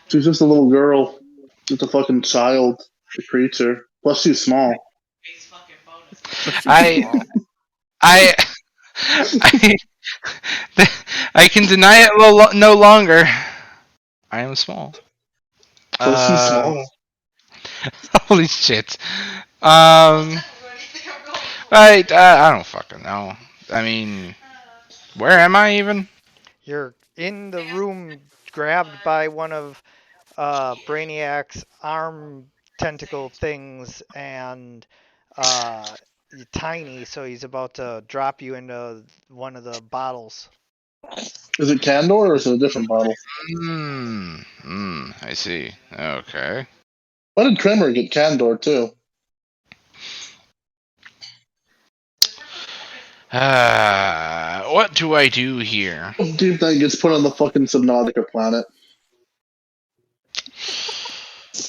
Speaker 4: She's just a little girl. Just a fucking child. A creature. Plus, she's small.
Speaker 6: But she's
Speaker 5: I,
Speaker 6: small.
Speaker 5: I, I, I can deny it no longer. I am small.
Speaker 4: Plus, she's small.
Speaker 5: Holy shit. I don't fucking know. I mean, where am I even?
Speaker 2: You're in the room, grabbed by one of Brainiac's arm tentacle things, and you're tiny, so he's about to drop you into one of the bottles.
Speaker 4: Is it Candor or is it a different bottle?
Speaker 5: I see. Okay.
Speaker 4: Why did Kramer get Candor too?
Speaker 5: What do I do here?
Speaker 4: Deep Knight gets put on the fucking Subnautica planet.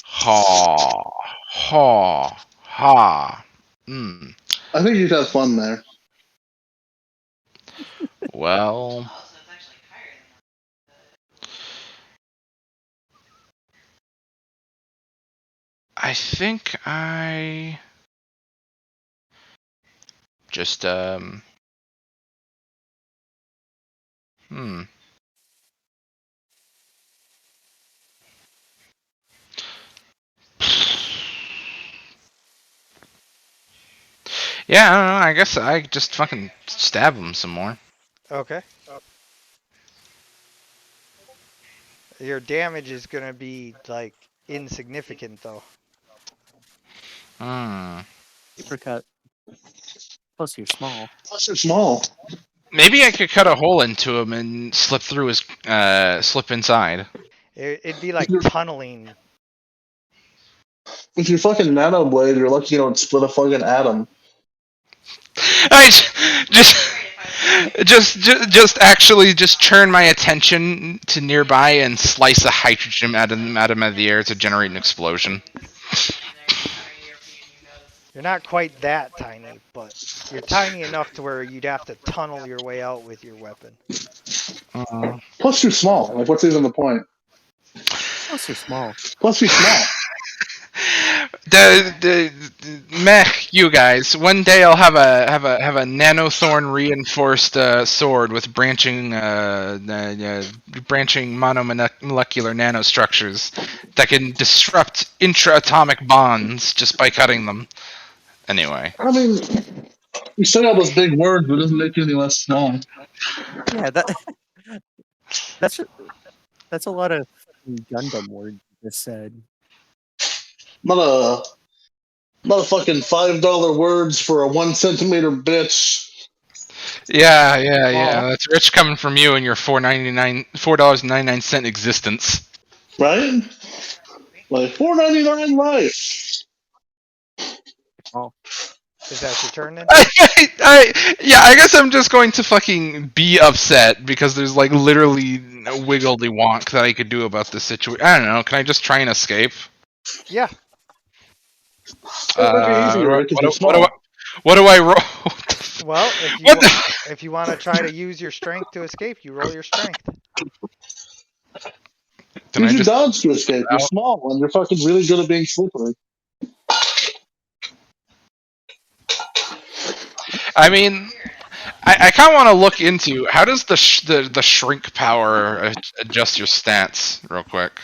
Speaker 5: Ha. Ha. Ha.
Speaker 4: I think you'd have fun there.
Speaker 5: Well. I think I just Yeah, I don't know. I guess I just fucking stab him some more.
Speaker 2: Okay. Your damage is gonna be like insignificant though.
Speaker 6: Apricot. Plus, you're small.
Speaker 4: Plus, you're small.
Speaker 5: Maybe I could cut a hole into him and slip through his slip inside.
Speaker 2: It'd be like tunneling.
Speaker 4: With your fucking nano blade, you're lucky you don't split a fucking atom.
Speaker 5: I just actually just turn my attention to nearby and slice a hydrogen atom out of the air to generate an explosion.
Speaker 2: You're not quite that tiny, but you're tiny enough to where you'd have to tunnel your way out with your weapon.
Speaker 4: Plus, you're small. Like, what's even the point?
Speaker 6: Plus, you're small.
Speaker 4: Plus, you're small.
Speaker 5: You guys. One day I'll have a nanothorn reinforced sword with branching monomolecular nanostructures that can disrupt intra-atomic bonds just by cutting them. Anyway.
Speaker 4: I mean, you say all those big words, but it doesn't make you any less small.
Speaker 6: Yeah, that's a lot of Gundam words you just said.
Speaker 4: Not a fucking $5 words for a 1 centimeter bitch.
Speaker 5: Yeah. That's rich coming from you and your $4.99 existence.
Speaker 4: Right? Like $4.99 life.
Speaker 6: Oh.
Speaker 2: Is that your turn then?
Speaker 5: I guess I'm just going to fucking be upset because there's like literally no wiggly wonk that I could do about this situation. I don't know. Can I just try and escape?
Speaker 2: Yeah.
Speaker 4: That'd be easier, 'cause you're small.
Speaker 5: What do I roll?
Speaker 2: Well,
Speaker 5: What the?
Speaker 2: if you want to try to use your strength to escape, you roll your strength.
Speaker 5: Can
Speaker 4: Use
Speaker 5: I
Speaker 4: your
Speaker 5: just
Speaker 4: dodge to escape. You're
Speaker 5: out?
Speaker 4: small and you're fucking really good at being slippery.
Speaker 5: I mean, I kind of want to look into how does the shrink power adjust your stats real quick.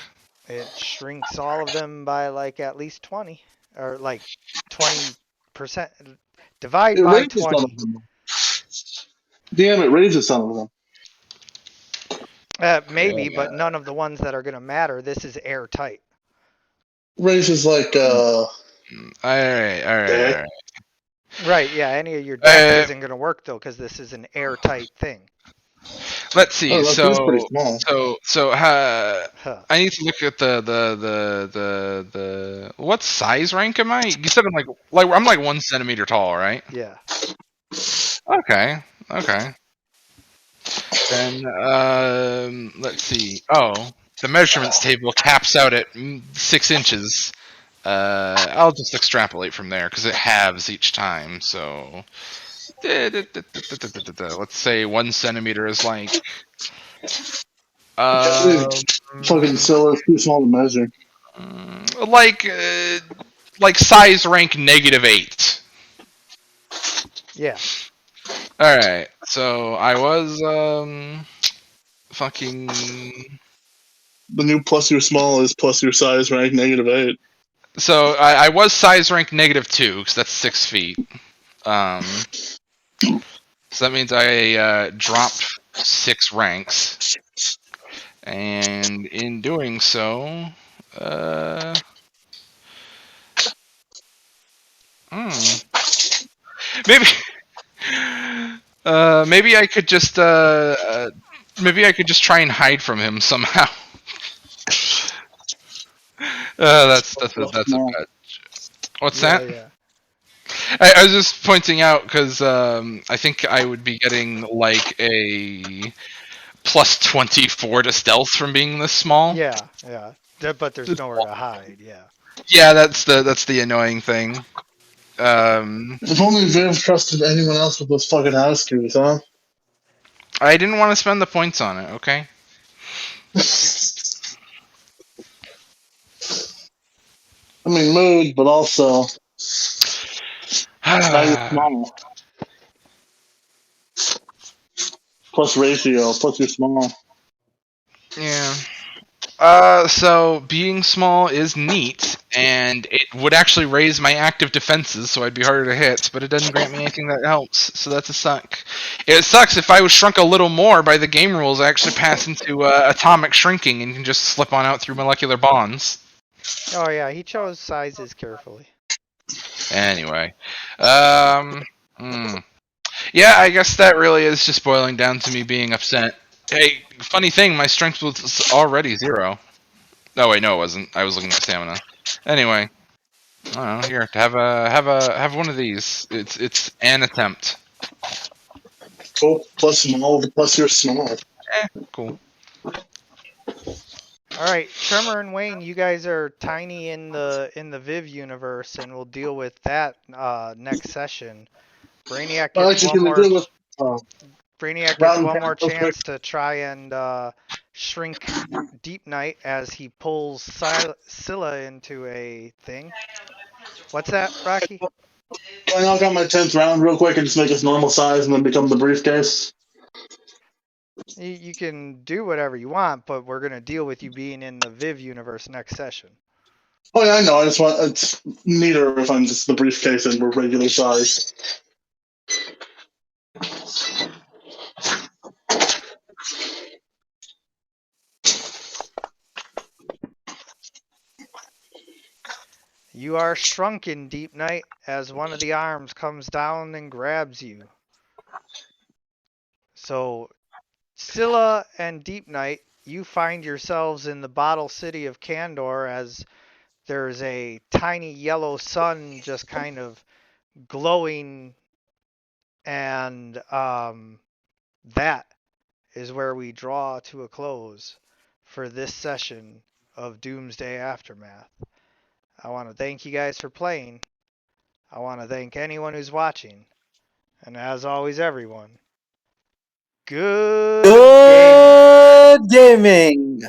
Speaker 2: It shrinks all of them by like at least 20 or like 20%. Divide
Speaker 4: It
Speaker 2: by
Speaker 4: raises some of
Speaker 2: 20.
Speaker 4: them. Damn, it raises some of them.
Speaker 2: Maybe, but none of the ones that are going to matter. This is airtight.
Speaker 4: Raises like
Speaker 5: All right, all right, all
Speaker 4: deck.
Speaker 5: right.
Speaker 2: Right, yeah, any of your dex
Speaker 5: Uh,
Speaker 2: isn't going to work though because this is an airtight thing.
Speaker 5: let's see.
Speaker 4: Oh, that feels pretty small.
Speaker 2: Huh.
Speaker 5: I need to look at the what size rank am I? You said I'm like I'm like 1 centimeter tall, right?
Speaker 2: Yeah.
Speaker 5: Okay, okay. Then let's see. Oh, the measurements table caps out at 6 inches. I'll just extrapolate from there because it halves each time. So let's say 1 centimeter is like um
Speaker 4: Fucking Scylla is too small to measure.
Speaker 5: like size rank -8.
Speaker 2: Yeah.
Speaker 5: All right, so I was fucking
Speaker 4: The new plus your small is plus your size rank -8.
Speaker 5: so I was size rank -2 because that's 6 feet. Um, so that means I dropped 6 ranks, and in doing so, uh, maybe maybe I could just maybe I could just try and hide from him somehow. That's a
Speaker 4: Small.
Speaker 5: bad. What's
Speaker 2: Yeah,
Speaker 5: that?
Speaker 2: yeah.
Speaker 5: I was just pointing out because I think I would be getting like a plus 24 to stealth from being this small.
Speaker 2: Yeah, yeah. But there's nowhere to hide. Yeah.
Speaker 5: Yeah, that's the annoying thing. Um,
Speaker 4: If only Viv trusted anyone else with those fucking house keys, huh?
Speaker 5: I didn't want to spend the points on it. Okay.
Speaker 4: I mean, mood, but also now you're small. Plus ratio, plus you're small.
Speaker 5: Yeah. So being small is neat, and it would actually raise my active defenses, so I'd be harder to hit. But it doesn't grant me anything that helps, so that's a suck. It sucks if I was shrunk a little more by the game rules. I actually pass into atomic shrinking and can just slip on out through molecular bonds.
Speaker 2: Oh yeah, he chose sizes carefully.
Speaker 5: Anyway, um, hmm. Yeah, I guess that really is just boiling down to me being upset. Hey, funny thing, my strength was already 0. Oh wait, no, it wasn't. I was looking at stamina. Anyway, I don't know. Here, have one of these. It's an attempt.
Speaker 4: Cool. Plus small, plus you're small.
Speaker 5: Cool.
Speaker 2: All right, Tremor and Wayne, you guys are tiny in the Viv universe, and we'll deal with that next session. Brainiac
Speaker 4: Well,
Speaker 2: gets
Speaker 4: actually,
Speaker 2: one
Speaker 4: can we
Speaker 2: more.
Speaker 4: do with
Speaker 2: Brainiac gets
Speaker 4: round
Speaker 2: one
Speaker 4: 10
Speaker 2: more
Speaker 4: real quick?
Speaker 2: chance to try and shrink Deep Knight as he pulls Scylla into a thing. What's that, Rocky?
Speaker 4: Can I knock out my 10th round real quick and just make us normal size and then become the briefcase?
Speaker 2: You can do whatever you want, but we're gonna deal with you being in the Viv universe next session.
Speaker 4: Oh, yeah, I know. I just want it's neater if I'm just the briefcase and we're regular size.
Speaker 2: You are shrunken, Deep Knight, as one of the arms comes down and grabs you. So, Scylla and Deep Knight, you find yourselves in the bottle city of Kandor as there's a tiny yellow sun just kind of glowing, and that is where we draw to a close for this session of Doomsday Aftermath. I want to thank you guys for playing. I want to thank anyone who's watching. And as always, everyone, good gaming.
Speaker 3: Good gaming.